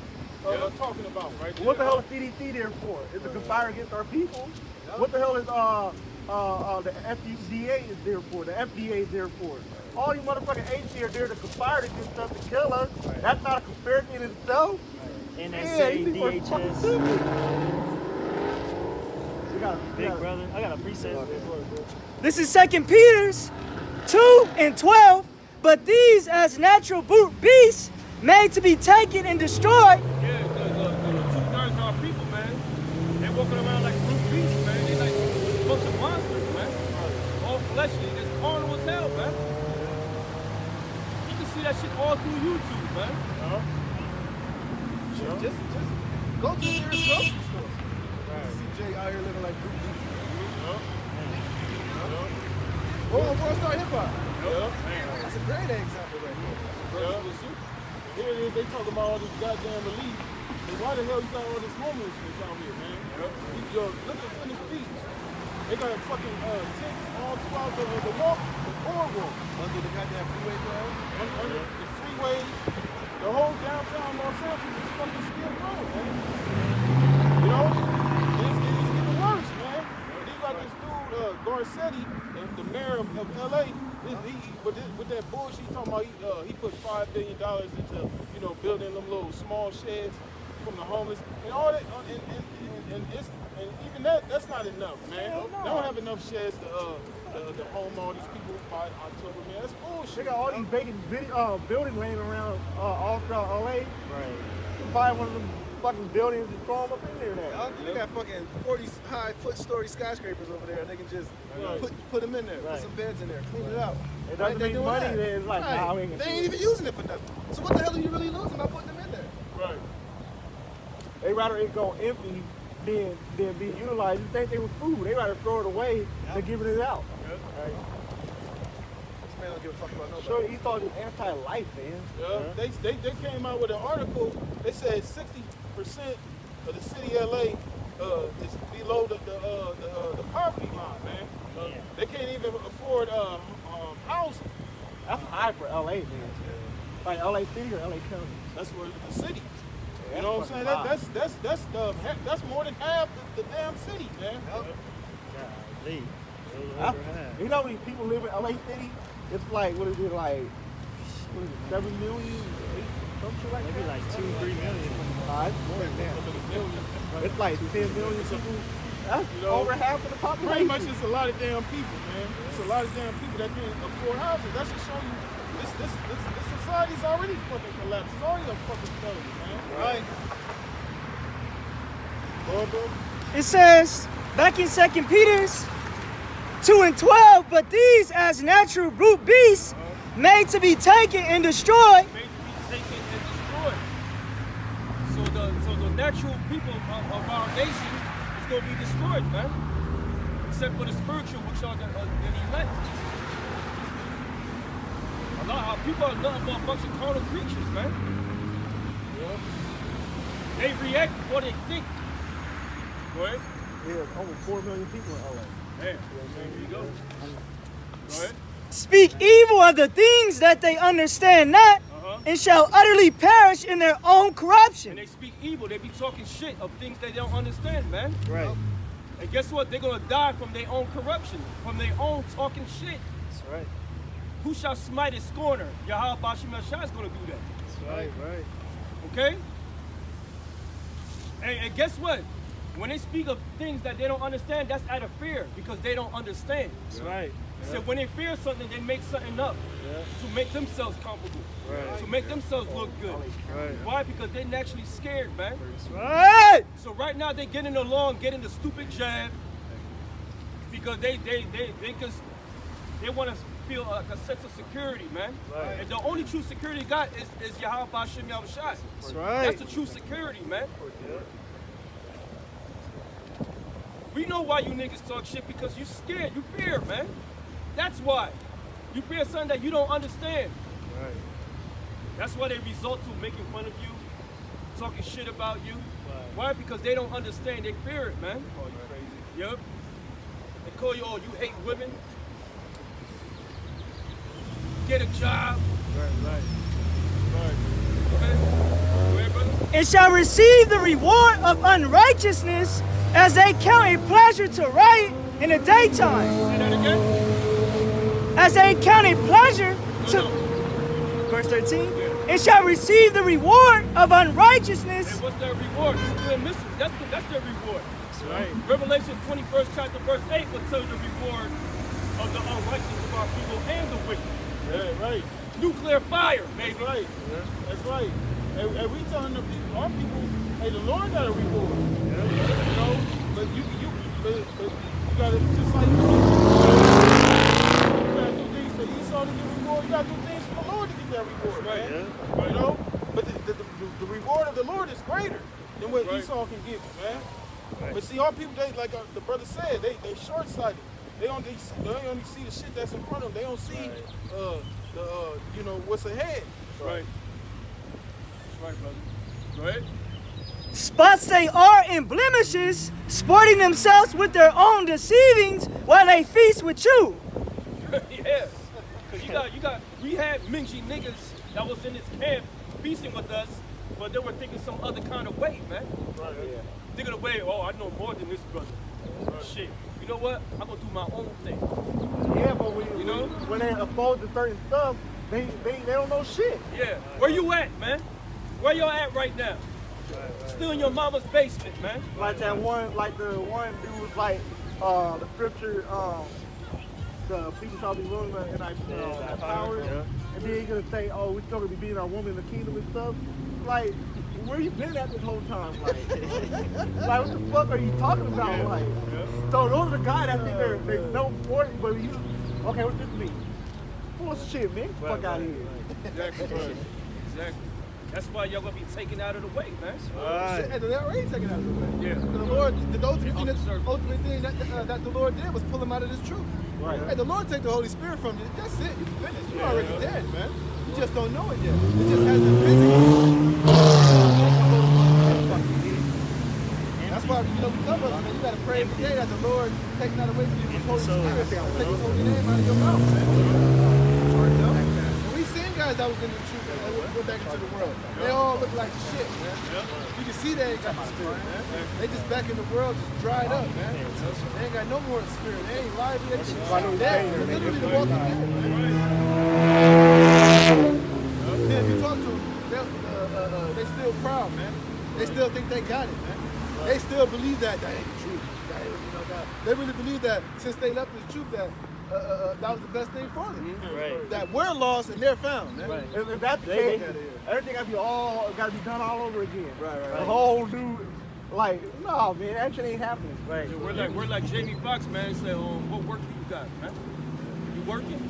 talking about, right? What the hell is DDT there for? It's a conspire against our people. What the hell is the FDA is there for? The FDA is there for? All you motherfucking agencies are there to conspire against stuff to kill us. That's not a conspiracy in itself. NSA, these people are fucking DHS, stupid. Big brother. I got a preset. This is 2 Peter's 2:12. But these as natural brute beasts made to be taken and destroyed. Yeah, the 2/3 of our people, man, they walking around like brute beasts, man. They like a bunch of monsters, man. All fleshly, it's carnal as hell, man. You can see that shit all through YouTube, man. Just go to the nearest grocery store. See Jay out here living like brute beasts. World Star Hip Hop. That's a great example right here. Here it is, they talking about all this goddamn relief. And why the hell you got all this homelessness out here, man? Yo, look at Venice Beach. They got fucking tents all throughout the boardwalk. Under the goddamn freeway, bro. Under the freeways, the whole downtown Los Angeles is fucking Skid Row, man. You know? It's getting worse, man. And you got this dude, Garcetti, the mayor of LA, with that bullshit he talking about, he put $5 billion into, you know, building them little small sheds from the homeless and all that, and even that's not enough, man. They don't have enough sheds to home all these people by October, man. That's bullshit. They got all these vacant buildings laying around all throughout LA. Right. You can buy one of them fucking buildings and throw them up in there now. They got fucking 40 high foot-story skyscrapers over there, and they can just put them in there, put some beds in there, clean it out. It doesn't make money, then it's like, nah, we ain't gonna they do ain't it. even using it for nothing. So what the hell are you really losing by putting them in there? Right. They rather it go empty than be utilized. You think they was food. They rather throw it away than giving it out. Right. This man don't give a fuck about nobody. Sure, he thought it was anti-life, man. Yeah. They came out with an article. They said 60% of the city of LA is below the poverty line, man. They can't even afford housing. That's high for LA, man. Like LA City or LA County. That's where the city. Yeah, You know what I'm saying? That's more than half the damn city, man. Golly. You know how many people live in LA City? It's like, what is it, like, 7 million, 8, something like Maybe that? like 2-3 million. It's more than that. It's like 10 million people. That's You know, over half of the population. Pretty much it's a lot of damn people, man. It's a lot of damn people that can't afford houses. That should show you this society's already fucking collapsed. It's already a fucking failure, man. Right? It says back in 2 Peter's 2:12, but these as natural brute beasts made to be taken and destroyed. Made to be taken and destroyed. So the natural people of our nation is going to be destroyed, man. Except for the spiritual, which are the elect. A lot of people are nothing but a bunch of carnal creatures, man. They react what they think. Right? Yeah, over 4 million people in LA. There you go. Go ahead. Speak evil of the things that they understand not, and shall utterly perish in their own corruption. And they speak evil. They be talking shit of things they don't understand, man. Right. And guess what? They're going to die from their own corruption, from their own talking shit. That's right. Who shall smite his scorner? Yahweh Bashim Yashai is going to do that. That's right. Okay? And guess what? When they speak of things that they don't understand, that's out of fear because they don't understand. That's right. He said when they fear something, they make something up to make themselves comfortable, to make themselves look good. Why? Because they're naturally scared, man. So right now they're getting along, getting the stupid jab because they want to feel like a sense of security, man. And the only true security you got is Yahweh Hashem Yahushai. That's right. That's the true security, man. We know why you niggas talk shit, because you scared, you fear, man. That's why. You fear something that you don't understand. Right. That's why they resort to making fun of you, talking shit about you. Right. Why? Because they don't understand, they fear it, man. Oh, you crazy. Yep. They call you, oh, you hate women. Get a job. Right. Okay? Go ahead, brother. And shall receive the reward of unrighteousness as they count it pleasure to write in the daytime. Say that again. As they count it pleasure to... Verse 13. And shall receive the reward of unrighteousness. And what's their reward? That's their reward. That's right. Revelation 21st chapter verse 8 will tell you the reward of the unrighteous of our people and the wicked. Yeah, right. Nuclear fire, baby. That's right. That's right. And we telling the people, our people, hey, the Lord got a reward. You know, but you gotta just like you gotta do things for Esau to get reward. You gotta do things for the Lord to get that reward, Right. man. You know, but the reward of the Lord is greater than what Esau can give you, man. But see, our people, they like the brother said, they short-sighted. They only see the shit that's in front of them. They don't see you know, what's ahead. Right. That's right, brother. Go ahead. Spots they are in blemishes, sporting themselves with their own deceivings while they feast with you. Yes. Because we had mingy niggas that was in this camp feasting with us, but they were thinking some other kind of way, man. Right. Yeah. Thinking the way, oh, I know more than this brother. Shit. You know what? I'm gonna do my own thing. Yeah, but when they oppose to certain stuff, they don't know shit. Yeah. Where you at, man? Where y'all at right now? Still in your mama's basement, man. Like that one, like the one dude was like, the scripture, the people shall be willing and have power. And then he's gonna say, oh, we still gonna be beating our woman in the kingdom and stuff. Like, where you been at this whole time? Like, like what the fuck are you talking about? Like, so those are the guys that think they're no important, but you, okay, what's this mean? Full of shit, man. Fuck out of here. Exactly. Exactly. That's why y'all gonna be taken out of the way, man. And they're already taken out of the way. Yeah. The Lord, the ultimate thing that the Lord did was pull him out of this truth. Right. Hey, the Lord take the Holy Spirit from you. That's it. You finished. You're already dead, man. You just don't know it yet. It just hasn't physically. That's why, you know, we tell us, man, you gotta pray every day that the Lord take that away from you with Holy Spirit. Take His holy name out of your mouth, man. And we seen guys that was in the truth and they went back into the world. They all look like shit, man. You can see they ain't got the spirit, man. They just back in the world, just dried up, man. They ain't got no more spirit. They ain't lively. They just dead. They're literally the walking dead, man. Then if you talk to them, they still proud, man. They still think they got it, man. They still believe that ain't the truth. That ain't, you know, that. They really believe that since they left this truth that that was the best thing for them. Right. That we're lost and they're found, man. Right. If that's the case, everything gotta be done all over again. Right. The whole new, like, no, man, that shit ain't happening. Right. Yeah, we're like Jamie Foxx, man. Say, what work do you got, man? You working?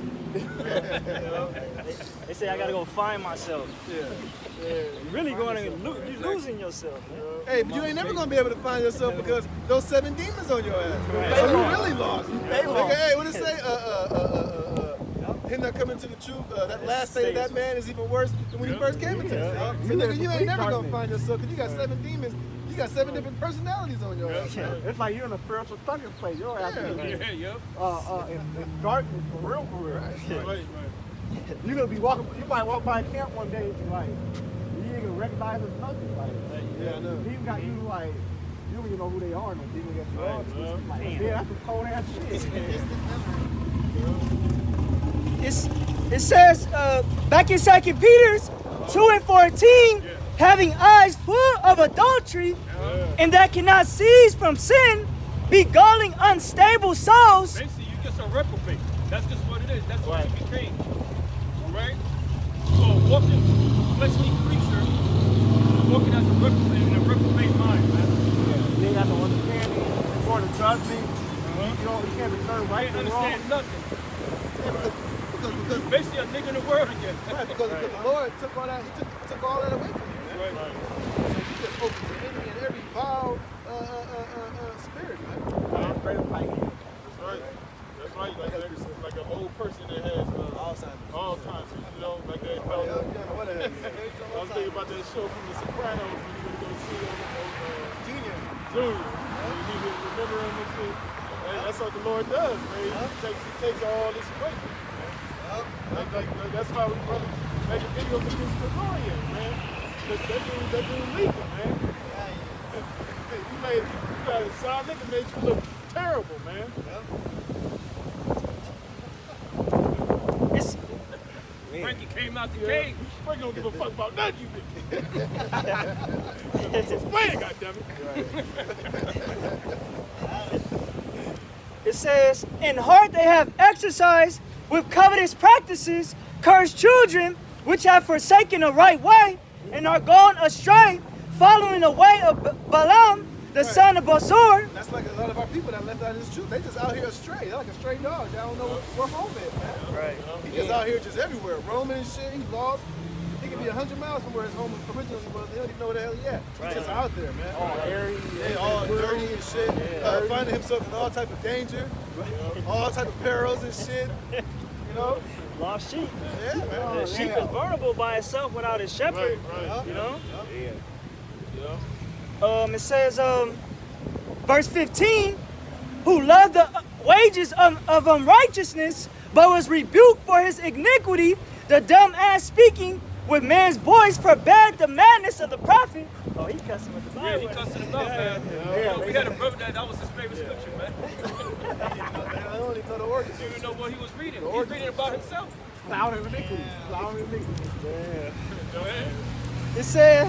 They say I gotta go find myself. You're really going to you're losing yourself, man. Hey, but you ain't never gonna be able to find yourself because those 7 demons on your ass. So you really lost. Nigga, hey, what it say? Him not coming to the truth. That last state of that man is even worse than when he first came into it. So nigga, you ain't never gonna find yourself because you got 7 demons. You got 7 different personalities on your ass. Man. It's like you're in a spiritual thugging place. Your ass is in darkness for real. Right. You're gonna be walking. You might walk by a camp one day and like you ain't gonna recognize it as nothing. Like, Yeah, I know. Demon got you like you don't even know who they are. No demon got you on. Like, yeah, that's some cold ass shit. It says back in 2 Peter's 2:14, having eyes full of adultery and that cannot cease from sin, beguiling unstable souls. Basically, you just a reprobate. That's just what it is. That's what you became. All right? So a walking fleshly creature, walking as a reprobate mind, man. You ain't got no understanding or to trust me. You can't discern right You from wrong. understand nothing. Because Basically a nigga in the world again. right, because the Lord took all that, he took all that away from you, man. Right. So you just open to any and every vile spirit, man. That's right. That's right. Like an old person that has Alzheimer's. You know, like that. I was thinking about that show from The Sopranos when you go see Junior. He was remembering this shit. And that's what the Lord does, man. He takes all this away from you, man. Like that's why we brothers making videos against the Lord, man. Because that dude legal, man. You got a solid nigga made you look terrible, man. Frankie came out the cage. Frankie don't give a fuck about nothing you did. Explain it, goddammit. It says, in heart they have exercised with covetous practices, cursed children, which have forsaken the right way, and are gone astray, following the way of Balaam, the son of Bosor. That's like a lot of our people that left out of this truth. They just out here astray. They're like a stray dog. They don't know where home is, man. Right. He just out here just everywhere, roaming and shit. He lost. He could be 100 miles from where his home originally was. They don't even know where the hell he at. He's just out there, man. All hairy. They all dirty and shit. Finding himself in all type of danger, all type of perils and shit. You know? Lost sheep. Yeah, man. The sheep is vulnerable by itself without its shepherd. Right. You know? Yeah. It says, verse 15, who loved the wages of unrighteousness, but was rebuked for his iniquity, the dumb ass speaking with man's voice forbade the madness of the prophet. Oh, he cussing with the Bible. Yeah, he cussing him out, man. We had a brother that was his favorite scripture, man. I don't even know the origins. He didn't know what he was reading. He was reading about himself. Loud and iniquity. Loud and iniquity. Go ahead. It said,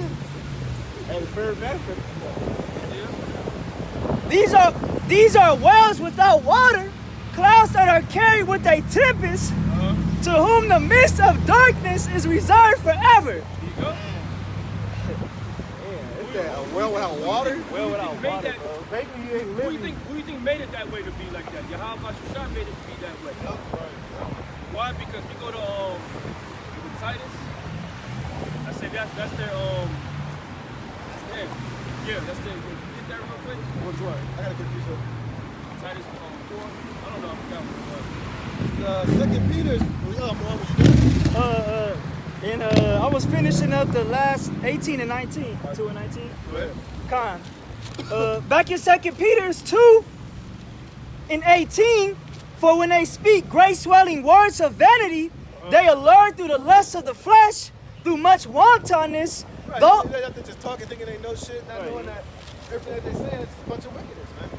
And the very benefit. these are wells without water, clouds that are carried with a tempest, to whom the mist of darkness is reserved forever. There you go. It's that well without water. Well without Made water, that- bro. Basically, you ain't Who do living. you think made it that way to be like that? Yahweh Shah made it to be that way. Why? Because we go to Titus. I say that's their yeah, that's their. Get that real quick. Which one? I gotta get these up. Titus 4. I don't know. I forgot what it was. Second Peter's. What was you doing? And I was finishing up the last 18 and 19. 2 and 19. Con. Back in 2 Peter's 2 and 18, for when they speak great swelling words of vanity, they allure through the lust of the flesh, through much wantonness. Right. Though, They have to just talking, thinking they know shit, not knowing that everything that they're saying is a bunch of wickedness, man.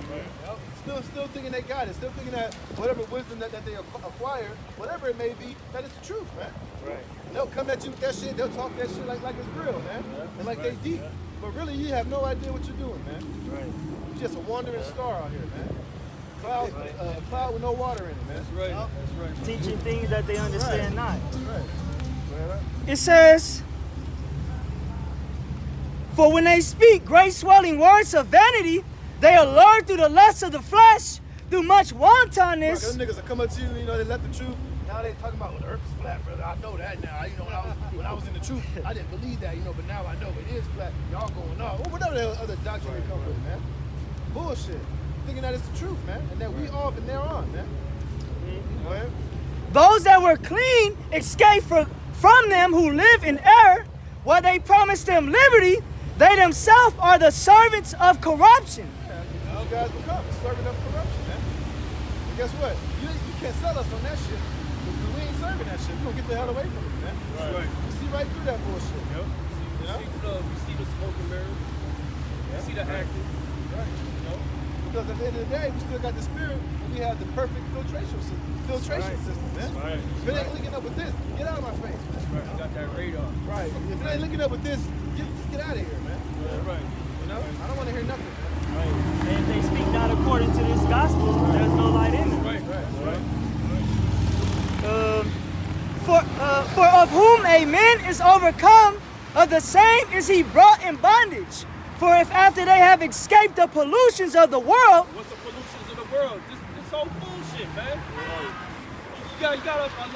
Still thinking they got it. Still thinking that whatever wisdom that they acquire, whatever it may be, that is the truth, man. Right. They'll come at you with that shit. They'll talk that shit like it's real, man. And like they deep. But really, you have no idea what you're doing, man. Right. You're just a wandering star out here, man. Cloud with no water in it, man. That's right. That's right. Teaching things that they understand not. That's right. It says, for when they speak great swelling words of vanity, they allure through the lust of the flesh, through much wantonness. Them niggas will come up to you, you know, they left the truth. Now they talking about, well, the earth is flat, brother. I know that now. You know, when I was in the truth, I didn't believe that, you know, but now I know it is flat. Y'all going on. Well, whatever the hell other doctrine they come with, man. Bullshit. Thinking that it's the truth, man. And that we off and they're on, man. Man. Those that were clean escape from them who live in error, while they promise them liberty, they themselves are the servants of corruption. You guys become a servant of corruption, man. And guess what? You can't sell us on that shit. Because we ain't serving that shit. We're going to get the hell away from it, man. Right. You see right through that bullshit. Yep. We see the smoke and mirrors. We see the acting. Right. You know? Because at the end of the day, we still got the spirit, and we have the perfect filtration system, man. Right. If it ain't linking up with this, get out of my face, man. Right. You got that radar. Right. If it ain't linking up with this, get out of here, man. That's right. You know? I don't want to hear nothing, man. And if they speak not according to this gospel, there's no light in them. Right. Right. whom a man is overcome, of the same is he brought in bondage. For if after they have escaped the pollutions of the world, What's the pollutions of the world? This whole bullshit, man. You got a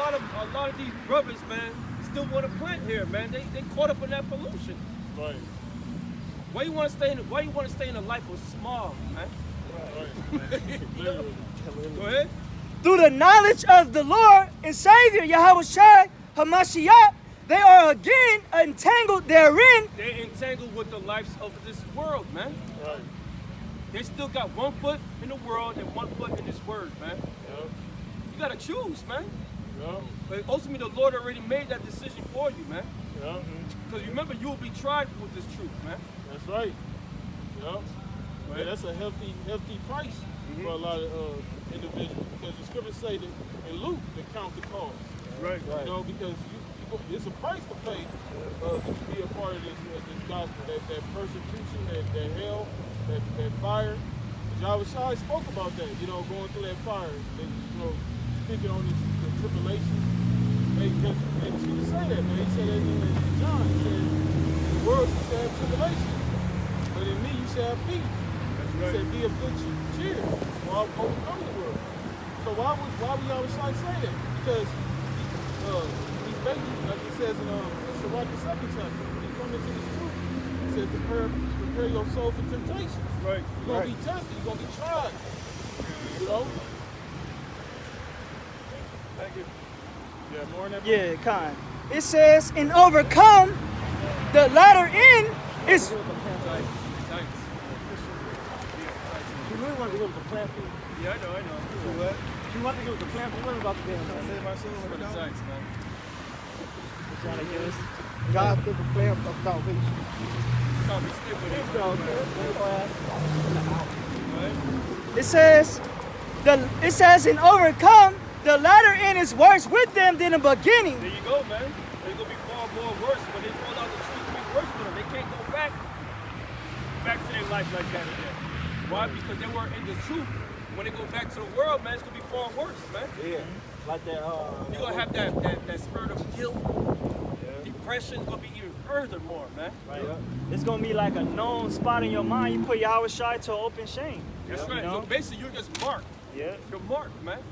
lot of these brothers, man, still want to plant here, man. They caught up in that pollution. Right. Why you want to stay in a life of smog, man? Literally. Go ahead. through the knowledge of the Lord and Savior, Yahushua HaMashiach, they are again entangled therein. They entangled with the lives of this world, man. Right. They still got one foot in the world and one foot in this word, man. Yep. You gotta choose, man. Yep. But ultimately, the Lord already made that decision for you, man. Yep. Because remember, you will be tried with this truth, man. That's right. Yep. Yeah, that's a hefty price for a lot of individuals, because the scriptures say that in Luke they count the cost. Right. You know, because it's a price to pay to be a part of this gospel, that persecution, that hell, that fire. Yahushua spoke about that, you know, going through that fire, and, you know, speaking on this the tribulation. And he say that, man. He said that in John. He said, in the world you shall have tribulation, but in me you shall have peace. He said, be of good cheer, for I've overcome the world. So why would Yahushua say that? Because he's basically, like he says in Sirach the 2nd chapter, when he comes into this truth, he says, prepare your soul for temptation. Right. You're going to be tested, you're going to be tried. You know? Thank you. Yeah, more than that. Yeah, kind. It says, and overcome, the latter end is... Thanks. You really want to go to the plant food? Yeah, I know. What? You want to go to the plant food? What about the damn thing? Save my soul For for the the Giants, man. Trying to get us. God is the plan of salvation. Trying to stick with it. Right? It says, and overcome, the latter end is worse with them than the beginning. There you go, man. They're gonna be far more worse when they pull out the truth. It's gonna be worse for them. They can't go back to their life like that again. Why? Because they weren't in the truth. When they go back to the world, man, it's gonna be far worse, man. Yeah. Like that. You're gonna have that spirit of guilt. Depression's gonna be even further more, man. Right. It's going to be like a known spot in your mind. You put Yahushua to open shame. That's right. You know? So basically, you're just marked. Yeah. You're marked, man.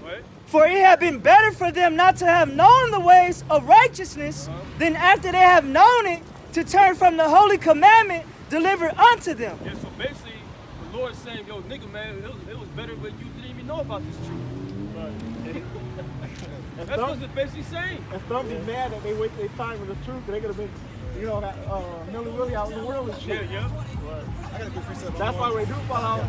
Right? For it had been better for them not to have known the ways of righteousness than after they have known it to turn from the holy commandment delivered unto them. Yeah, so basically, the Lord's saying, yo, nigga, man, it was better when you didn't even know about this truth. Right. That's what it's basically saying. And some be mad that they wasted their time with the truth. They could have been, you know, Millie Willie out in the world and shit. Yeah. I gotta go free stuff. That's why we do follow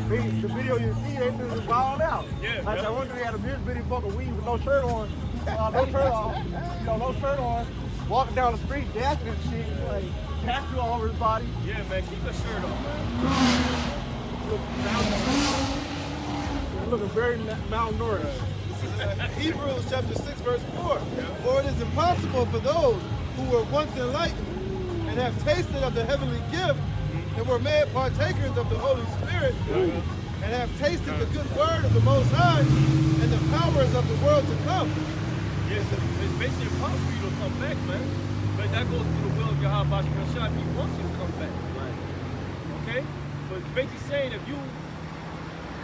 the video you see, they just wild out. Yeah, Like yeah. I wonder they had a music video fucking weed with no shirt on, no shirt on, you know, no shirt on, walking down the street dancing and shit, like tattoo all over his body. Yeah, man, keep the shirt on, man. Looking very malnourished. Hebrews chapter 6 verse 4. For it is impossible for those who were once enlightened and have tasted of the heavenly gift and were made partakers of the Holy Spirit and have tasted the good word of the Most High and the powers of the world to come. Yes, it's basically impossible for you to come back, man. But that goes to the will of Yahweh Shah if he wants you to come back. Right. Okay? So it's basically saying if you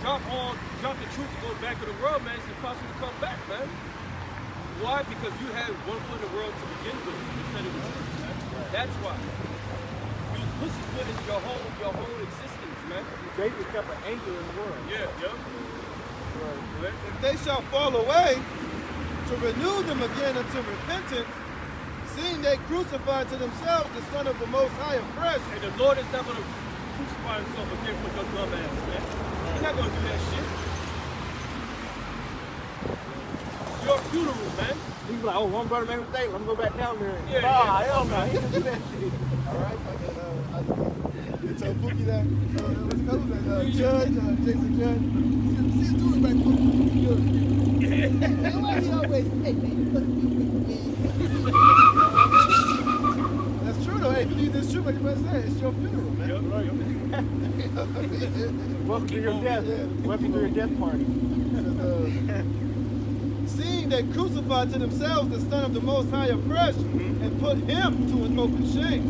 drop the truth to go back to the world, man, it's impossible to come back, man. Why? Because you had one foot in the world to begin with instead of the truth, man. That's why. You pussyfoot into your whole existence, man. They just kept an anchor in the world. Yeah. Right. If they shall fall away, to renew them again unto repentance, seeing they crucified to themselves the Son of the Most High afresh. And the Lord is not going to crucify himself again for your dumb ass, man. He's not going to do that shit. It's your funeral, man. He was like, oh, one brother made a mistake, let me go back down there. Yeah, Nah, hell no, he didn't do that shit. All right, I tell Pookie that. What's the other name? Judge, Jason Judge. See the dude back, Pookie. Why he always, hey, man, you supposed to be with me. That's true, though. Hey, if you need this truth, like you must say, it's your funeral, man. Welcome to your death. Welcome to your death party. seeing they crucified to themselves the Son of the Most High afresh, and put him to an open shame.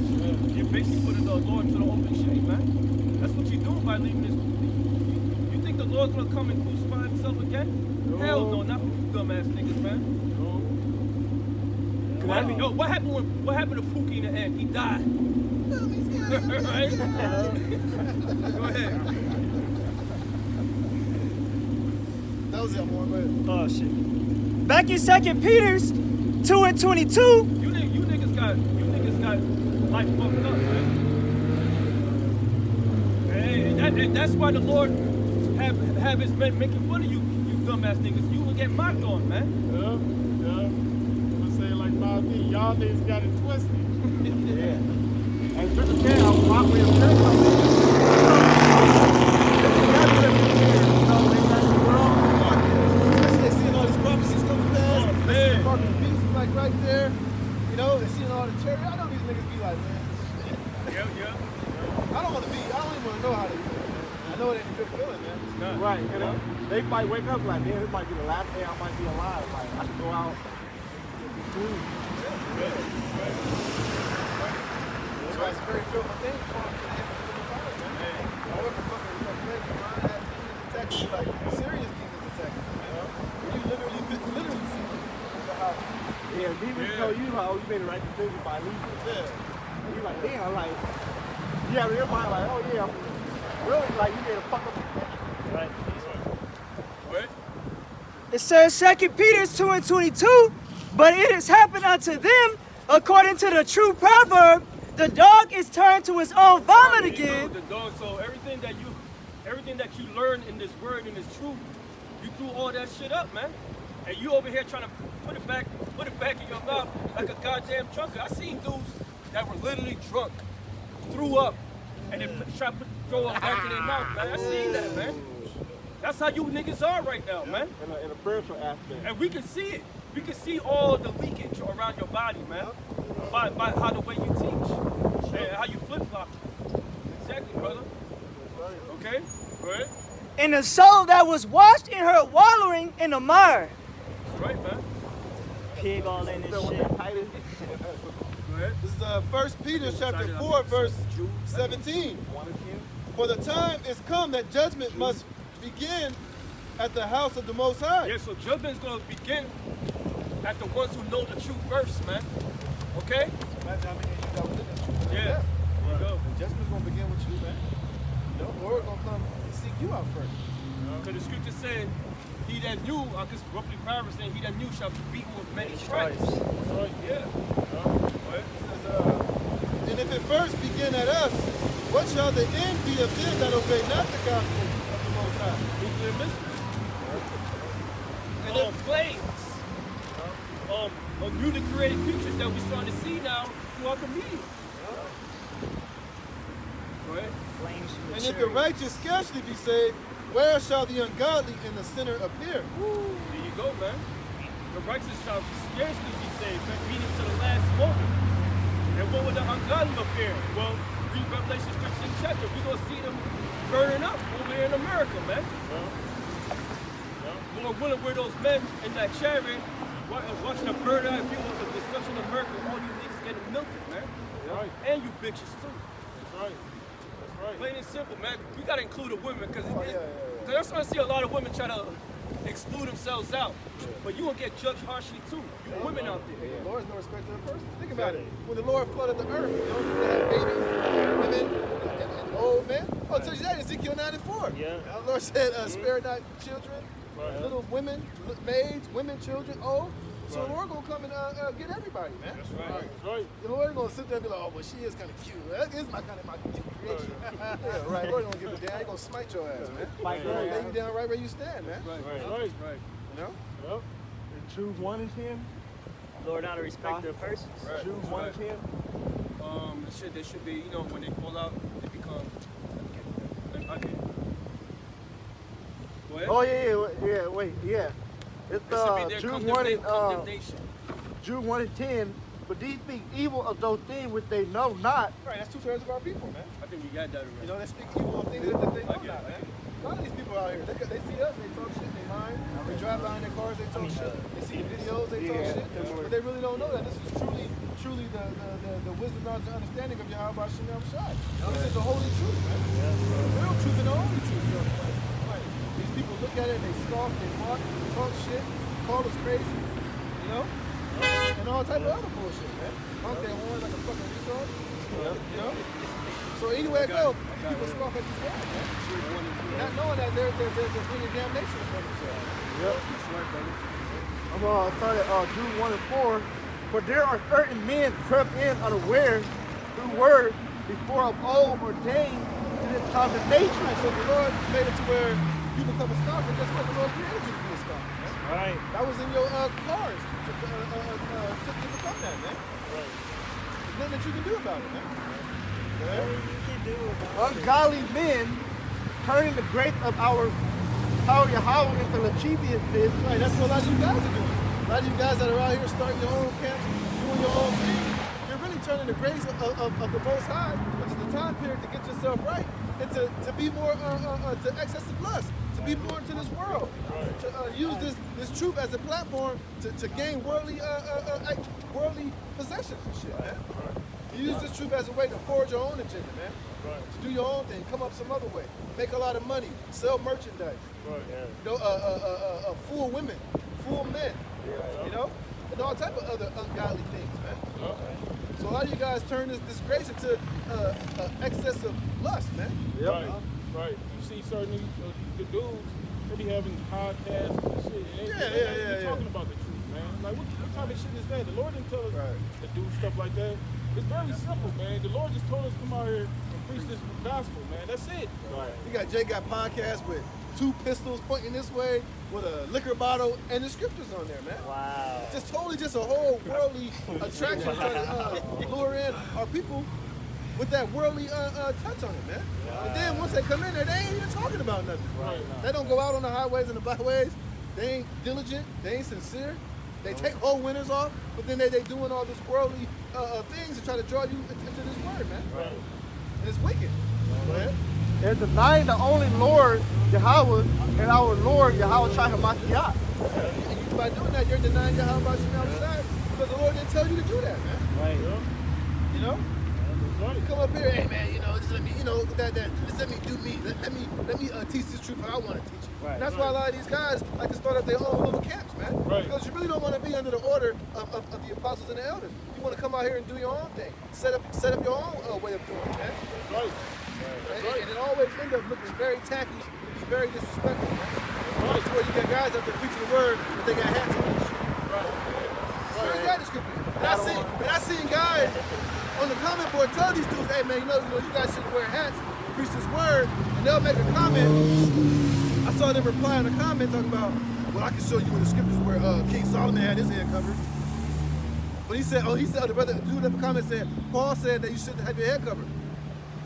You're basically putting the Lord to the open shame, man. That's what you're doing by leaving this. You think the Lord's gonna come and crucify himself again? No. Hell no, not for you dumbass niggas, man. What happened to Pookie in the end? He died. Right? Go ahead. That was it, I'm on. Oh shit. Back in 2 Peter's 2:22. You niggas got life fucked up, man. And that's why the Lord have his men making fun of you, you dumbass niggas. You will get mocked on, man. Yeah. I'm saying like Bob D, y'all niggas got it twisted. Yeah. And just again, I was walking in the Especially they seeing all these prophecies coming past. Oh, They see man. the mark of the beast like right there. You know, they seeing all the cherry. I know these niggas be like, man, shit. Yeah. I don't even want to know how they feel, man. I know it ain't a good feeling, man. It's not. Right, and they might wake up like, man, this might be the last day I might be alive. Like, I can go out. That's why it's a very fearful thing for them to the end of the fire, man. However fucking great you mind that demons attack you, like serious demons attack you, you know? You literally see them in the house. Yeah, demons tell you how you made the right decision by leaving. Yeah. And you're like, damn, like, yeah, in your mind, like, oh yeah, really, like, you made a fuck up. Right. What? It says 2 Peter's 2:22. But it has happened unto them according to the true proverb. The dog is turned to his own vomit again. The dog. So everything that you learn in this word and this truth, you threw all that shit up, man. And you over here trying to put it back in your mouth like a goddamn drunker. I seen dudes that were literally drunk, threw up, and then try to throw it back in their mouth, man. I seen that, man. That's how you niggas are right now, man. In a spiritual aspect. And we can see it. We can see all the leakage around your body, man, by how the way you teach and how you flip-flop. Exactly, brother. Okay? Go ahead. And the soul that was washed in her wallowing in the mire. That's right, man. Pig all in this So shit. Go ahead. This is 1 Peter chapter 4, verse 17. For the time is come that judgment must begin at the house of the Most High. Yeah, so judgment's gonna begin at the ones who know the truth first, man. Okay? Imagine how many of you that was in that truth. Yeah. There you go. The judgment's gonna begin with you, man. The Lord gonna come and seek you out first. Because the scripture said, he that knew, I guess roughly paraphrasing, he that knew shall be beaten with many stripes. Right. Yeah. It says, and if it first begin at us, what shall the end be of them that obey not the gospel of the Most High? Nuclear missiles. And Planes. Newly created creatures that we're starting to see now throughout the media. Go ahead. Flames from And the if the chariot. righteous scarcely be saved, where shall the ungodly and the sinner appear? There you go, man. The righteous shall scarcely be saved, man, meaning to the last moment. And what would the ungodly appear? Well, read Revelation 15 chapter. We're going to see them burning up over here in America, man. Lord willing, we're those men in that chariot watching the burn out of people of the destruction of America. All you niggas getting milked, man. That's right. And you bitches, too. That's right. That's right. Plain and simple, man. We got to include the women because yeah. I'm starting to see a lot of women try to exclude themselves out. But you will get judged harshly, too. You women out there. The Lord is no respecter of persons. Think about it. When the Lord flooded the earth, you know, they had babies, women, and old men. Oh, it tells you that in Ezekiel 94. Yeah. The Lord said, spare not children, little women, maids, women, children, old. So the Lord gonna come and get everybody, man. That's right. That's right. The Lord gonna sit there and be like, oh, well, she is kind of cute. That is my cute creation. Yeah, right. The Lord don't give a damn. He gonna smite your ass, man. Fight He gonna your lay ass. you down right where you stand, man. Right. That's right. Right. You know? Yep. And Jude 1 and 10. Lord, not a respecter of persons. Right. Jude 1 and 10. They should be, you know, when they fall out, they become. Okay. Go ahead. Oh yeah, wait, yeah. It's It should be their Jude 1 and condemnation. Jude 1 and 10. But these speak evil of those things which they know not. Right, that's 2/3 of our people, man. I think we got that already. You know, they speak evil of things that they know I get it, not, man. A lot of these people out here, they see us, they talk shit, they behind. They drive behind their cars, they talk shit. They see the videos, they talk shit. But they really don't know that this is truly the wisdom, knowledge, and understanding of Yahweh Hashem Shai. This is the holy truth, man. The real truth and the only truth. You know? Like, these people look at it, they scoff, they mock, they talk shit, call us crazy, you know? And all type of other bullshit, man. Honk their horn like a fucking retard, you know? So anywhere I go, people scoff at these guys, man. Not knowing that they're bringing damnation upon themselves. Yep. That's right, brother. I'm going to start at Jude 1 and 4. For there are certain men crept in unaware who were before of old ordained to this condemnation. Right, so the Lord made it to where you become a scoffer. Guess what? The Lord created you to be a scoffer. Man. Right. That was in your cars to become that, man. Right. There's nothing that you can do about it, man. You can do it. Ungodly men turning the grace of our Yahweh into lasciviousness. Right, that's what a lot of you guys are doing. A lot of you guys that are out here starting your own camps, doing your own thing, you're really turning the grace of the Most High, which is the time period to get yourself right, and to be more to excessive lust, to be more into this world, to use this truth as a platform to gain worldly possessions and shit, man. You use this truth as a way to forge your own agenda, man. To do your own thing, come up some other way, make a lot of money, sell merchandise, you know, fool women, fool men, you know, and all type of other ungodly things, man. So a lot of you guys turn this grace into excessive lust, man. Right, right. You see certain the dudes, they be having podcasts and shit. And they talking about the truth, man. Like, what type of shit is that? The Lord didn't tell us to do stuff like that. It's very simple, man. The Lord just told us to come out here and preach this gospel, man. That's it. Right. You got Jay got podcasts with 2 pistols pointing this way, with a liquor bottle, and the scriptures on there, man. Wow. Just totally just a whole worldly attraction trying to lure in our people with that worldly touch on it, man. And then once they come in there, they ain't even talking about nothing. Right. They don't go out on the highways and the byways. They ain't diligent. They ain't sincere. They take whole winters off, but then they doing all this worldly things to try to draw you into this word, man. Right. And it's wicked. Go ahead. They're denying the only Lord Yahweh and our Lord Yahweh Shai Hamashiach. And by doing that, you're denying Yahweh Shai because the Lord didn't tell you to do that, man. Right. You know? You come up here, hey man, you know, just let me, you know, just let me do me. Let me teach this truth how I want to teach it. Right. And that's why a lot of these guys like to start up their own little camps, man. Right. Because you really don't want to be under the order of the apostles and the elders. You want to come out here and do your own thing. Set up your own way of doing it, man. Right. And it always ends up looking very tacky, very disrespectful, man. Right. To where you get guys out there preaching the word, but they got hats on and shit. Right. Where's that description? And I seen guys on the comment board tell these dudes, hey man, you know, you guys should wear hats, preach this word, and they'll make a comment. I saw them reply in the comment talking about, well, I can show you in the scriptures where King Solomon had his head covered. But he said, the dude in the comment said, Paul said that you shouldn't have your head covered.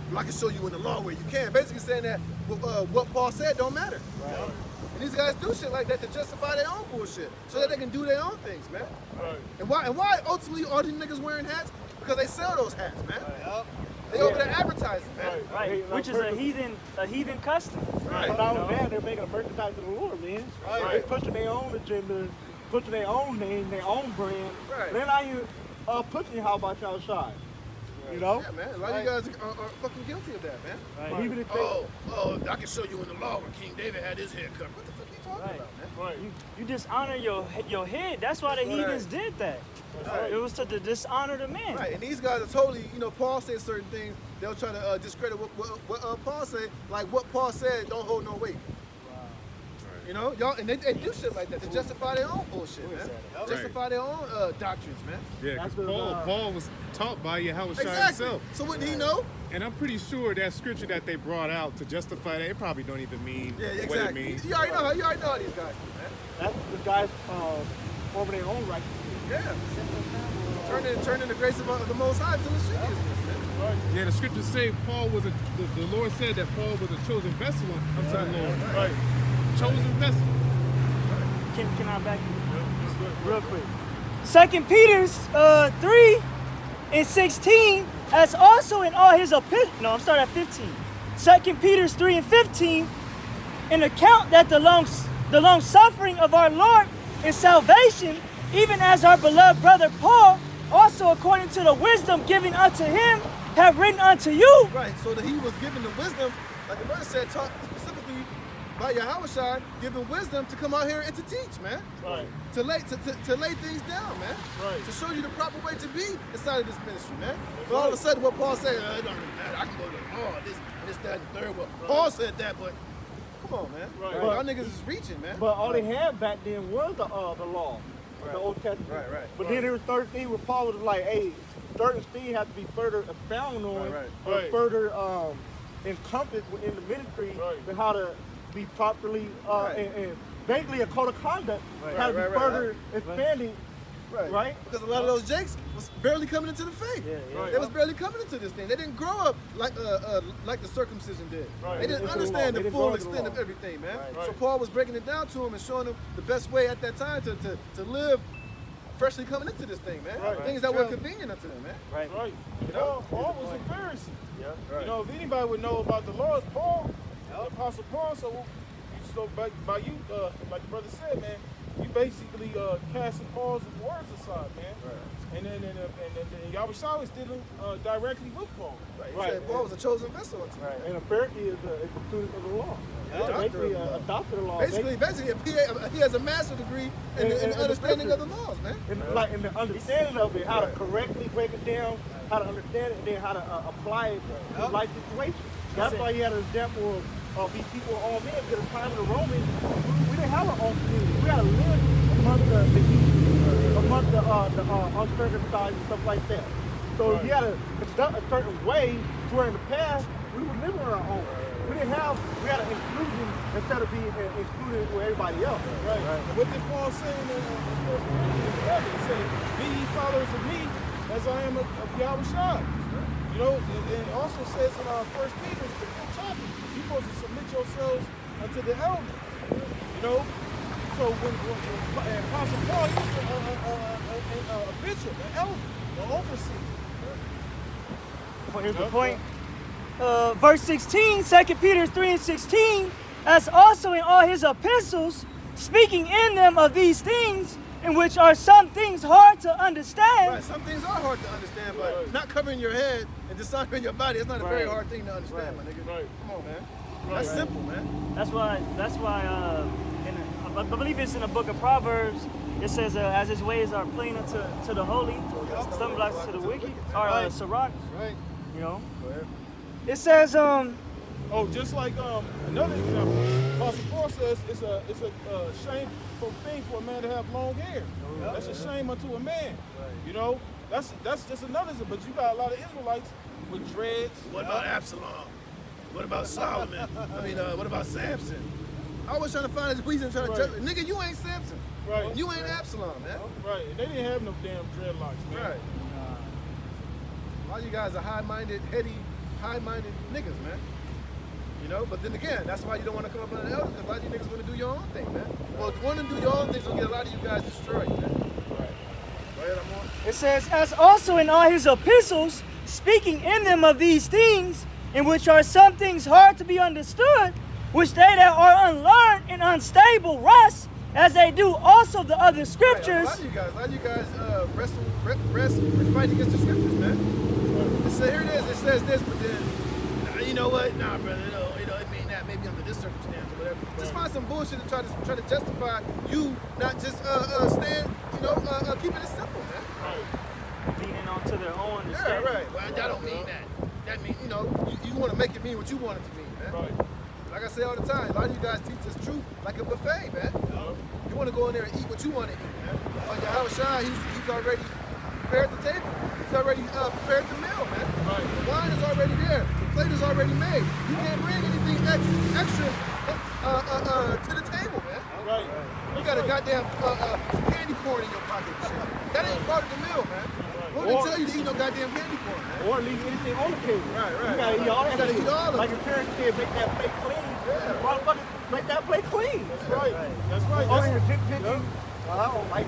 Well, I can show you in the law where you can. Basically saying that what Paul said don't matter. Right. And these guys do shit like that to justify their own bullshit, so that they can do their own things, man. Right. And why ultimately are these niggas wearing hats? Because they sell those hats, man. They over there advertising, man. Right. Which is a heathen custom. But out of that, they're making a merchandise of the Lord, man. Right. They're pushing their own agenda, pushing their own name, their own brand. Right. They're not even pushing how about y'all Shai. You know? Yeah, man. A lot of you guys are fucking guilty of that, man. Right. Even if they, I can show you in the law where King David had his hair covered. What the fuck are you talking about, man? Right. You dishonor your head. That's why the heathens did that. Right. It was to dishonor the man. Right, and these guys are totally, you know, Paul said certain things, they'll try to discredit what Paul said, like what Paul said don't hold no weight. You know, y'all, and they do shit like that to justify their own bullshit, man. Justify their own doctrines, man. Yeah, That's because what, Paul was taught by Yahweh Shai Exactly. himself. So wouldn't he know? And I'm pretty sure that scripture that they brought out to justify that, it probably don't even mean Yeah, what it exactly. means. You already know how these guys do, man. that's the guys over their own right. Yeah. Turning the grace of the Most High to the shit business, man. Yeah, the scriptures say Paul was the Lord said that Paul was a chosen vessel unto the Lord. Right. Chosen vessel. Can I back you real quick? 2 Peter's 3 and 16, as also in all his epistles. No, I'm starting at 15. 2 Peter's 3 and 15, an account that the long suffering of our Lord is salvation, even as our beloved brother Paul, also according to the wisdom given unto him, have written unto you. Right, so that he was given the wisdom, like the brother said, taught specifically by Yahushua, given wisdom to come out here and to teach, man. Right. To lay things down, man. Right. To show you the proper way to be inside of this ministry, man. But all of a sudden, what Paul said, it don't really matter. I can go to law, this, that, and the third. Well, Paul said that, but come on, man. Right. Y'all niggas is reaching, man. But all they had back then was the law, Right. the Old Testament. Right. But then there was certain things where Paul was like, hey, certain things have to be further expounded on, or Right. further encompassed within the ministry, Right. and how to be properly and basically a code of conduct has to be Right. further expanded, right? Because a lot of those jakes was barely coming into the faith. Right. They was barely coming into this thing. They didn't grow up like the circumcision did. Right. They didn't Into the understand law. the They didn't full grow into the extent law. of everything, man. Right. So Paul was breaking it down to them and showing them the best way at that time to live freshly coming into this thing, man. Right. Things that were convenient unto them, man. Right. You know? Paul was a Pharisee. Right. You know, if anybody would know about the law, it's Paul, the Apostle Paul. So by you, like the brother said, man, you basically casting Paul's words aside, man. Right. And then Yahushua was dealing directly with Paul. Right. He said Paul was a chosen vessel unto them. And apparently is a student of the law. Basically a doctor of the law. Basically, he has a master's degree in the understanding of the laws, man. Like in the understanding of it, how to correctly break it down, how to understand it, and then how to apply it to life situations. That's why he had an example of these people, all men, because at the time of the Romans, we didn't have our own community. We had to live among the heathen, among the uncircumcised and stuff like that. So you had to conduct a certain way to where in the past, we were living on our own. We had an inclusion instead of being included with everybody else. Right. And what did Paul say in 1 Corinthians 11? He said, be ye followers of me as I am of Yahushua. You know, and it also says in 1 Peter, the 5th chapter, you're supposed to submit yourselves unto the elders. You know? So when Apostle Paul, he was a bishop, an elder, an overseer. Well, here's the point. Verse 16, 2 Peter 3:16, as also in all his epistles, speaking in them of these things, in which are some things hard to understand. Right, some things are hard to understand, but not covering your head and dishonoring your body is not a very hard thing to understand, my nigga. Right. Come on, man. That's simple, man. That's why I believe it's in the book of Proverbs. It says, as his ways are plain to the holy, some blocks to the wicked, or Sirach, Right. you know. Go ahead. It says, Oh, just like another example, Apostle Paul says it's a shameful thing for a man to have long hair. That's a shame unto a man. You know, that's just another. But you got a lot of Israelites with dreads. What about Absalom? What about Solomon? I mean, what about Samson? I was trying to find a reason trying to judge. Nigga, you ain't Samson. Right. You ain't Absalom, man. Right. And they didn't have no damn dreadlocks, man. Right. A lot of you guys are high-minded, heady, high-minded niggas, man. You know, but then again, that's why you don't want to come up under the elders, because a lot of you niggas want to do your own thing, man. Well, if you want to do your own thing, so get a lot of you guys destroyed, man. Right. Go ahead, I'm on. it says, as also in all his epistles, speaking in them of these things, in which are some things hard to be understood, which they that are unlearned and unstable rest, as they do also the other scriptures. Right, a lot of you guys rest and fight against the scriptures, man. So here it is. It says this, but then you know what? Nah, brother. You know, it mean that maybe under this circumstance or whatever. Just find some bullshit to try to justify you not just keeping it simple, man. Leaning onto their own Yeah, understanding. right. Well, that don't mean that. That mean you want to make it mean what you want it to mean, man. Right. Like I say all the time, a lot of you guys teach this truth like a buffet, man. You want to go in there and eat what you want to eat, man. Yahushua, he's already prepared the table. He's already prepared the meal, man. Right. The wine is already there. The plate is already made. You can't bring anything extra to the table, man. Right. You got a goddamn candy corn in your pocket and shit. That ain't part of the meal, man. Who didn't tell you to eat no goddamn candy corn, man? Or leave anything on the table. Right. You gotta eat all that. You gotta eat all of Like it. your parents said, make that plate clean. Motherfucker, make that plate clean. That's right. That's right. Only That's, the picking. I don't like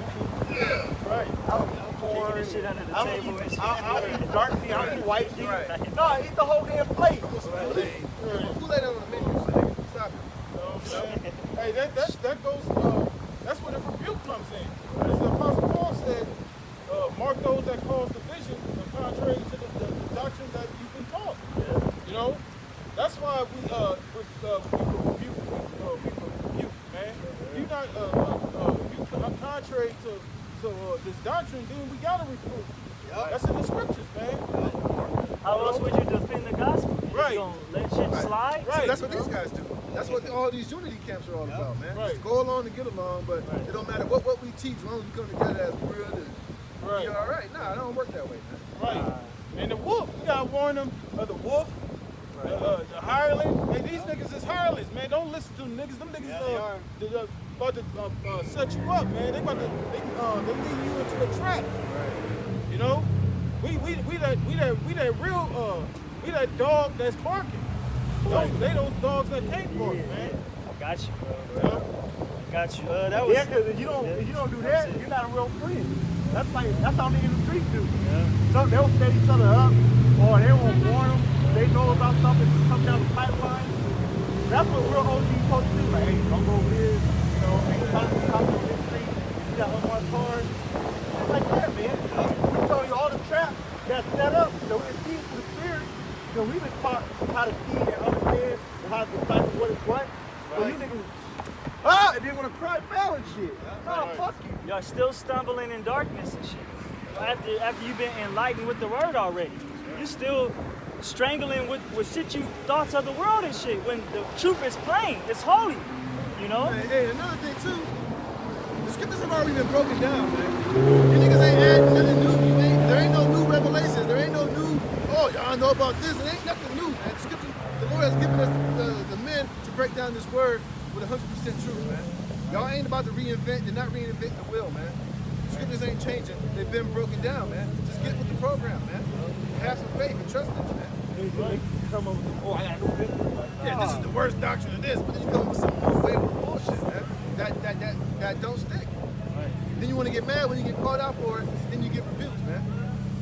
right. I don't eat corn. Kicking the shit under the I don't table and eat, shit. I don't eat dark tea. I don't eat white tea. Right. No, I eat the whole damn plate. Kool-Aid on the menu, man. Stop it. You know what I'm saying? Hey, that goes. That's where the rebuke comes in. As the Apostle Paul said, mark those that cause division, contrary to the doctrine that you've been taught. Yeah. You know, that's why we rebuke, man. If you're not if you contrary to this doctrine, then we gotta reprove. That's in the scriptures, man. How else would you defend the gospel? Right. You gonna let shit slide? Right. See, that's what these guys do. That's what all these unity camps are all about, man. Right. Just go along and get along, but it don't matter what we teach, as long as we come together as brothers. Right. You're all right. Nah, it don't work that way, man. Right. And the wolf, we gotta warn them of the wolf, the hireling. Hey, these niggas is hirelings, man. Don't listen to them niggas. Them niggas about to set you up, man. They about to they lead you into a trap. Right. You know, we that dog that's barking. Those dogs that can't bark, man. I got you. You know? Got you. That was. Yeah, because if you don't do that, you're not a real friend. That's how niggas in the street do. Yeah. So they'll set each other up, or they won't warn them. They know about something that comes down the pipeline. That's what real OGs supposed to do. Like, hey, don't go over here. You know, ain't time to stop on this street. You got unmarked cars. It's like that, man. We tell you all the traps that's set up so we can see it to the spirit. So we've been taught how to see and understand and how to decipher what is what. So you niggas, and then when a cry foul and shit. Oh, fuck you. Y'all still stumbling in darkness and shit. After you've been enlightened with the word already. You still strangling with shit you thoughts of the world and shit when the truth is plain. It's holy. You know? Hey, another thing too, the scriptures have already been broken down, man. You niggas ain't adding nothing new. There ain't no new revelations. There ain't no new, oh, y'all know about this. It ain't nothing new, man. The scriptures, the Lord has given us the men to break down this word with 100% truth, man. Y'all ain't about to reinvent. You're not reinventing the wheel, man. The scriptures ain't changing. They've been broken down, man. Just get with the program, man. Have some faith and trust in it, man. Come over to, oh, I got no business. Yeah, this is the worst doctrine of this, but then you come with some new way of bullshit, man. That don't stick. Right. Then you want to get mad when you get called out for it, then you get rebuked, man.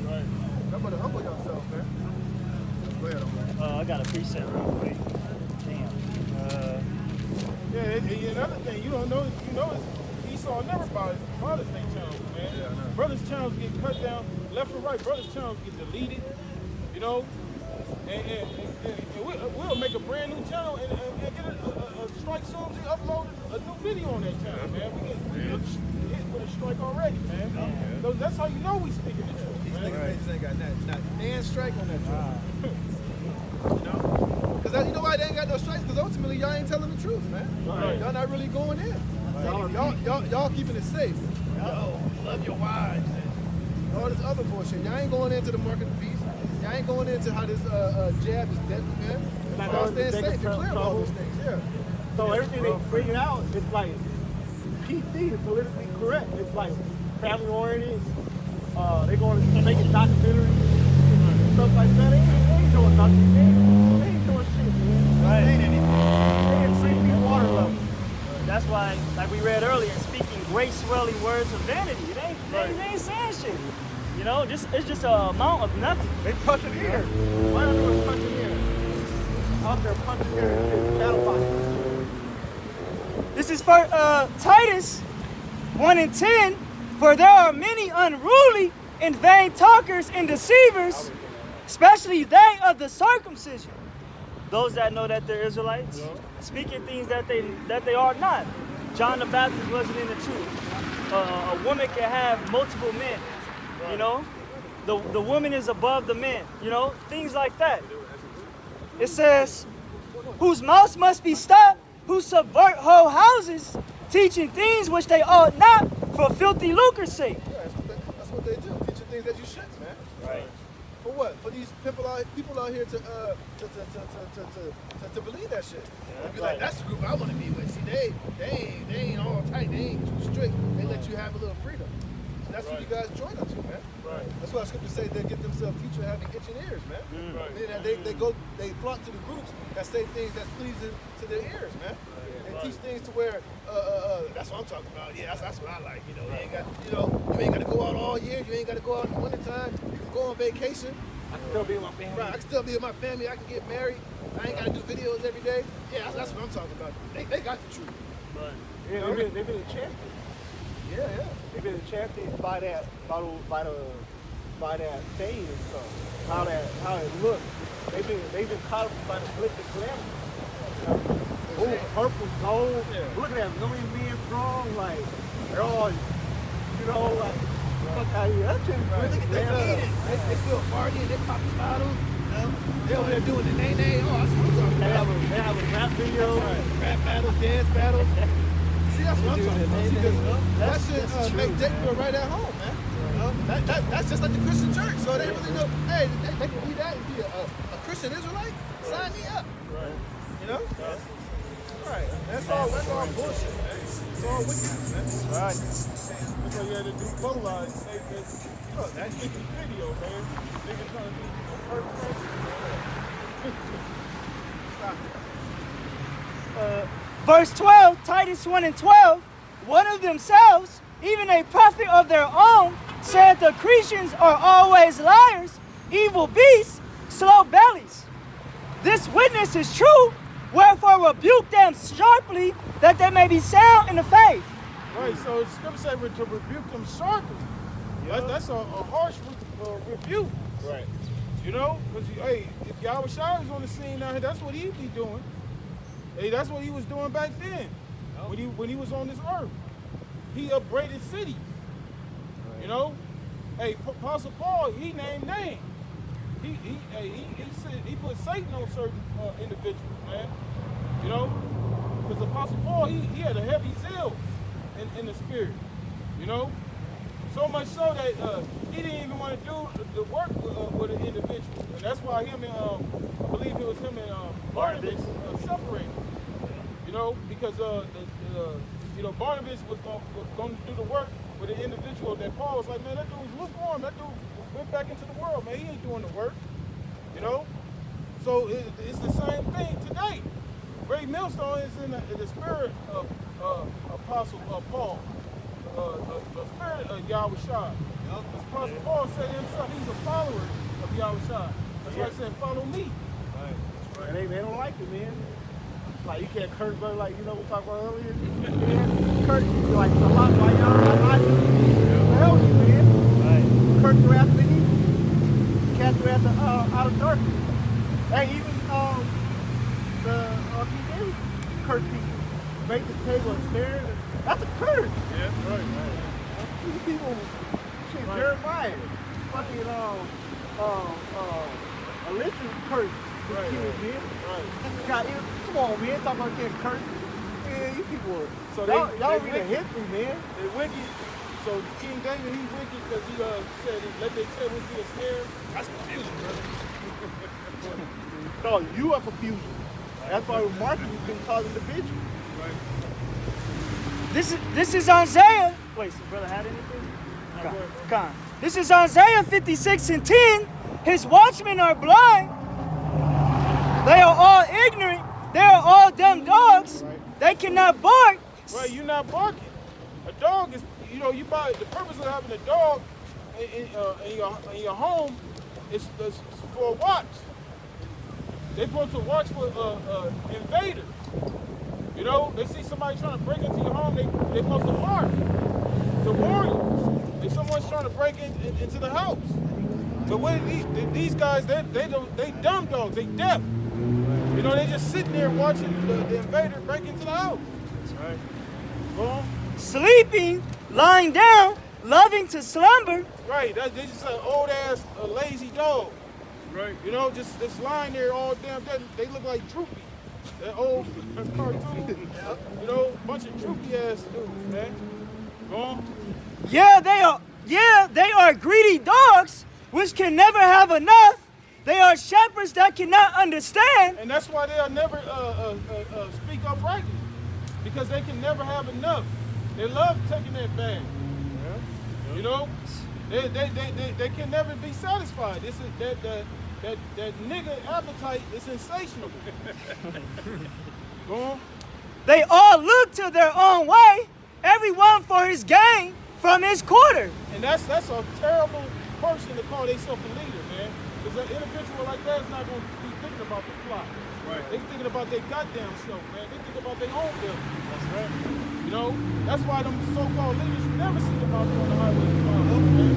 Right. Y'all better humble yourself, man. Go ahead, man. I got a preset real quick. Damn. Yeah, and another thing, you know it's Esau never buys Father's Day channels, man. Yeah, I know. Brothers' channels get cut down left and right. Brothers' channels get deleted, you know. And we'll make a brand new channel and get a strike soon as we upload a new video on that channel, man. We get hit with a strike already, man. So that's how you know we speaking the truth, These man. niggas just ain't got not and strike on that truth. You know? Because you know why they ain't got no strikes? Because ultimately y'all ain't telling the truth, man. Right. Y'all not really going in. Y'all keeping it safe. Yo, love your wives and all this other bullshit. Y'all ain't going into the market of peace. Y'all ain't going into how this jab is deadly, man. Y'all staying safe and clear of all those things, yeah. So everything they bring out, it's like PC, it's politically correct. It's like family oriented. They going to make a documentary and stuff like that. They ain't doing nothing. They ain't doing shit, man. Right. They ain't anything. They ain't treating water level. That's why, like we read earlier, speaking great swelling words of vanity. They ain't saying shit. You know, it's just an amount of nothing. They punching air. Why are they doing punching air? Out there punching air and shit. Battle boxing. This is for Titus 1:10. For there are many unruly and vain talkers and deceivers, especially they of the circumcision. Those that know that they're Israelites, speaking things that they are not. John the Baptist wasn't in the truth. A woman can have multiple men. You know, the woman is above the men. You know, things like that. It says, whose mouths must be stopped, who subvert whole houses, teaching things which they ought not, for filthy lucre's sake. Yeah, that's what they do. Teaching things that you shouldn't, man. Right. For what? For these people out here to believe that shit. And be like, that's the group I want to be with. See, they ain't all tight. They ain't too strict. They let you have a little freedom. So that's what you guys join up to, man. Right. That's why scriptures say they get themselves teachers having itching ears, man. Right. Meaning that they flock to the groups that say things that's pleasing to their ears, man. And teach things to where that's what I'm talking about. Yeah, that's what I like. You know, you ain't got to go out all year. You ain't got to go out in the wintertime. You can go on vacation. I can still be with my family. Right, I can still be with my family. I can get married. I ain't got to do videos every day. Yeah, that's what I'm talking about. They got the truth. Yeah, they've been champions. Yeah, yeah. They've been champions by that fame and stuff. How it looks. They've been caught up by the glitter and glamour. Oh, purple, gold. Look at that, million men strong, like they're all, you know, like fuck out of here. That's just Look at that. They still partying, they pop bottles. They over there doing the nay-nay. Oh, that's what I'm talking about. They have a rap video. Rap battles, dance battles. See, that's what I'm talking about. See, that should make Jake feel right at home, man. That's just like the Christian church. So they really know, hey, they can be that and be a Christian Israelite. Sign me up. Right. You know? Right. That's all bullshit, man. It's all wickedness, man. Right. That's why you had to do both lives. Look, that nigga video, man. Nigga trying to be perfect. Stop it. Verse 12, Titus 1 and 12, one of themselves, even a prophet of their own, said the Cretans are always liars, evil beasts, slow bellies. This witness is true, wherefore rebuke them sharply, that they may be sound in the faith. Right, so the scripture said to rebuke them sharply. That's a harsh rebuke. Right. You know? Because, hey, if Yahweh Shai was on the scene now, that's what he'd be doing. Hey, that's what he was doing back then. When he was on this earth. He upbraided cities. You know? Hey, Apostle Paul, he named names. He put Satan on certain individuals, man. You know? Because Apostle Paul, he had a heavy zeal in the spirit. You know? So much so that he didn't even want to do the work with an individual. And that's why him and, I believe it was him and Barnabas separated. You know, because Barnabas was going to do the work with an individual that Paul was like, man, that dude was lukewarm. That dude went back into the world, man. He ain't doing the work. You know? So it's the same thing today. Great Millstone is in the spirit of Apostle Paul. The spirit of Yahweh Shai. Apostle Paul said himself, he's a follower of Yahweh Shai. That's why he said, follow me. Right. And they don't like it, man. Like, you can't curse, brother, like, you know, we talked about earlier. Man, curse, like, a lot, like, y'all, the hell you, man. Right. Curse you after the evil. Cast you after, out of darkness. Hey, even, the King David curse people. Make the table and stare. That's a curse. Yeah, right. These people, shit, Jeremiah. Fucking, a literal curse. Right. God, come on, man. Talk about getting cursed. Man, you people. So y'all they read the history, man. They wicked. So King David, he's wicked because he said, let their tables be a snare. That's confusion, brother. No, you are confusion. That's why Marcus has been causing division. Right. This is Isaiah. Wait, so brother had anything? Come on. This is Isaiah 56 and 10. His watchmen are blind. They are all ignorant. They are all dumb dogs. Right. They cannot bark. Right, you're not barking. A dog is, you buy the purpose of having a dog in your home is for a watch. They're supposed to watch for invaders. You know, they see somebody trying to break into your home, they're supposed to bark. To warn you. If someone's trying to break into the house. But what these guys, they dumb dogs, they deaf. You know, they just sitting there watching the invader break into the house. That's right. Boom. Sleeping, lying down, loving to slumber. Right, they just an old ass lazy dog. Right. You know, just lying there all damn day. They look like Droopy. That old cartoon. You know, bunch of droopy ass dudes, man. Boom. Yeah, they are greedy dogs, which can never have enough. They are shepherds that cannot understand. And that's why they'll never speak uprightly, because they can never have enough. They love taking that bag. Yeah. You know, they can never be satisfied. This is that nigga appetite is insatiable. Go on. They all look to their own way, everyone for his gain from his quarter. And that's a terrible person to call themselves a leader, man. Because an individual like that is not going to be thinking about the flock. Right. They thinking about their goddamn self, man. They think about their own business. That's right. know, that's why them so-called leaders, you never see them out there on the highway. Man.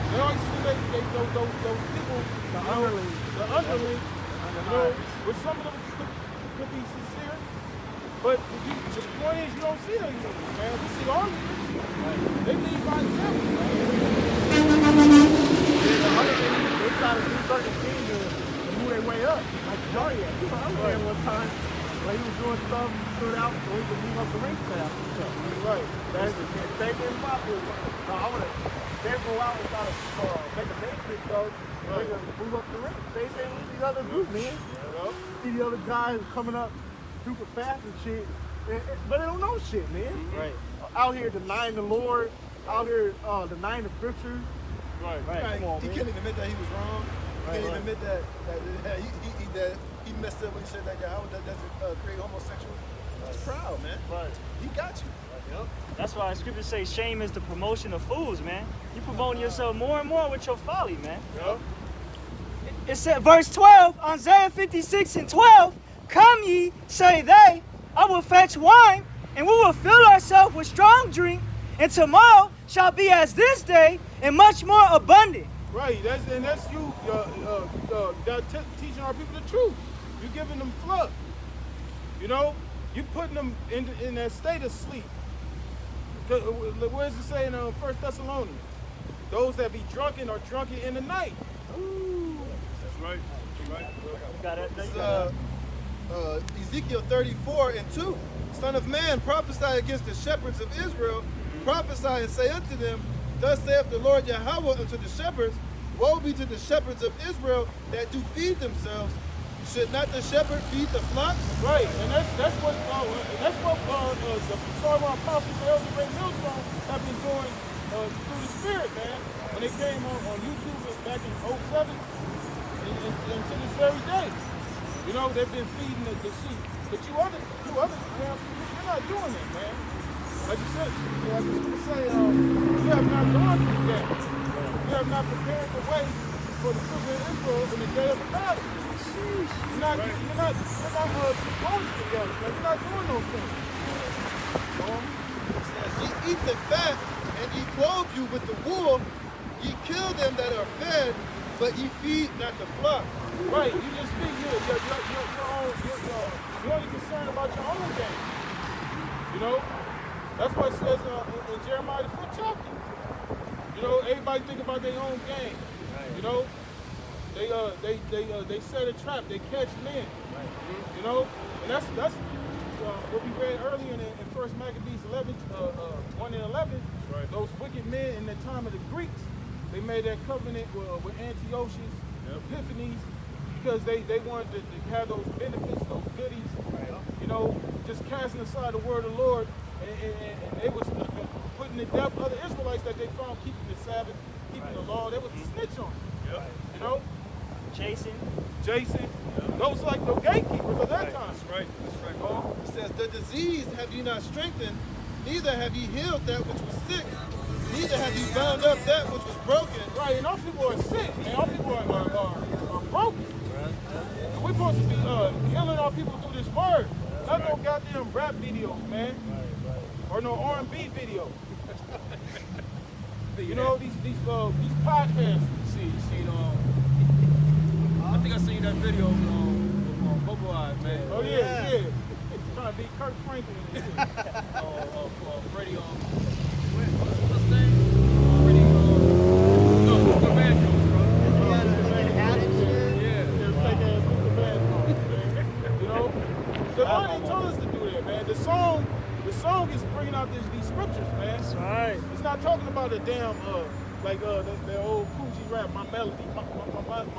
They always see those people, the underlings, you know, which some of them could be sincere, but the point is you don't see them anymore, man. We see all leaders. They lead by example, man. The underlings, they try to do certain things to move their way up. Like Johnny, he was underling one time. When he was doing stuff, he stood out so he could move up the ring staff. Right. That's the same thing popular. No, I want to, they go out and try to make a matrix though. They gonna move up the ring. Same thing with these other groups, man. See the other guys coming up super fast and shit, but they don't know shit, man. Right. Out here denying the Lord, out here denying the scriptures. Right. Come on, He man. can't even admit that he was wrong. He can't even admit that he messed up when he said that Yahweh doesn't create homosexuals. He's proud, man. Right. He got you. That's why scriptures say shame is the promotion of fools, man. You promoting yourself more and more with your folly, man. Yep. It said, verse 12, Isaiah 56 and 12, come ye, say they, I will fetch wine, and we will fill ourselves with strong drink, and tomorrow shall be as this day, and much more abundant. Right. That's you teaching our people the truth. You giving them fluff. You know, you putting them in that state of sleep. Where does it say in 1 Thessalonians? Those that be drunken are drunken in the night. That's right. That's right. You got it. This is Ezekiel 34 and 2. Son of man, prophesy against the shepherds of Israel. Prophesy and say unto them, thus saith the Lord Yahweh unto the shepherds, woe be to the shepherds of Israel that do feed themselves. Should not the shepherd feed the flock? Right, and that's what the former apostles, the Elder Great Millstone, have been doing through the Spirit, man. When they came on YouTube back in 07 and to this very day, you know, they've been feeding the sheep. But you other camps, you're not doing that, man. Like you said, like you say, you have not gone through that. You have not prepared the way for the children of Israel in the day of the battle. You're not going together. Like, you're not doing those things. It says, ye eat the fat, and ye clothe you with the wool. Ye kill them that are fed, but ye feed not the flock. Right, you just feed you're only concerned about your own game. You know? That's what it says in Jeremiah the 5th chapter. You know, everybody think about their own game. You know? They set a trap. They catch men. You know, and that's what we read earlier in 1 Maccabees 11, 1 and 11. Right. Those wicked men in the time of the Greeks, they made that covenant with Antiochus, Epiphanes, because they wanted to have those benefits, those goodies. You know, just casting aside the word of the Lord, and they was putting to death other Israelites that they found keeping the Sabbath, keeping the law. They was snitch on them. You know. Jason. Those like the gatekeepers of that time. That's right. That's right. It says, the disease have ye not strengthened, neither have ye healed that which was sick, neither have ye bound up that which was broken. Right, and our people are sick, and our people are broken. And we're supposed to be healing our people through this word. Not no goddamn rap videos, man. Or no R&B videos. You know, these podcasts. See, I think I seen that video on Bobo Eyes, man. Oh yeah. Trying to be Kirk Franklin. Freddie, what's his name? Freddie, no, the bad jokes, bro. You know, the Lord ain't told us to do that, man. The song is bringing out these scriptures, man. That's right. It's not talking about a damn the old Coogee rap, my melody, my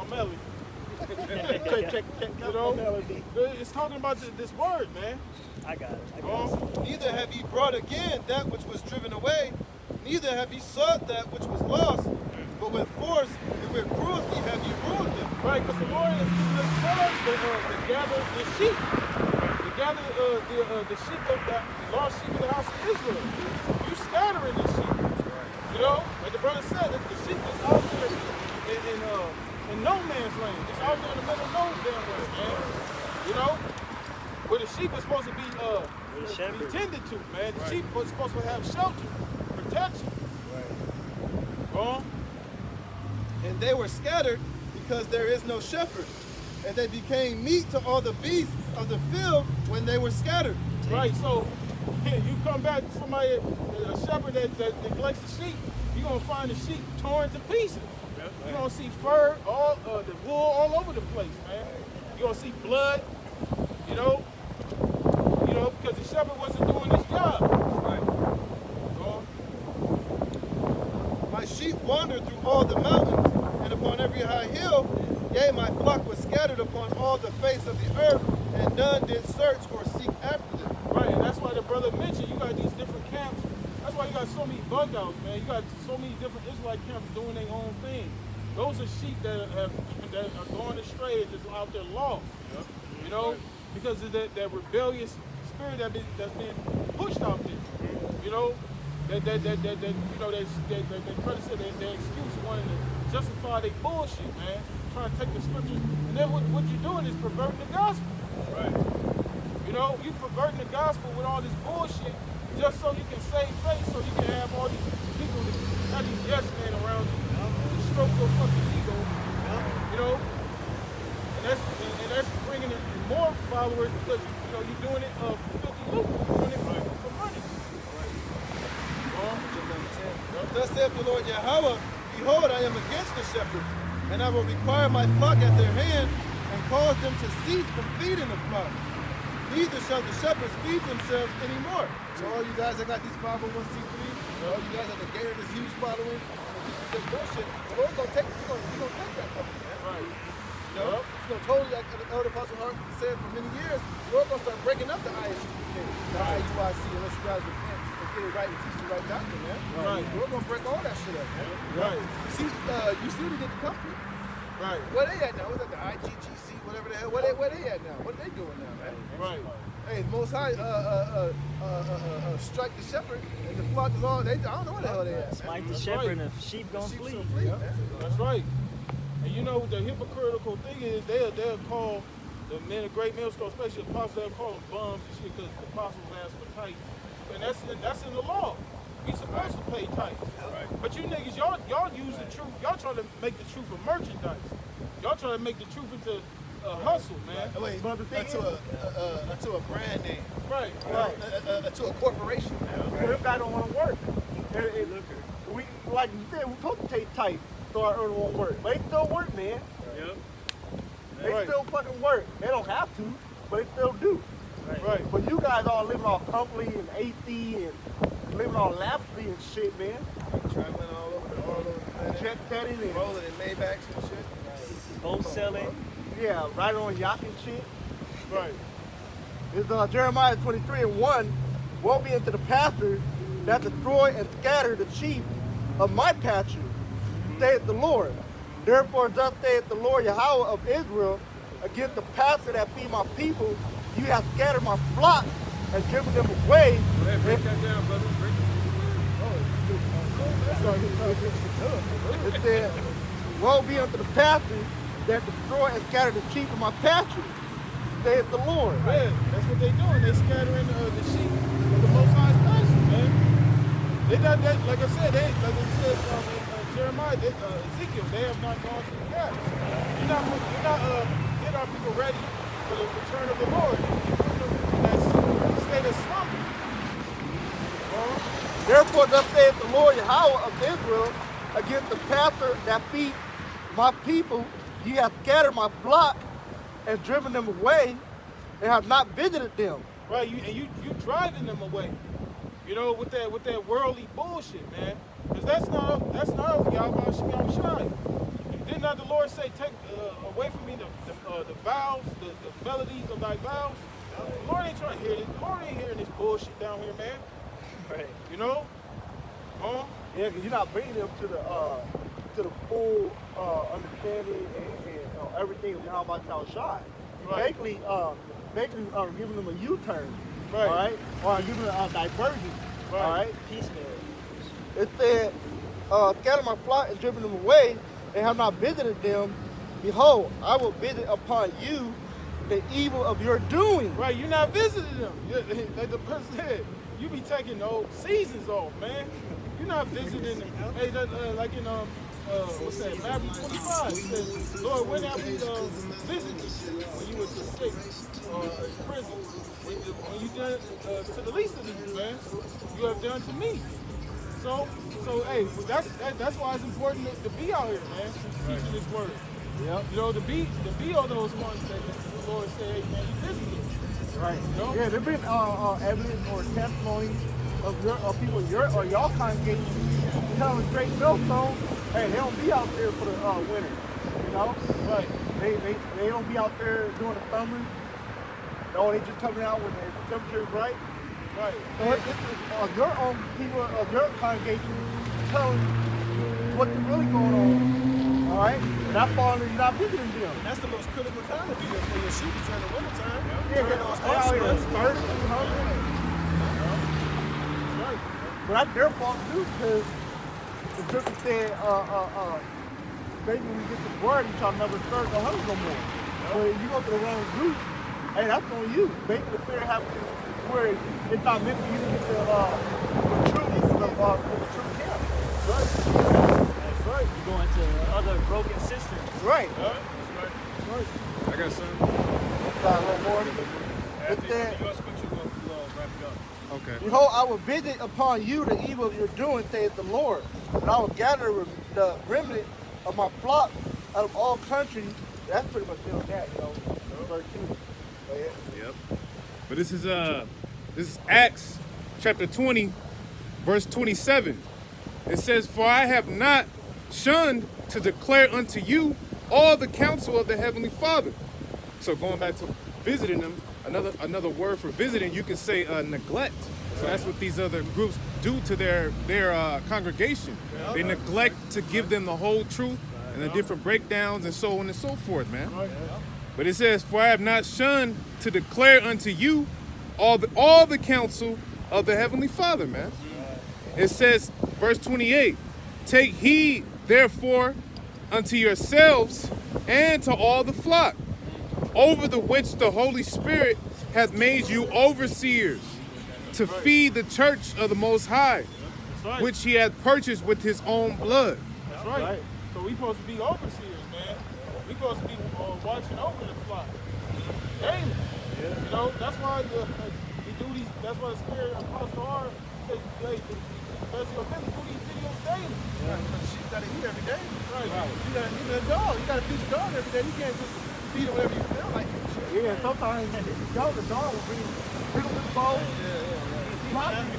melody. check, you know? It's talking about this word, man. I got it. Neither have ye brought again that which was driven away, neither have ye sought that which was lost, but with force and with cruelty have ye ruined them. Right, because the Lord is giving us charge to gather the sheep. To gather the sheep of the lost sheep of the house of Israel. You scattering the sheep. You know, like the brother said, the sheep is out there in no man's land. It's out there in the middle of no damn way, man. You know? Where the sheep is supposed to be shepherd. tended to, man. The sheep was supposed to have shelter, protection. And they were scattered because there is no shepherd. And they became meat to all the beasts of the field when they were scattered. Right, so you come back to somebody, a shepherd that neglects the sheep, you're going to find the sheep torn to pieces. You're going to see fur, the wool all over the place, man. You're going to see blood, you know, because the shepherd wasn't doing his job. My sheep wandered through all the mountains, and upon every high hill, yea, my flock was scattered upon all the face of the earth, and none did search or seek after them. Right, and that's why the brother mentioned you got these different camps. That's why you got so many bug outs, man. You got so many different Israelite camps doing their own thing. Those are sheep that are going astray, just out there lost. You know, because of that rebellious spirit that's been pushed out there. You know, they try to say their excuse wanting to justify their bullshit, man. Trying to take the scriptures, and then what you're doing is perverting the gospel. Right. You know, you perverting the gospel with all this bullshit just so you can save face, so you can have all these people that have these yes men around you, to stroke your fucking ego. You know, and that's bringing in more followers because you're doing it for filthy lucre, you're doing it for money. Thus saith the Lord Yahweh, behold, I am against the shepherds, and I will require my flock at their hand, and cause them to cease from feeding the flock. Neither shall the shepherds feed themselves anymore. So all you guys that got these 501c3s, all you guys that have gained this huge following, this bullshit, the Lord's gonna take that from you, man. Right. You know, it's gonna totally, like Elder Apostle Hart said for many years, the Lord's gonna start breaking up the ISUPK, the IUIC, unless you guys repent and get it right and teach the right doctrine, man. Right. We're gonna break all that shit up, man. Right. You see what he did to Comfort? Right. Where they at now? What's that, the IGGC, whatever the hell? Where they at now? What are they doing now, man? Right. Hey, the Most High strike the shepherd, and the flock is all, I don't know where the hell they at. Smite the That's shepherd right. and the sheep gonna flee. Man. That's right. And you know, the hypocritical thing is they'll call the men of great millstone, especially the apostles, they'll call them bums and shit because the apostles asked for tithes. And that's in the law. We supposed to pay tithes. Right. But you niggas, y'all use the truth. Y'all trying to make the truth a merchandise. Y'all trying to make the truth into a hustle, man. Wait, to a brand name. Right. To a corporation. This guy don't want to work. We, like you said, we're supposed to take tight so our earner won't work. But they still work, man. Yep. They still fucking work. They don't have to, but they still do. Right. But you guys all living off Comfly and AC and living on Lapsley and shit, man. Traveling all over the planet. Jet setting and Rolling in Maybachs and shit. Wholesaling. yeah, right on yacht and shit. Right. It's Jeremiah 23:1. Woe be unto the pastor that destroy and scatter the sheep of my pasture, saith the Lord. Therefore thus saith the Lord Yahweh of Israel, against the pastor that feed my people, you have scattered my flock and driven them away. Go ahead, break that down, brother. Break It said, woe be unto the pastor that destroy and scatter the sheep of my pasture, saith the Lord. Yeah, that's what they doing. They scattering the sheep of the Most High's pasture, man. They got that, like I said, Jeremiah, Ezekiel, they have not gone to the gap. You're not getting our people ready for the return of the Lord. That state of slumber. Therefore thus saith the Lord Yahweh of Israel, against the pastor that feed my people, ye have scattered my flock and driven them away, and have not visited them. Right, you driving them away. You know, with that worldly bullshit, man. Because that's not of Yahweh Shem Shai. Did not the Lord say, take away from me the vows, the melodies of thy vows? The Lord ain't trying to hear this. The Lord ain't hearing this bullshit down here, man. Right. You know? Yeah, because you're not bringing them to the full understanding and everything of Yahweh Shai. Right. Basically giving them a U-turn. Right. All right? Or giving them a diversion. Right. All right? It said, scatter my flock and driven them away, and have not visited them. Behold, I will visit upon you the evil of your doing. Right, you're not visiting them. Like the person said, you be taking those seasons off, man. You're not visiting them. Hey, like in what's that? Matthew 25 says, Lord, when have we visited you when you was sick or in prison? When you done to the least of these, man, you have done to me. So hey, that's why it's important to be out here, man, teaching this word. Yep. You know, to be all those ones that the Lord said, hey man, you visited. Right. You know? Yeah, there's been evidence or testimony of people or y'all congregation telling Great Millstone, hey, they don't be out there for the winter. You know? Right. They don't be out there during the summer. No, they just coming out when the temperature is right. Right. So it's your own people of your congregation telling what's really going on. All right? You're not visiting them. That's the most critical time to be there for your sheep during the wintertime. Yeah, During those they're out here months. thirsty, hungry. That's right. But that's their fault too, because the scripture said, maybe when we get the word, you shall never thirst or hunger no more. But if you go to the wrong group, hey, that's on you. Maybe the spirit happens where it's not meant for you to get the truth of the true camp. That's right. You go into other broken systems. Right. That's right. I got some. A little more. But then, Your scripture will wrap it up. Okay. behold, I will visit upon you the evil of your doing, saith the Lord. And I will gather the remnant of my flock out of all countries. That's pretty much still that, you know. Verse 2. But yeah. Yep. But this is Acts chapter 20, verse 27. It says, "For I have not shunned to declare unto you all the counsel of the Heavenly Father." So going back to visiting them, another word for visiting, you can say neglect. So that's what these other groups do to their congregation. They neglect to give them the whole truth and the different breakdowns and so on and so forth, man. But it says, "For I have not shunned to declare unto you all the counsel of the Heavenly Father," man. It says, verse 28, "Take heed, therefore, unto yourselves and to all the flock, over the which the Holy Spirit hath made you overseers, to feed the church of the Most High, Right. which he hath purchased with his own blood." That's right. So we supposed to be overseers, man. We supposed to be watching over the flock daily. You know, that's why we do these. That's why the Spirit Apostle R says, "Hey, especially do these videos daily." Right. The sheep got to eat every day. Right. You got to eat a dog. You got to feed the dog every day. You can't just feed it whatever you feel like. Yeah, sometimes the dog will bring the bowl.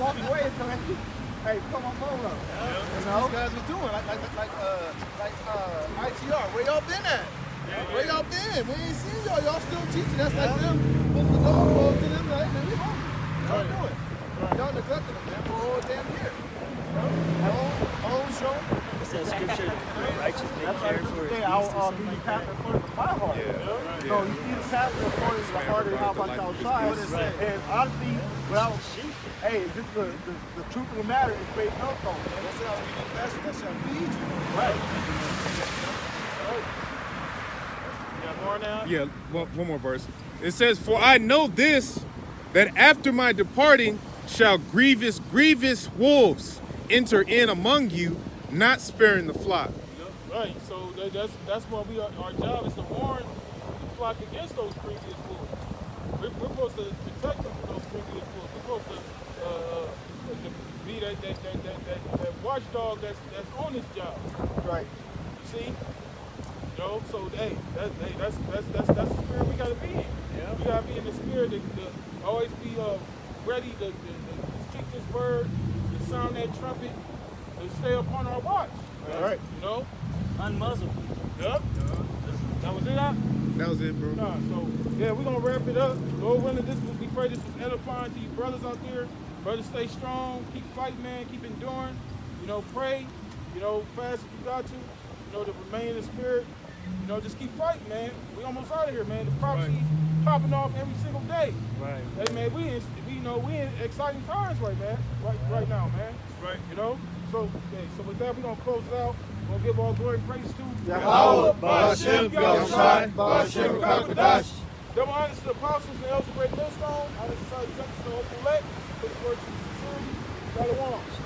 Walk away and come at you. Hey, come on, phone up. That's what these guys was doing. Like ITR. Where y'all been at? Where y'all been? We ain't seen y'all. Y'all still teaching. That's like them putting the dog balls to them. Like, man, we hungry. Y'all doing? Y'all neglecting them, man, for a whole damn year. Own show. It's that scripture, righteous may care for his beast I'll or be something the like pastor that. according to my heart. So you see the pastor according to the heart of how much outside. And honestly, without hey, just the truth of the matter is great millstone. That's how we do pastor. That shall feed you. Right. You got more now? Yeah, one more verse. It says, "For I know this, that after my departing shall grievous wolves enter in among you, not sparing the flock." Right. So that's why our job is to warn the flock against those previous wolves. We're supposed to protect them from those previous wolves. We're supposed to be that watchdog that's on this job. Right. See? You know, so hey, that's the spirit we gotta be in. Yeah. We gotta be in the spirit to always be ready to speak this word, to sound that trumpet, to stay upon our watch. Right. You know? Unmuzzled. Yep. That was it, Doc? That was it, bro. Nah, so yeah, we're gonna wrap it up. Lord willing, we pray this was edifying to you brothers out there. Brothers, stay strong, keep fighting, man, keep enduring. You know, pray, you know, fast if you got to, you know, to remain in the spirit. You know, just keep fighting, man. We almost out of here, man. The prophecies popping off every single day. Right. Hey, man, we in exciting times right now, man. Right. You know? So with that, we're gonna close it out. We're gonna give all glory and praise to Yahweh, Ba'ashem, Yahushai, Ba'ashem, Kakadash. Double honors to the apostles and elders of the great millstone. Honors to the justice of the elect. Put the word to the sincerity. Shalom.